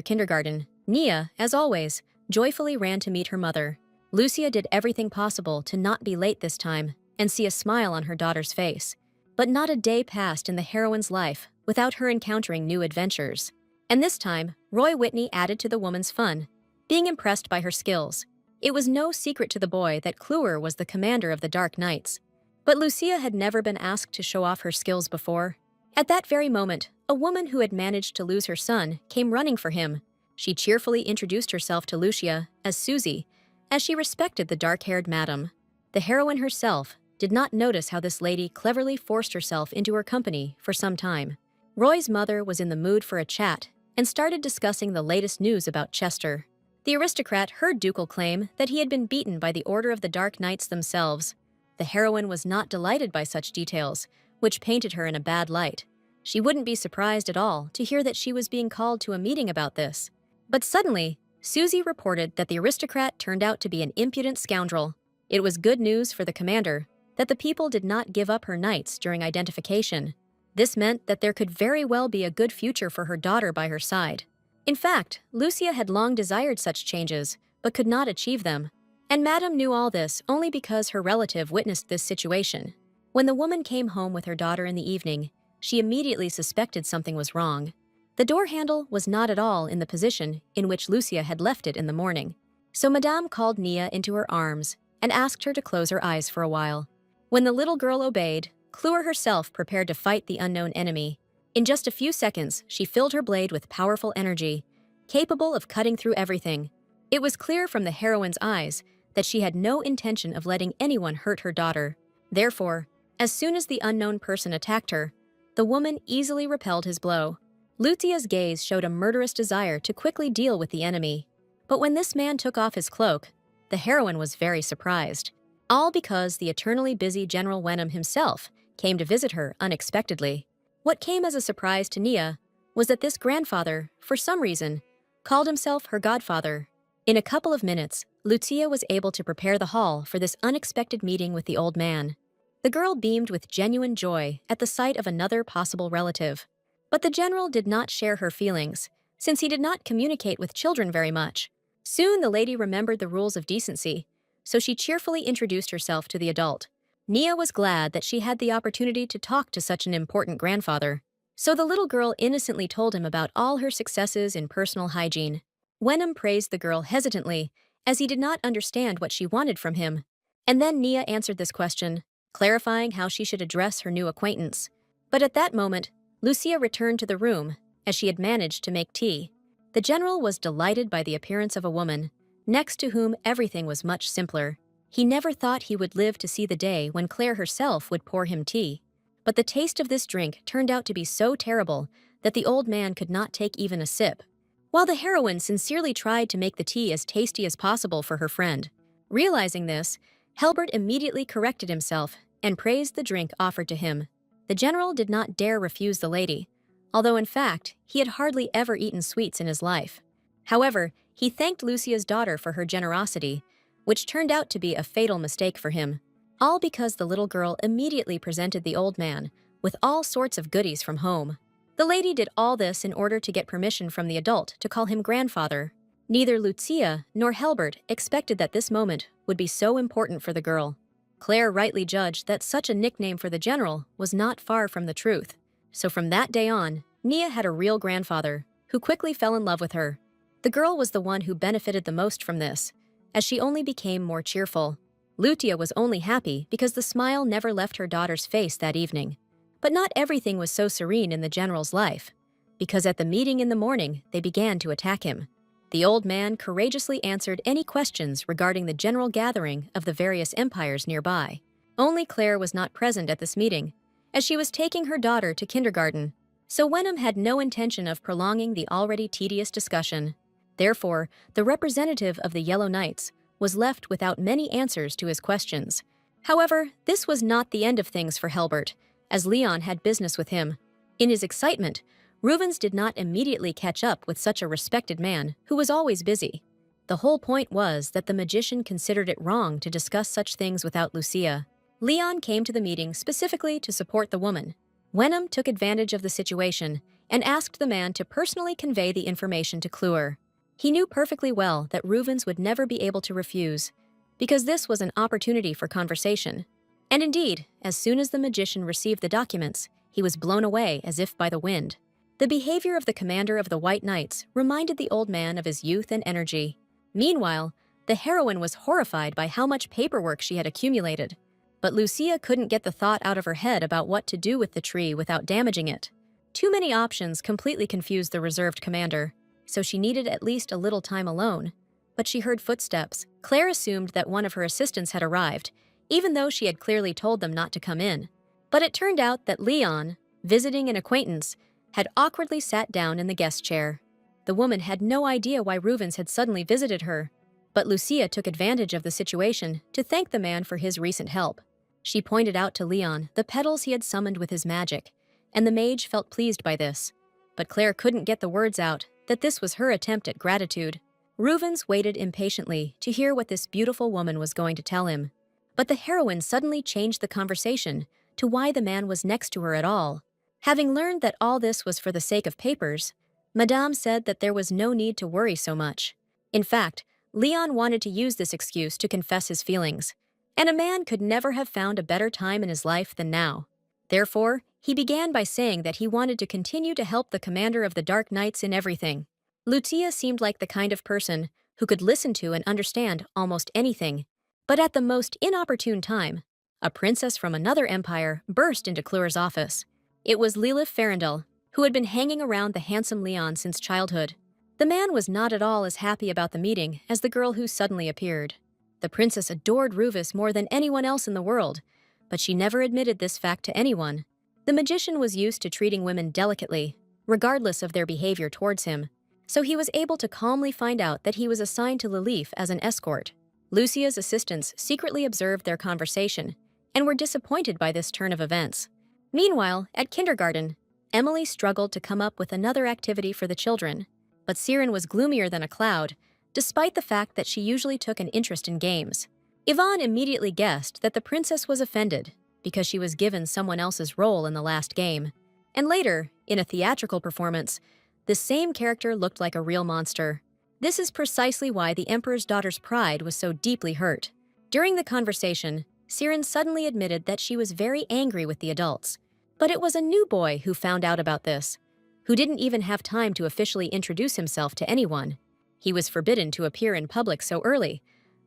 kindergarten, Nia, as always, joyfully ran to meet her mother. Lucia did everything possible to not be late this time and see a smile on her daughter's face. But not a day passed in the heroine's life without her encountering new adventures. And this time, Roy Whitney added to the woman's fun, being impressed by her skills. It was no secret to the boy that Kluwer was the commander of the Dark Knights. But Lucia had never been asked to show off her skills before. At that very moment, a woman who had managed to lose her son came running for him. She cheerfully introduced herself to Lucia as Susie, as she respected the dark-haired madam. The heroine herself did not notice how this lady cleverly forced herself into her company for some time. Roy's mother was in the mood for a chat and started discussing the latest news about Chester. The aristocrat heard ducal claim that he had been beaten by the Order of the Dark Knights themselves. The heroine was not delighted by such details, which painted her in a bad light. She wouldn't be surprised at all to hear that she was being called to a meeting about this. But suddenly, Susie reported that the aristocrat turned out to be an impudent scoundrel. It was good news for the commander that the people did not give up her knights during identification. This meant that there could very well be a good future for her daughter by her side. In fact, Lucia had long desired such changes, but could not achieve them. And Madame knew all this only because her relative witnessed this situation. When the woman came home with her daughter in the evening, she immediately suspected something was wrong. The door handle was not at all in the position in which Lucia had left it in the morning. So Madame called Nia into her arms and asked her to close her eyes for a while. When the little girl obeyed, Kluwer herself prepared to fight the unknown enemy. In just a few seconds, she filled her blade with powerful energy, capable of cutting through everything. It was clear from the heroine's eyes that she had no intention of letting anyone hurt her daughter. Therefore, as soon as the unknown person attacked her, the woman easily repelled his blow. Lucia's gaze showed a murderous desire to quickly deal with the enemy. But when this man took off his cloak, the heroine was very surprised. All because the eternally busy General Wenham himself came to visit her unexpectedly. What came as a surprise to Nia was that this grandfather, for some reason, called himself her godfather. In a couple of minutes, Lucia was able to prepare the hall for this unexpected meeting with the old man. The girl beamed with genuine joy at the sight of another possible relative. But the general did not share her feelings, since he did not communicate with children very much. Soon the lady remembered the rules of decency, so she cheerfully introduced herself to the adult. Nia was glad that she had the opportunity to talk to such an important grandfather. So the little girl innocently told him about all her successes in personal hygiene. Wenham praised the girl hesitantly, as he did not understand what she wanted from him. And then Nia answered this question, clarifying how she should address her new acquaintance. But at that moment, Lucia returned to the room, as she had managed to make tea. The general was delighted by the appearance of a woman, next to whom everything was much simpler. He never thought he would live to see the day when Claire herself would pour him tea. But the taste of this drink turned out to be so terrible that the old man could not take even a sip, while the heroine sincerely tried to make the tea as tasty as possible for her friend. Realizing this, Helbert immediately corrected himself and praised the drink offered to him. The general did not dare refuse the lady, although in fact he had hardly ever eaten sweets in his life. However, he thanked Lucia's daughter for her generosity, which turned out to be a fatal mistake for him, all because the little girl immediately presented the old man with all sorts of goodies from home. The lady did all this in order to get permission from the adult to call him grandfather. Neither Lucia nor Helbert expected that this moment would be so important for the girl. Claire rightly judged that such a nickname for the general was not far from the truth. So from that day on, Nia had a real grandfather, who quickly fell in love with her. The girl was the one who benefited the most from this, as she only became more cheerful. Lucia was only happy because the smile never left her daughter's face that evening. But not everything was so serene in the general's life, because at the meeting in the morning, they began to attack him. The old man courageously answered any questions regarding the general gathering of the various empires nearby. Only Claire was not present at this meeting, as she was taking her daughter to kindergarten, so Wenham had no intention of prolonging the already tedious discussion. Therefore, the representative of the Yellow Knights was left without many answers to his questions. However, this was not the end of things for Helbert, as Leon had business with him. In his excitement, Rubens did not immediately catch up with such a respected man who was always busy. The whole point was that the magician considered it wrong to discuss such things without Lucia. Leon came to the meeting specifically to support the woman. Wenham took advantage of the situation and asked the man to personally convey the information to Cluer. He knew perfectly well that Rubens would never be able to refuse, because this was an opportunity for conversation. And indeed, as soon as the magician received the documents, he was blown away as if by the wind. The behavior of the commander of the White Knights reminded the old man of his youth and energy. Meanwhile, the heroine was horrified by how much paperwork she had accumulated. But Lucia couldn't get the thought out of her head about what to do with the tree without damaging it. Too many options completely confused the reserved commander, so she needed at least a little time alone. But she heard footsteps. Claire assumed that one of her assistants had arrived, even though she had clearly told them not to come in. But it turned out that Leon, visiting an acquaintance, had awkwardly sat down in the guest chair. The woman had no idea why Rubens had suddenly visited her, but Lucia took advantage of the situation to thank the man for his recent help. She pointed out to Leon the petals he had summoned with his magic, and the mage felt pleased by this. But Claire couldn't get the words out that this was her attempt at gratitude. Rubens waited impatiently to hear what this beautiful woman was going to tell him. But the heroine suddenly changed the conversation to why the man was next to her at all. Having learned that all this was for the sake of papers, Madame said that there was no need to worry so much. In fact, Leon wanted to use this excuse to confess his feelings, and a man could never have found a better time in his life than now. Therefore, he began by saying that he wanted to continue to help the commander of the Dark Knights in everything. Lucia seemed like the kind of person who could listen to and understand almost anything. But at the most inopportune time, a princess from another empire burst into Cluer's office. It was Lilith Farandel, who had been hanging around the handsome Leon since childhood. The man was not at all as happy about the meeting as the girl who suddenly appeared. The princess adored Rufus more than anyone else in the world, but she never admitted this fact to anyone. The magician was used to treating women delicately, regardless of their behavior towards him, so he was able to calmly find out that he was assigned to Lilith as an escort. Lucia's assistants secretly observed their conversation and were disappointed by this turn of events. Meanwhile, at kindergarten, Emily struggled to come up with another activity for the children, but Siren was gloomier than a cloud, despite the fact that she usually took an interest in games. Yvonne immediately guessed that the princess was offended because she was given someone else's role in the last game. And later, in a theatrical performance, this same character looked like a real monster. This is precisely why the Emperor's daughter's pride was so deeply hurt. During the conversation, Siren suddenly admitted that she was very angry with the adults. But it was a new boy who found out about this, who didn't even have time to officially introduce himself to anyone. He was forbidden to appear in public so early,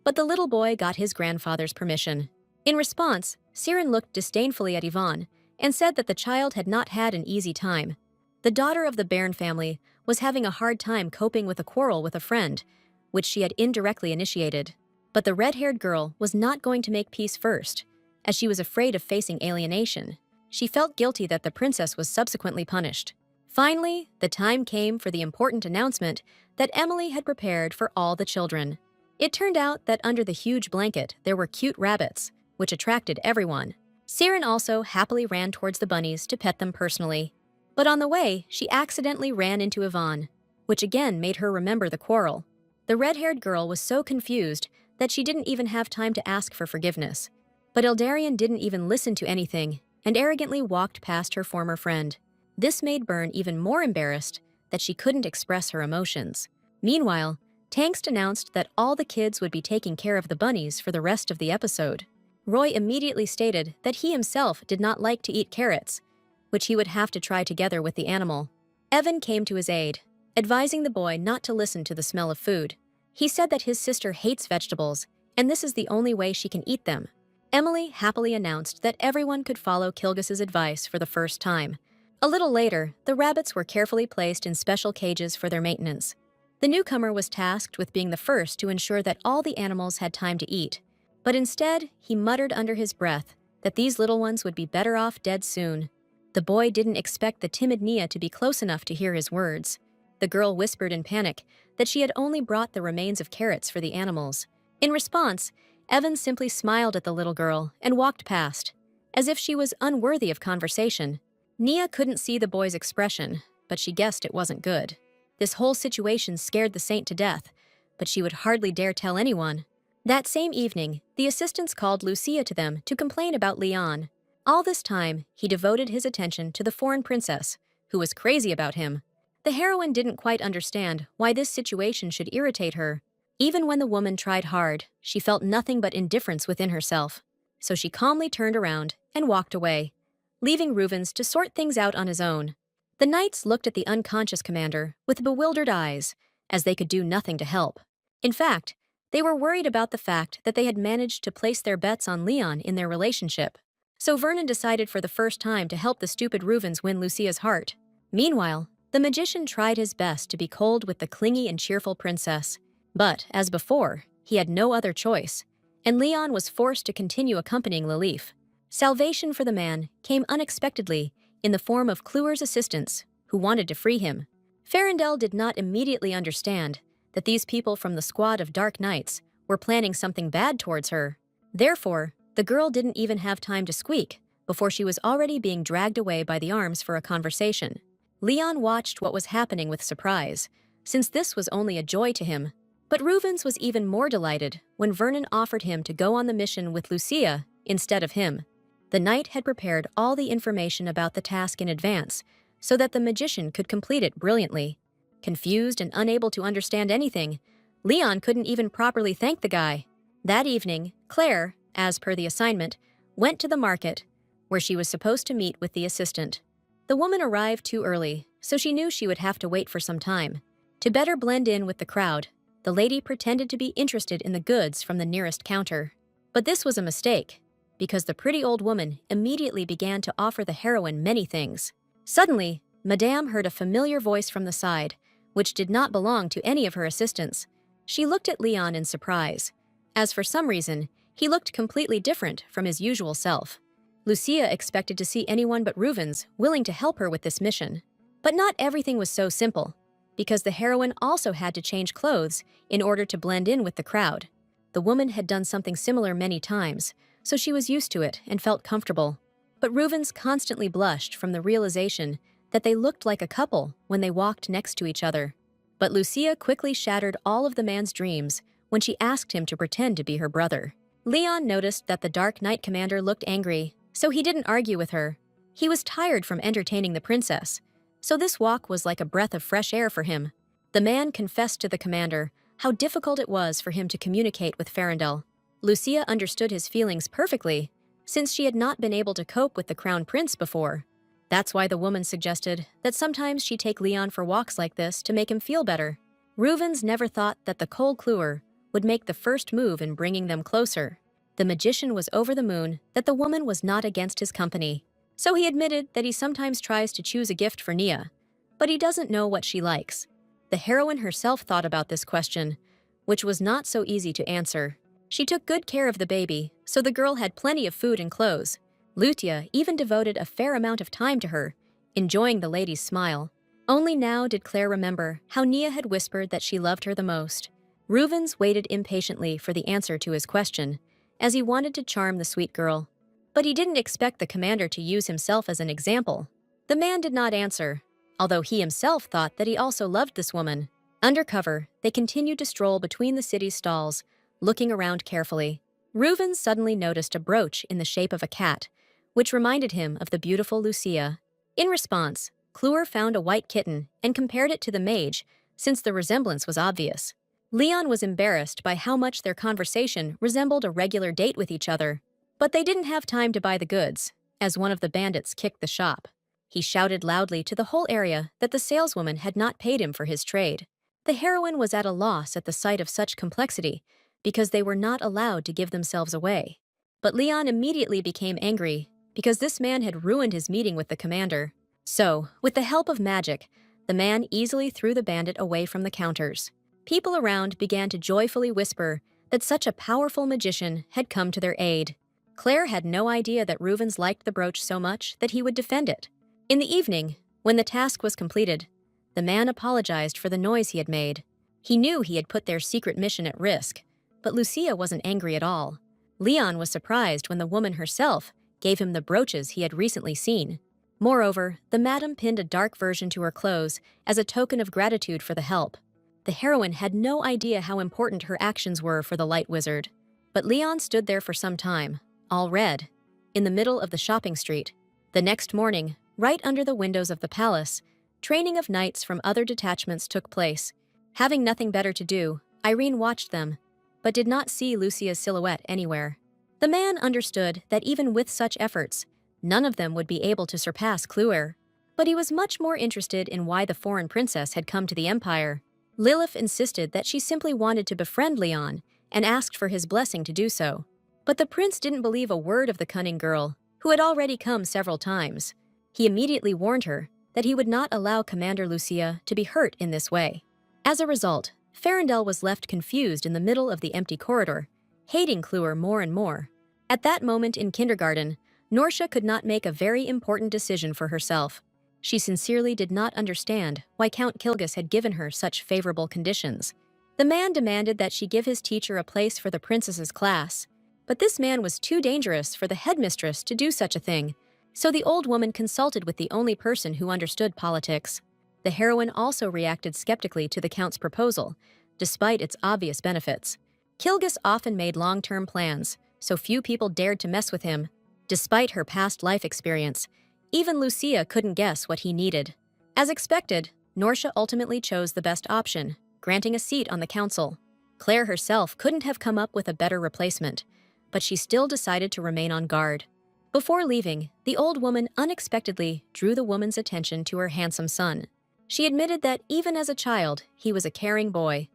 but the little boy got his grandfather's permission. In response, Siren looked disdainfully at Yvonne and said that the child had not had an easy time. The daughter of the Bairn family was having a hard time coping with a quarrel with a friend, which she had indirectly initiated. But the red-haired girl was not going to make peace first, as she was afraid of facing alienation. She felt guilty that the princess was subsequently punished. Finally, the time came for the important announcement that Emily had prepared for all the children. It turned out that under the huge blanket there were cute rabbits, which attracted everyone. Siren also happily ran towards the bunnies to pet them personally. But on the way, she accidentally ran into Yvonne, which again made her remember the quarrel. The red-haired girl was so confused that she didn't even have time to ask for forgiveness. But Eldarion didn't even listen to anything and arrogantly walked past her former friend. This made Byrne even more embarrassed that she couldn't express her emotions. Meanwhile, Tangst announced that all the kids would be taking care of the bunnies for the rest of the episode. Roy immediately stated that he himself did not like to eat carrots, which he would have to try together with the animal. Evan came to his aid, advising the boy not to listen to the smell of food. He said that his sister hates vegetables, and this is the only way she can eat them. Emily happily announced that everyone could follow Kilgus's advice for the first time. A little later, the rabbits were carefully placed in special cages for their maintenance. The newcomer was tasked with being the first to ensure that all the animals had time to eat, but instead, he muttered under his breath that these little ones would be better off dead soon. The boy didn't expect the timid Nia to be close enough to hear his words. The girl whispered in panic that she had only brought the remains of carrots for the animals. In response, Evan simply smiled at the little girl and walked past, as if she was unworthy of conversation. Nia couldn't see the boy's expression, but she guessed it wasn't good. This whole situation scared the saint to death, but she would hardly dare tell anyone. That same evening, the assistants called Lucia to them to complain about Leon. All this time, he devoted his attention to the foreign princess, who was crazy about him. The heroine didn't quite understand why this situation should irritate her. Even when the woman tried hard, she felt nothing but indifference within herself. So she calmly turned around and walked away, leaving Ruvens to sort things out on his own. The knights looked at the unconscious commander with bewildered eyes, as they could do nothing to help. In fact, they were worried about the fact that they had managed to place their bets on Leon in their relationship. So Vernon decided for the first time to help the stupid Ruvens win Lucia's heart. Meanwhile, the magician tried his best to be cold with the clingy and cheerful princess. But, as before, he had no other choice, and Leon was forced to continue accompanying Lilith. Salvation for the man came unexpectedly in the form of Kluwer's assistants, who wanted to free him. Farandel did not immediately understand that these people from the squad of Dark Knights were planning something bad towards her. Therefore, the girl didn't even have time to squeak before she was already being dragged away by the arms for a conversation. Leon watched what was happening with surprise, since this was only a joy to him. But Ruvens was even more delighted when Vernon offered him to go on the mission with Lucia instead of him. The knight had prepared all the information about the task in advance so that the magician could complete it brilliantly. Confused and unable to understand anything, Leon couldn't even properly thank the guy. That evening, Claire, as per the assignment, went to the market, where she was supposed to meet with the assistant. The woman arrived too early, so she knew she would have to wait for some time. To better blend in with the crowd, the lady pretended to be interested in the goods from the nearest counter. But this was a mistake, because the pretty old woman immediately began to offer the heroine many things. Suddenly, Madame heard a familiar voice from the side, which did not belong to any of her assistants. She looked at Leon in surprise, as for some reason, he looked completely different from his usual self. Lucia expected to see anyone but Ruvens willing to help her with this mission. But not everything was so simple, because the heroine also had to change clothes in order to blend in with the crowd. The woman had done something similar many times, so she was used to it and felt comfortable. But Ruvens constantly blushed from the realization that they looked like a couple when they walked next to each other. But Lucia quickly shattered all of the man's dreams when she asked him to pretend to be her brother. Leon noticed that the Dark Knight commander looked angry, so he didn't argue with her. He was tired from entertaining the princess, so this walk was like a breath of fresh air for him. The man confessed to the commander how difficult it was for him to communicate with Farandel. Lucia understood his feelings perfectly, since she had not been able to cope with the crown prince before. That's why the woman suggested that sometimes she take Leon for walks like this to make him feel better. Reuven's never thought that the cold cluer would make the first move in bringing them closer. The magician was over the moon that the woman was not against his company. So he admitted that he sometimes tries to choose a gift for Nia, but he doesn't know what she likes. The heroine herself thought about this question, which was not so easy to answer. She took good care of the baby, so the girl had plenty of food and clothes. Lutia even devoted a fair amount of time to her, enjoying the lady's smile. Only now did Claire remember how Nia had whispered that she loved her the most. Reuven's waited impatiently for the answer to his question, as he wanted to charm the sweet girl. But he didn't expect the commander to use himself as an example. The man did not answer, although he himself thought that he also loved this woman. Undercover, they continued to stroll between the city's stalls, looking around carefully. Reuven suddenly noticed a brooch in the shape of a cat, which reminded him of the beautiful Lucia. In response, Cluer found a white kitten and compared it to the mage, since the resemblance was obvious. Leon was embarrassed by how much their conversation resembled a regular date with each other. But they didn't have time to buy the goods, as one of the bandits kicked the shop. He shouted loudly to the whole area that the saleswoman had not paid him for his trade. The heroine was at a loss at the sight of such complexity, because they were not allowed to give themselves away. But Leon immediately became angry, because this man had ruined his meeting with the commander. So, with the help of magic, the man easily threw the bandit away from the counters. People around began to joyfully whisper that such a powerful magician had come to their aid. Claire had no idea that Reuven's liked the brooch so much that he would defend it. In the evening, when the task was completed, the man apologized for the noise he had made. He knew he had put their secret mission at risk, but Lucia wasn't angry at all. Leon was surprised when the woman herself gave him the brooches he had recently seen. Moreover, the madam pinned a dark version to her clothes as a token of gratitude for the help. The heroine had no idea how important her actions were for the light wizard. But Leon stood there for some time, all red, in the middle of the shopping street. The next morning, right under the windows of the palace, training of knights from other detachments took place. Having nothing better to do, Irene watched them, but did not see Lucia's silhouette anywhere. The man understood that even with such efforts, none of them would be able to surpass Cluer. But he was much more interested in why the foreign princess had come to the Empire. Lilith insisted that she simply wanted to befriend Leon and asked for his blessing to do so. But the prince didn't believe a word of the cunning girl, who had already come several times. He immediately warned her that he would not allow Commander Lucia to be hurt in this way. As a result, Farandel was left confused in the middle of the empty corridor, hating Cluer more and more. At that moment in kindergarten, Norsha could not make a very important decision for herself. She sincerely did not understand why Count Kilgus had given her such favorable conditions. The man demanded that she give his teacher a place for the princess's class, but this man was too dangerous for the headmistress to do such a thing, so the old woman consulted with the only person who understood politics. The heroine also reacted skeptically to the count's proposal, despite its obvious benefits. Kilgus often made long-term plans, so few people dared to mess with him. Despite her past life experience, even Lucia couldn't guess what he needed. As expected, Norsha ultimately chose the best option, granting a seat on the council. Claire herself couldn't have come up with a better replacement, but she still decided to remain on guard. Before leaving, the old woman unexpectedly drew the woman's attention to her handsome son. She admitted that even as a child, he was a caring boy,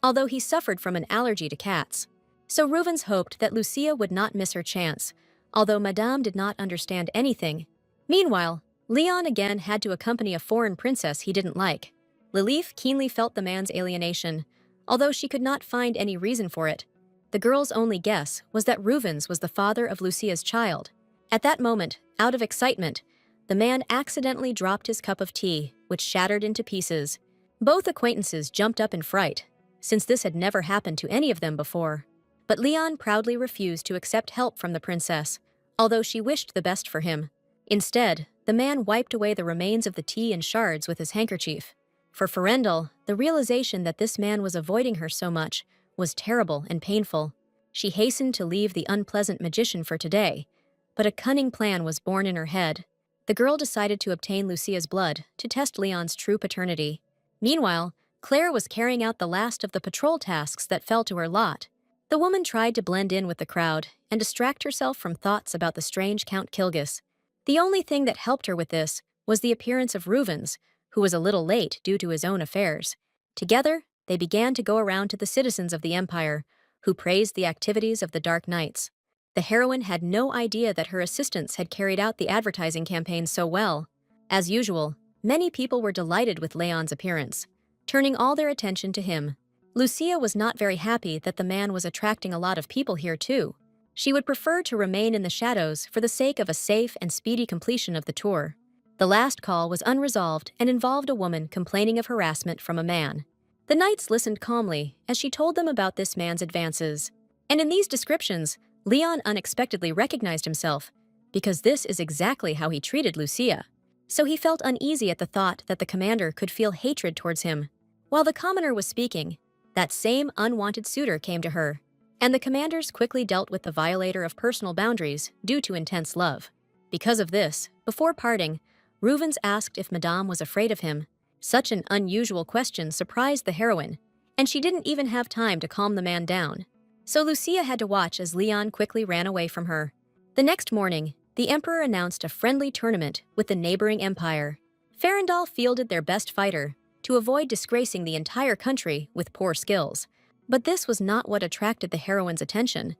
although he suffered from an allergy to cats. So Reuven's hoped that Lucia would not miss her chance, although Madame did not understand anything. Meanwhile, Leon again had to accompany a foreign princess he didn't like. Lilith keenly felt the man's alienation, although she could not find any reason for it. The girl's only guess was that Reuven's was the father of Lucia's child. At that moment, out of excitement, the man accidentally dropped his cup of tea, which shattered into pieces. Both acquaintances jumped up in fright, since this had never happened to any of them before. But Leon proudly refused to accept help from the princess, although she wished the best for him. Instead, the man wiped away the remains of the tea and shards with his handkerchief. For Farandel, the realization that this man was avoiding her so much was terrible and painful. She hastened to leave the unpleasant magician for today, but a cunning plan was born in her head. The girl decided to obtain Lucia's blood to test Leon's true paternity. Meanwhile, Claire was carrying out the last of the patrol tasks that fell to her lot. The woman tried to blend in with the crowd and distract herself from thoughts about the strange Count Kilgus. The only thing that helped her with this was the appearance of Reuven's, who was a little late due to his own affairs. Together, they began to go around to the citizens of the empire, who praised the activities of the Dark Knights. The heroine had no idea that her assistants had carried out the advertising campaign so well. As usual, many people were delighted with Leon's appearance, turning all their attention to him. Lucia was not very happy that the man was attracting a lot of people here too. She would prefer to remain in the shadows for the sake of a safe and speedy completion of the tour. The last call was unresolved and involved a woman complaining of harassment from a man. The knights listened calmly as she told them about this man's advances. And in these descriptions, Leon unexpectedly recognized himself, because this is exactly how he treated Lucia. So he felt uneasy at the thought that the commander could feel hatred towards him. While the commoner was speaking, that same unwanted suitor came to her, and the commanders quickly dealt with the violator of personal boundaries due to intense love. Because of this, before parting, Ruvens asked if Madame was afraid of him. Such an unusual question surprised the heroine, and she didn't even have time to calm the man down. So Lucia had to watch as Leon quickly ran away from her. The next morning, the emperor announced a friendly tournament with the neighboring empire. Farandal fielded their best fighter to avoid disgracing the entire country with poor skills. But this was not what attracted the heroine's attention,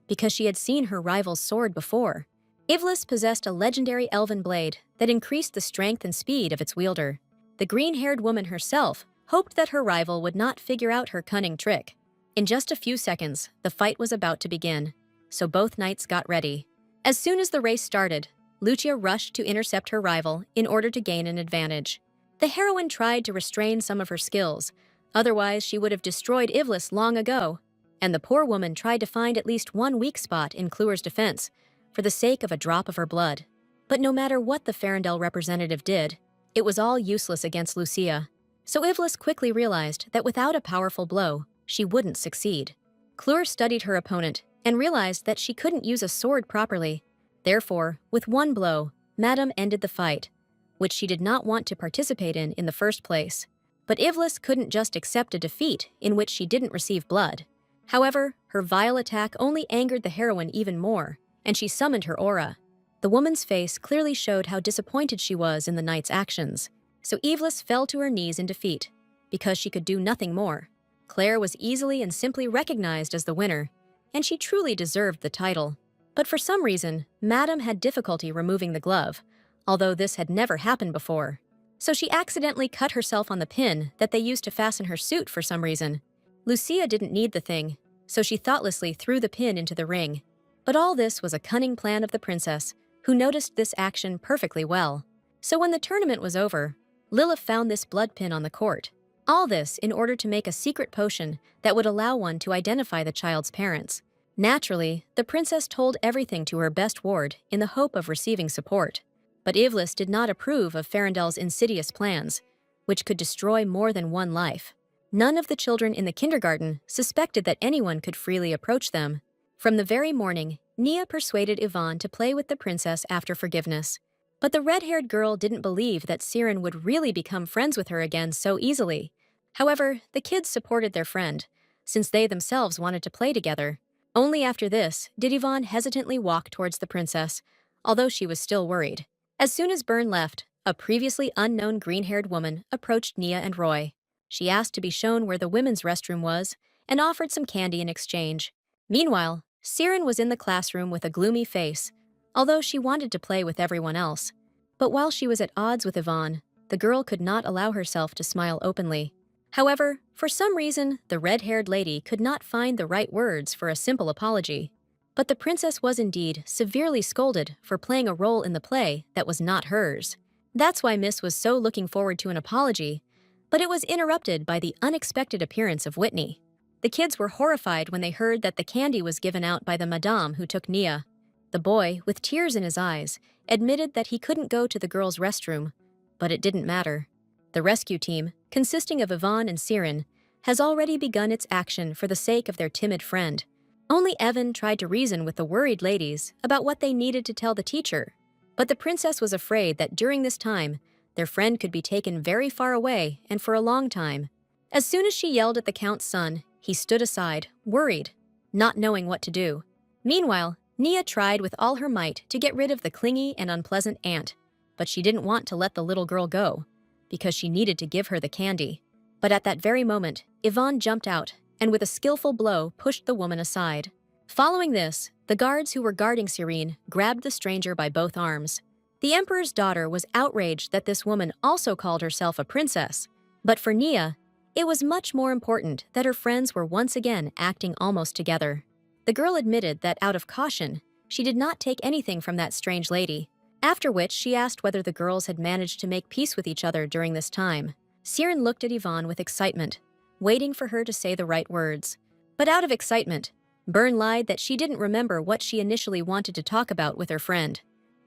because she had seen her rival's sword before. Ivlis possessed a legendary elven blade that increased the strength and speed of its wielder. The green-haired woman herself hoped that her rival would not figure out her cunning trick. In just a few seconds, the fight was about to begin, so both knights got ready. As soon as the race started, Lucia rushed to intercept her rival in order to gain an advantage. The heroine tried to restrain some of her skills, otherwise she would have destroyed Ivlis long ago, and the poor woman tried to find at least one weak spot in Kluwer's defense for the sake of a drop of her blood. But no matter what the Farandel representative did, it was all useless against Lucia. So Ivlis quickly realized that without a powerful blow, she wouldn't succeed. Kluwer studied her opponent and realized that she couldn't use a sword properly. Therefore, with one blow, Madame ended the fight, which she did not want to participate in the first place. But Ivlis couldn't just accept a defeat in which she didn't receive blood. However, her vile attack only angered the heroine even more, and she summoned her aura. The woman's face clearly showed how disappointed she was in the knight's actions, so Ivlis fell to her knees in defeat, because she could do nothing more. Claire was easily and simply recognized as the winner, and she truly deserved the title. But for some reason, Madame had difficulty removing the glove, although this had never happened before. So she accidentally cut herself on the pin that they used to fasten her suit for some reason. Lucia didn't need the thing, so she thoughtlessly threw the pin into the ring. But all this was a cunning plan of the princess, who noticed this action perfectly well. So when the tournament was over, Lilith found this blood pin on the court. All this in order to make a secret potion that would allow one to identify the child's parents. Naturally, the princess told everything to her best ward in the hope of receiving support. But Ivlis did not approve of Farandel's insidious plans, which could destroy more than one life. None of the children in the kindergarten suspected that anyone could freely approach them. From the very morning, Nia persuaded Ivan to play with the princess after forgiveness. But the red-haired girl didn't believe that Siren would really become friends with her again so easily. However, the kids supported their friend, since they themselves wanted to play together. Only after this did Ivan hesitantly walk towards the princess, although she was still worried. As soon as Byrne left, a previously unknown green-haired woman approached Nia and Roy. She asked to be shown where the women's restroom was and offered some candy in exchange. Meanwhile, Siren was in the classroom with a gloomy face, although she wanted to play with everyone else. But while she was at odds with Ivan, the girl could not allow herself to smile openly. However, for some reason, the red-haired lady could not find the right words for a simple apology. But the princess was indeed severely scolded for playing a role in the play that was not hers. That's why Miss was so looking forward to an apology, but it was interrupted by the unexpected appearance of Whitney. The kids were horrified when they heard that the candy was given out by the madame who took Nia. The boy, with tears in his eyes, admitted that he couldn't go to the girls' restroom, but it didn't matter. The rescue team, consisting of Ivan and Siren, has already begun its action for the sake of their timid friend. Only Evan tried to reason with the worried ladies about what they needed to tell the teacher, but the princess was afraid that during this time, their friend could be taken very far away and for a long time. As soon as she yelled at the count's son, he stood aside, worried, not knowing what to do. Meanwhile, Nia tried with all her might to get rid of the clingy and unpleasant aunt, but she didn't want to let the little girl go, because she needed to give her the candy. But at that very moment, Yvonne jumped out and with a skillful blow pushed the woman aside. Following this, the guards who were guarding Cyrene grabbed the stranger by both arms. The emperor's daughter was outraged that this woman also called herself a princess, but for Nia, it was much more important that her friends were once again acting almost together. The girl admitted that out of caution, she did not take anything from that strange lady, after which she asked whether the girls had managed to make peace with each other during this time. Cyrene looked at Yvonne with excitement, waiting for her to say the right words. But out of excitement, Byrne lied that she didn't remember what she initially wanted to talk about with her friend.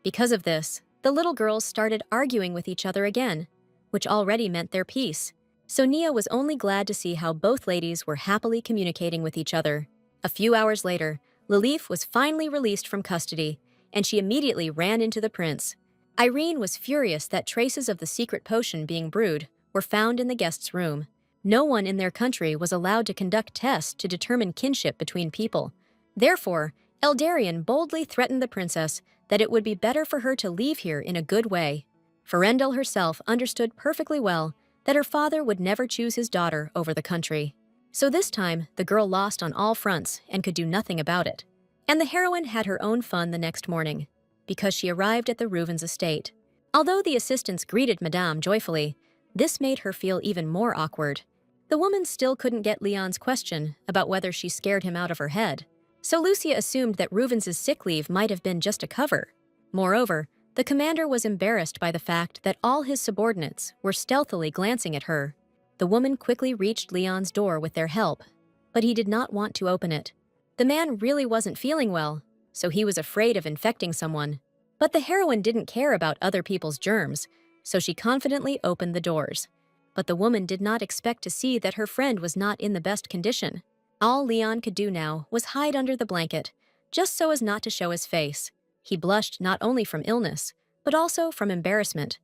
Because of this, the little girls started arguing with each other again, which already meant their peace. So Nia was only glad to see how both ladies were happily communicating with each other. A few hours later, Lilith was finally released from custody, and she immediately ran into the prince. Irene was furious that traces of the secret potion being brewed were found in the guest's room. No one in their country was allowed to conduct tests to determine kinship between people. Therefore, Eldarion boldly threatened the princess that it would be better for her to leave here in a good way. Ferendel herself understood perfectly well that her father would never choose his daughter over the country. So this time, the girl lost on all fronts and could do nothing about it. And the heroine had her own fun the next morning, because she arrived at the Reuven's estate. Although the assistants greeted Madame joyfully, this made her feel even more awkward. The woman still couldn't get Leon's question about whether she scared him out of her head, so Lucia assumed that Reuven's sick leave might have been just a cover. Moreover, the commander was embarrassed by the fact that all his subordinates were stealthily glancing at her. The woman quickly reached Leon's door with their help, but he did not want to open it. The man really wasn't feeling well, so he was afraid of infecting someone. But the heroine didn't care about other people's germs, so she confidently opened the doors. But the woman did not expect to see that her friend was not in the best condition. All Leon could do now was hide under the blanket, just so as not to show his face. He blushed not only from illness, but also from embarrassment,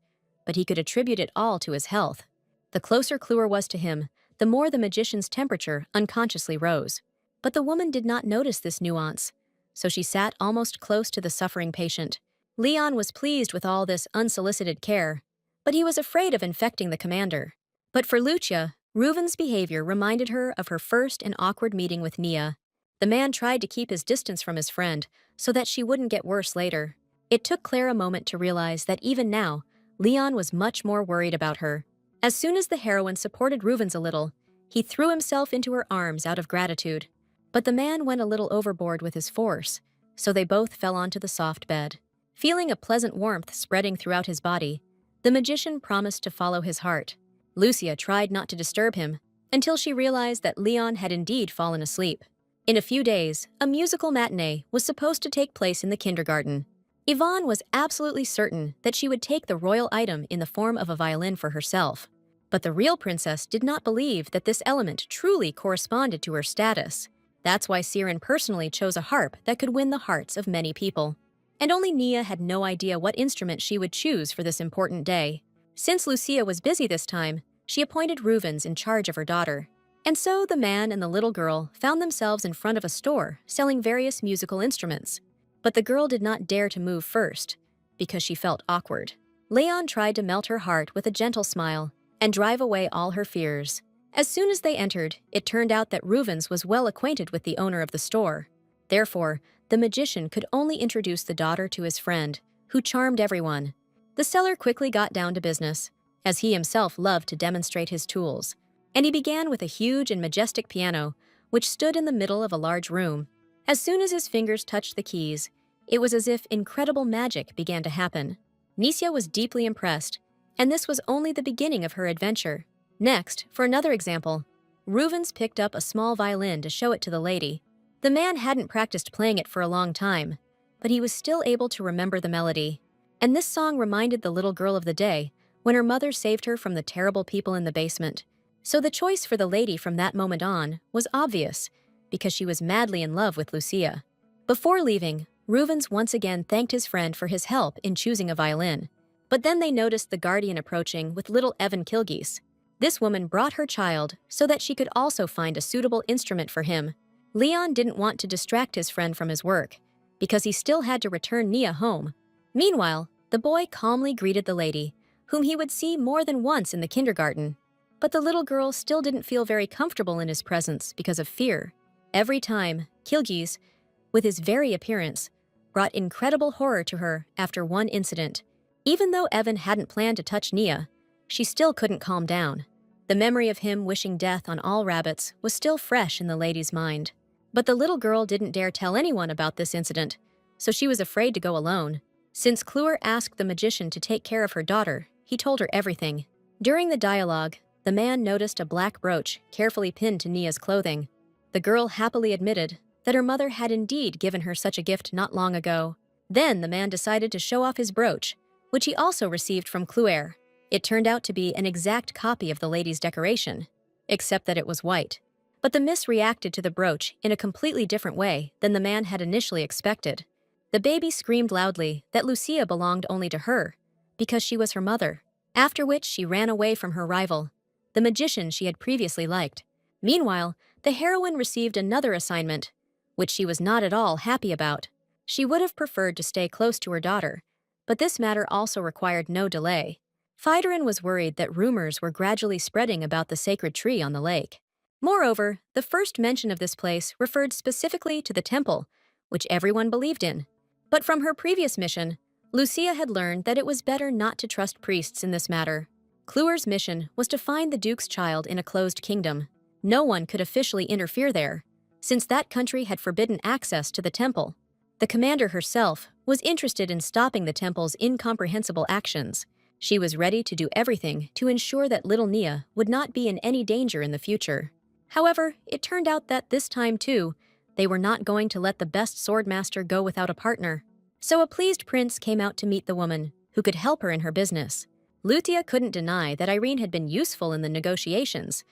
but he could attribute it all to his health. The closer Cluer was to him, the more the magician's temperature unconsciously rose. But the woman did not notice this nuance, so she sat almost close to the suffering patient. Leon was pleased with all this unsolicited care, but he was afraid of infecting the commander. But for Lucia, Reuven's behavior reminded her of her first and awkward meeting with Nia. The man tried to keep his distance from his friend so that she wouldn't get worse later. It took Claire a moment to realize that even now, Leon was much more worried about her. As soon as the heroine supported Reuven's a little, he threw himself into her arms out of gratitude. But the man went a little overboard with his force, so they both fell onto the soft bed. Feeling a pleasant warmth spreading throughout his body, the magician promised to follow his heart. Lucia tried not to disturb him until she realized that Leon had indeed fallen asleep. In a few days, a musical matinee was supposed to take place in the kindergarten. Yvonne was absolutely certain that she would take the royal item in the form of a violin for herself. But the real princess did not believe that this element truly corresponded to her status. That's why Cyrene personally chose a harp that could win the hearts of many people. And only Nia had no idea what instrument she would choose for this important day. Since Lucia was busy this time, she appointed Reuven's in charge of her daughter. And so the man and the little girl found themselves in front of a store selling various musical instruments. But the girl did not dare to move first, because she felt awkward. Leon tried to melt her heart with a gentle smile and drive away all her fears. As soon as they entered, it turned out that Reuven's was well acquainted with the owner of the store. Therefore, the magician could only introduce the daughter to his friend, who charmed everyone. The seller quickly got down to business, as he himself loved to demonstrate his tools. And he began with a huge and majestic piano, which stood in the middle of a large room. As soon as his fingers touched the keys, it was as if incredible magic began to happen. Nisia was deeply impressed, and this was only the beginning of her adventure. Next, for another example, Reuven's picked up a small violin to show it to the lady. The man hadn't practiced playing it for a long time, but he was still able to remember the melody. And this song reminded the little girl of the day when her mother saved her from the terrible people in the basement. So the choice for the lady from that moment on was obvious, because she was madly in love with Lucia. Before leaving, Reuven's once again thanked his friend for his help in choosing a violin. But then they noticed the guardian approaching with little Evan Kilgeese. This woman brought her child so that she could also find a suitable instrument for him. Leon didn't want to distract his friend from his work, because he still had to return Nia home. Meanwhile, the boy calmly greeted the lady, whom he would see more than once in the kindergarten. But the little girl still didn't feel very comfortable in his presence because of fear. Every time, Kilgis, with his very appearance, brought incredible horror to her after one incident. Even though Evan hadn't planned to touch Nia, she still couldn't calm down. The memory of him wishing death on all rabbits was still fresh in the lady's mind. But the little girl didn't dare tell anyone about this incident, so she was afraid to go alone. Since Kluwer asked the magician to take care of her daughter, he told her everything. During the dialogue, the man noticed a black brooch carefully pinned to Nia's clothing. The girl happily admitted that her mother had indeed given her such a gift not long ago. Then the man decided to show off his brooch, which he also received from Kluwer. It turned out to be an exact copy of the lady's decoration, except that it was white. But the miss reacted to the brooch in a completely different way than the man had initially expected. The baby screamed loudly that Lucia belonged only to her, because she was her mother, after which she ran away from her rival, the magician she had previously liked. Meanwhile, the heroine received another assignment, which she was not at all happy about. She would have preferred to stay close to her daughter, but this matter also required no delay. Phyderin was worried that rumors were gradually spreading about the sacred tree on the lake. Moreover, the first mention of this place referred specifically to the temple, which everyone believed in. But from her previous mission, Lucia had learned that it was better not to trust priests in this matter. Kluwer's mission was to find the Duke's child in a closed kingdom. No one could officially interfere there, since that country had forbidden access to the temple. The commander herself was interested in stopping the temple's incomprehensible actions. She was ready to do everything to ensure that little Nia would not be in any danger in the future. However, it turned out that this time too, they were not going to let the best swordmaster go without a partner. So a pleased prince came out to meet the woman, who could help her in her business. Lucia couldn't deny that Irene had been useful in the negotiations,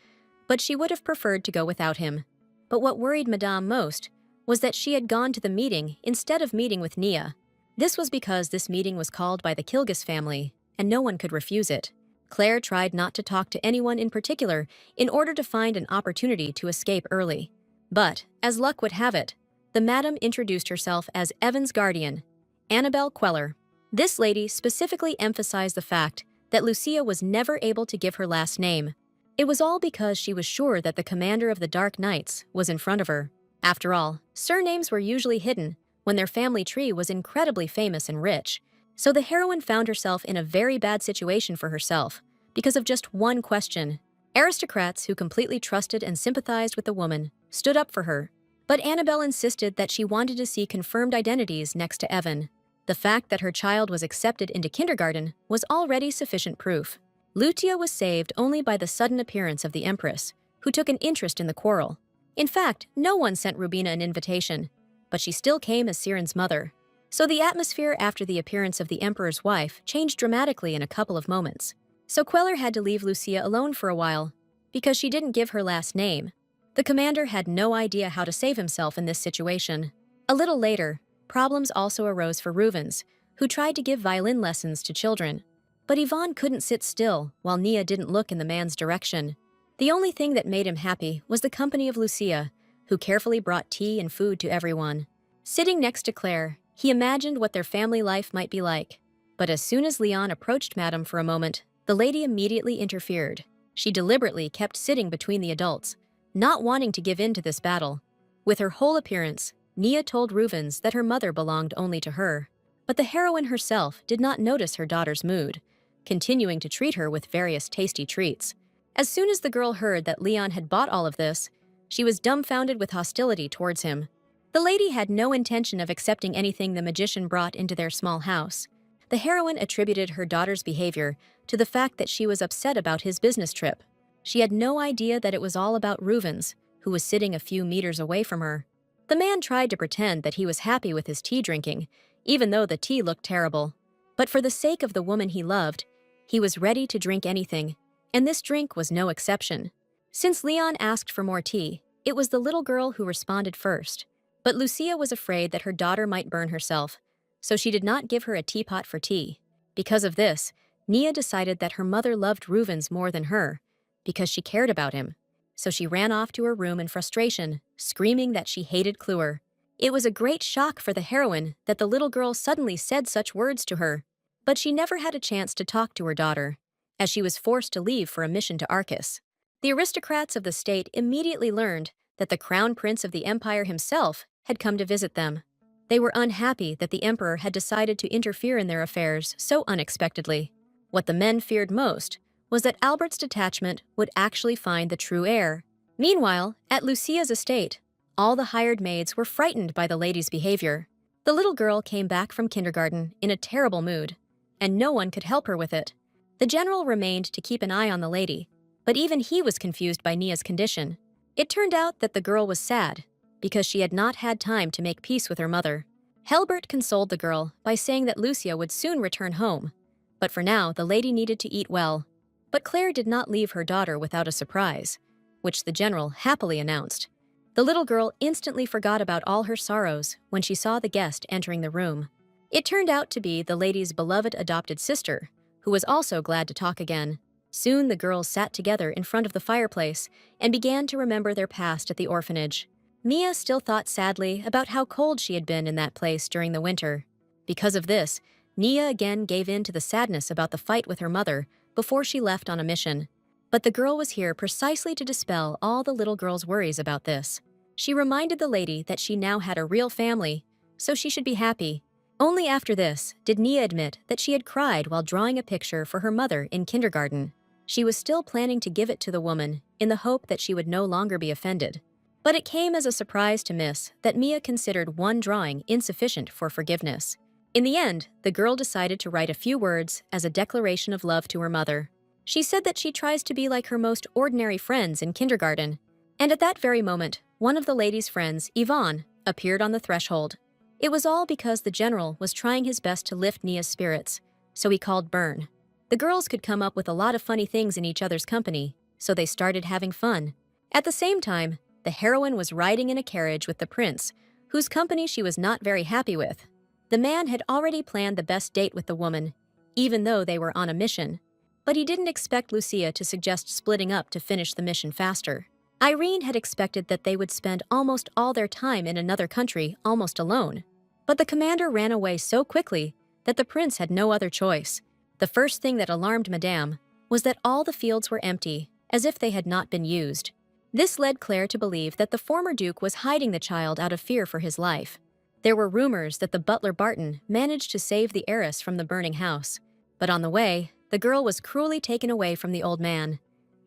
but she would have preferred to go without him. But what worried Madame most was that she had gone to the meeting instead of meeting with Nia. This was because this meeting was called by the Kilgis family, and no one could refuse it. Claire tried not to talk to anyone in particular in order to find an opportunity to escape early. But, as luck would have it, the madam introduced herself as Evan's guardian, Annabelle Queller. This lady specifically emphasized the fact that Lucia was never able to give her last name. It was all because she was sure that the commander of the Dark Knights was in front of her. After all, surnames were usually hidden when their family tree was incredibly famous and rich. So the heroine found herself in a very bad situation for herself because of just one question. Aristocrats who completely trusted and sympathized with the woman stood up for her. But Annabelle insisted that she wanted to see confirmed identities next to Evan. The fact that her child was accepted into kindergarten was already sufficient proof. Lucia was saved only by the sudden appearance of the Empress, who took an interest in the quarrel. In fact, no one sent Rubina an invitation, but she still came as Siren's mother. So the atmosphere after the appearance of the Emperor's wife changed dramatically in a couple of moments. So Queller had to leave Lucia alone for a while, because she didn't give her last name. The commander had no idea how to save himself in this situation. A little later, problems also arose for Ruvens, who tried to give violin lessons to children. But Yvonne couldn't sit still while Nia didn't look in the man's direction. The only thing that made him happy was the company of Lucia, who carefully brought tea and food to everyone. Sitting next to Claire, he imagined what their family life might be like. But as soon as Leon approached Madame for a moment, the lady immediately interfered. She deliberately kept sitting between the adults, not wanting to give in to this battle. With her whole appearance, Nia told Ruvens that her mother belonged only to her. But the heroine herself did not notice her daughter's mood, continuing to treat her with various tasty treats. As soon as the girl heard that Leon had bought all of this, she was dumbfounded with hostility towards him. The lady had no intention of accepting anything the magician brought into their small house. The heroine attributed her daughter's behavior to the fact that she was upset about his business trip. She had no idea that it was all about Ruvens, who was sitting a few meters away from her. The man tried to pretend that he was happy with his tea drinking, even though the tea looked terrible. But for the sake of the woman he loved, he was ready to drink anything, and this drink was no exception. Since Leon asked for more tea, it was the little girl who responded first. But Lucia was afraid that her daughter might burn herself, so she did not give her a teapot for tea. Because of this, Nia decided that her mother loved Ruvens more than her, because she cared about him. So she ran off to her room in frustration, screaming that she hated Kluwer. It was a great shock for the heroine that the little girl suddenly said such words to her. But she never had a chance to talk to her daughter. as she was forced to leave for a mission to Arcus. The aristocrats of the state immediately learned that the crown prince of the empire himself had come to visit them. They were unhappy that the emperor had decided to interfere in their affairs so unexpectedly. What the men feared most was that Albert's detachment would actually find the true heir. Meanwhile, at Lucia's estate, all the hired maids were frightened by the lady's behavior. The little girl came back from kindergarten in a terrible mood, and no one could help her with it. The general remained to keep an eye on the lady, but even he was confused by Nia's condition. It turned out that the girl was sad because she had not had time to make peace with her mother. Helbert consoled the girl by saying that Lucia would soon return home, but for now the lady needed to eat well. But Claire did not leave her daughter without a surprise, which the general happily announced. The little girl instantly forgot about all her sorrows when she saw the guest entering the room. It turned out to be the lady's beloved adopted sister, who was also glad to talk again. Soon the girls sat together in front of the fireplace and began to remember their past at the orphanage. Mia still thought sadly about how cold she had been in that place during the winter. Because of this, Nia again gave in to the sadness about the fight with her mother before she left on a mission. But the girl was here precisely to dispel all the little girl's worries about this. She reminded the lady that she now had a real family, so she should be happy. Only after this did Nia admit that she had cried while drawing a picture for her mother in kindergarten. She was still planning to give it to the woman in the hope that she would no longer be offended. But it came as a surprise to Miss that Mia considered one drawing insufficient for forgiveness. In the end, the girl decided to write a few words as a declaration of love to her mother. She said that she tries to be like her most ordinary friends in kindergarten. And at that very moment, one of the lady's friends, Yvonne, appeared on the threshold. It was all because the general was trying his best to lift Nia's spirits, so he called Bern. The girls could come up with a lot of funny things in each other's company, so they started having fun. At the same time, the heroine was riding in a carriage with the prince, whose company she was not very happy with. The man had already planned the best date with the woman, even though they were on a mission. But he didn't expect Lucia to suggest splitting up to finish the mission faster. Irene had expected that they would spend almost all their time in another country almost alone. But the commander ran away so quickly that the prince had no other choice. The first thing that alarmed Madame was that all the fields were empty, as if they had not been used. This led Claire to believe that the former duke was hiding the child out of fear for his life. There were rumors that the butler Barton managed to save the heiress from the burning house. But on the way, the girl was cruelly taken away from the old man,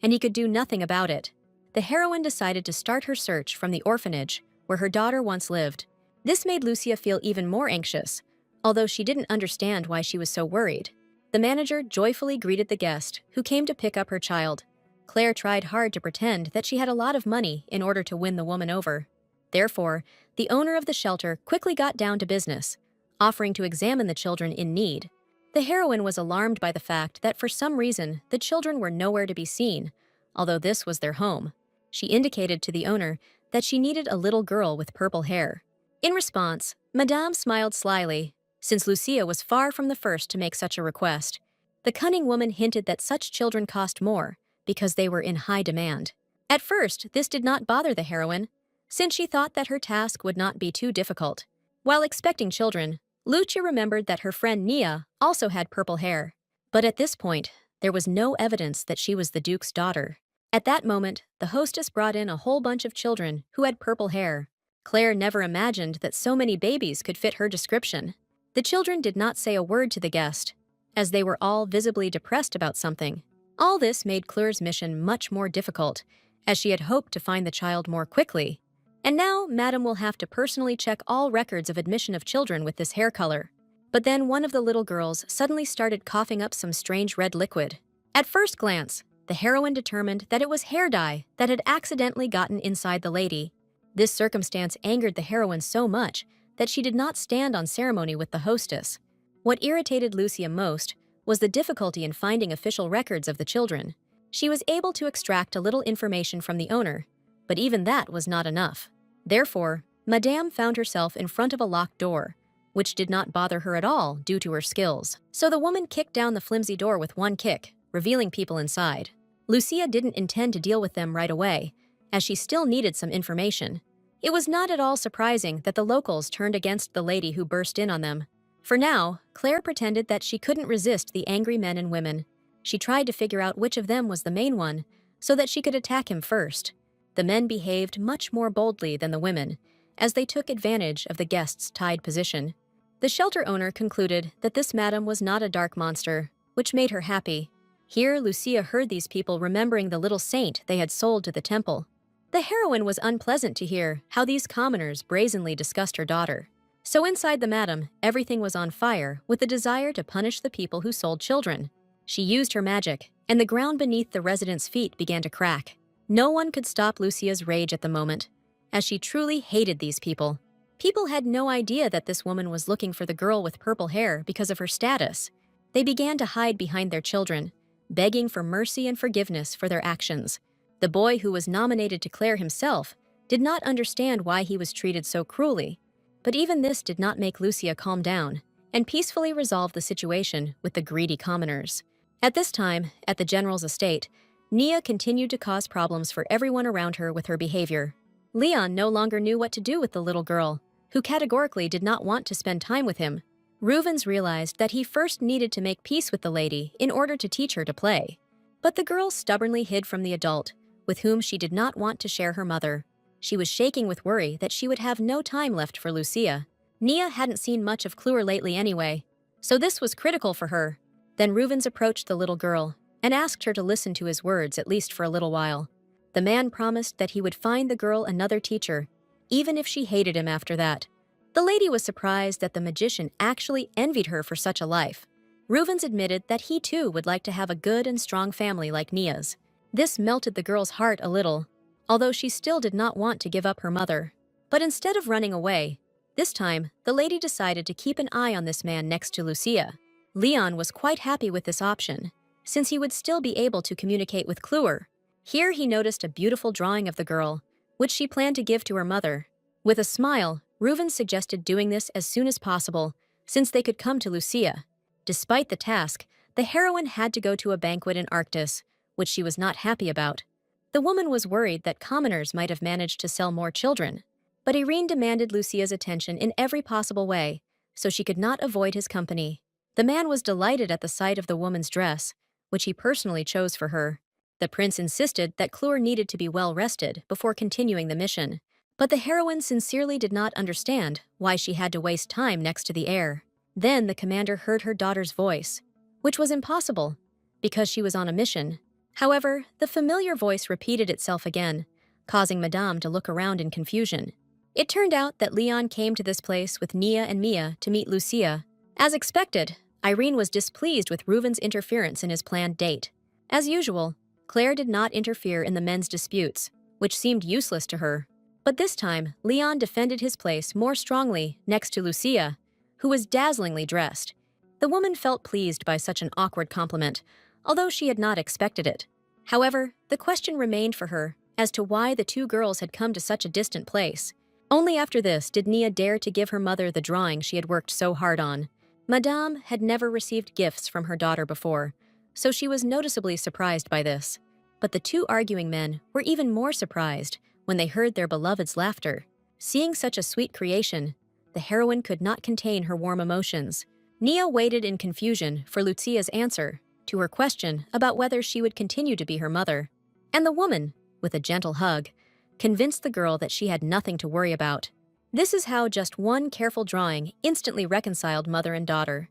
and he could do nothing about it. The heroine decided to start her search from the orphanage where her daughter once lived. This made Lucia feel even more anxious, although she didn't understand why she was so worried. The manager joyfully greeted the guest who came to pick up her child. Claire tried hard to pretend that she had a lot of money in order to win the woman over. Therefore, the owner of the shelter quickly got down to business, offering to examine the children in need. The heroine was alarmed by the fact that for some reason the children were nowhere to be seen, although this was their home. She indicated to the owner that she needed a little girl with purple hair. In response, Madame smiled slyly, since Lucia was far from the first to make such a request. The cunning woman hinted that such children cost more because they were in high demand. At first, this did not bother the heroine, since she thought that her task would not be too difficult. While expecting children, Lucia remembered that her friend Nia also had purple hair. But at this point, there was no evidence that she was the Duke's daughter. At that moment, the hostess brought in a whole bunch of children who had purple hair. Claire never imagined that so many babies could fit her description. The children did not say a word to the guest, as they were all visibly depressed about something. All this made Claire's mission much more difficult, as she had hoped to find the child more quickly. And now, Madame will have to personally check all records of admission of children with this hair color. But then one of the little girls suddenly started coughing up some strange red liquid. At first glance, the heroine determined that it was hair dye that had accidentally gotten inside the lady. This circumstance angered the heroine so much that she did not stand on ceremony with the hostess. What irritated Lucia most was the difficulty in finding official records of the children. She was able to extract a little information from the owner, but even that was not enough. Therefore, Madame found herself in front of a locked door, which did not bother her at all due to her skills. So the woman kicked down the flimsy door with one kick, revealing people inside. Lucia didn't intend to deal with them right away, as she still needed some information. It was not at all surprising that the locals turned against the lady who burst in on them. For now, Claire pretended that she couldn't resist the angry men and women. She tried to figure out which of them was the main one, so that she could attack him first. The men behaved much more boldly than the women, as they took advantage of the guest's tied position. The shelter owner concluded that this madam was not a dark monster, which made her happy. Here, Lucia heard these people remembering the little saint they had sold to the temple. The heroine was unpleasant to hear how these commoners brazenly discussed her daughter. So inside the madam, everything was on fire with the desire to punish the people who sold children. She used her magic, and the ground beneath the residents' feet began to crack. No one could stop Lucia's rage at the moment, as she truly hated these people. People had no idea that this woman was looking for the girl with purple hair because of her status. They began to hide behind their children, begging for mercy and forgiveness for their actions. The boy who was nominated to Claire himself did not understand why he was treated so cruelly. But even this did not make Lucia calm down and peacefully resolve the situation with the greedy commoners. At this time, at the general's estate, Nia continued to cause problems for everyone around her with her behavior. Leon no longer knew what to do with the little girl, who categorically did not want to spend time with him. Ruvens realized that he first needed to make peace with the lady in order to teach her to play. But the girl stubbornly hid from the adult, with whom she did not want to share her mother. She was shaking with worry that she would have no time left for Lucia. Nia hadn't seen much of Clure lately anyway, so this was critical for her. Then Ruvens approached the little girl and asked her to listen to his words at least for a little while. The man promised that he would find the girl another teacher, even if she hated him after that. The lady was surprised that the magician actually envied her for such a life. Ruvens admitted that he too would like to have a good and strong family like Nia's. This melted the girl's heart a little, although she still did not want to give up her mother. But instead of running away, this time the lady decided to keep an eye on this man next to Lucia. Leon was quite happy with this option, since he would still be able to communicate with Clure. Here he noticed a beautiful drawing of the girl, which she planned to give to her mother. With a smile, Ruvens suggested doing this as soon as possible, since they could come to Lucia. Despite the task, the heroine had to go to a banquet in Arctis, which she was not happy about. The woman was worried that commoners might have managed to sell more children. But Irene demanded Lucia's attention in every possible way, so she could not avoid his company. The man was delighted at the sight of the woman's dress, which he personally chose for her. The prince insisted that Clure needed to be well rested before continuing the mission. But the heroine sincerely did not understand why she had to waste time next to the heir. Then the commander heard her daughter's voice, which was impossible, because she was on a mission. However, the familiar voice repeated itself again, causing Madame to look around in confusion. It turned out that Leon came to this place with Nia and Mia to meet Lucia. As expected, Irene was displeased with Ruvens' interference in his planned date. As usual, Claire did not interfere in the men's disputes, which seemed useless to her. But this time, Leon defended his place more strongly next to Lucia, who was dazzlingly dressed. The woman felt pleased by such an awkward compliment, although she had not expected it. However, the question remained for her as to why the two girls had come to such a distant place. Only after this did Nia dare to give her mother the drawing she had worked so hard on. Madame had never received gifts from her daughter before, so she was noticeably surprised by this. But the two arguing men were even more surprised when they heard their beloved's laughter. Seeing such a sweet creation, the heroine could not contain her warm emotions. Nia waited in confusion for Lucia's answer to her question about whether she would continue to be her mother. And the woman, with a gentle hug, convinced the girl that she had nothing to worry about. This is how just one careful drawing instantly reconciled mother and daughter.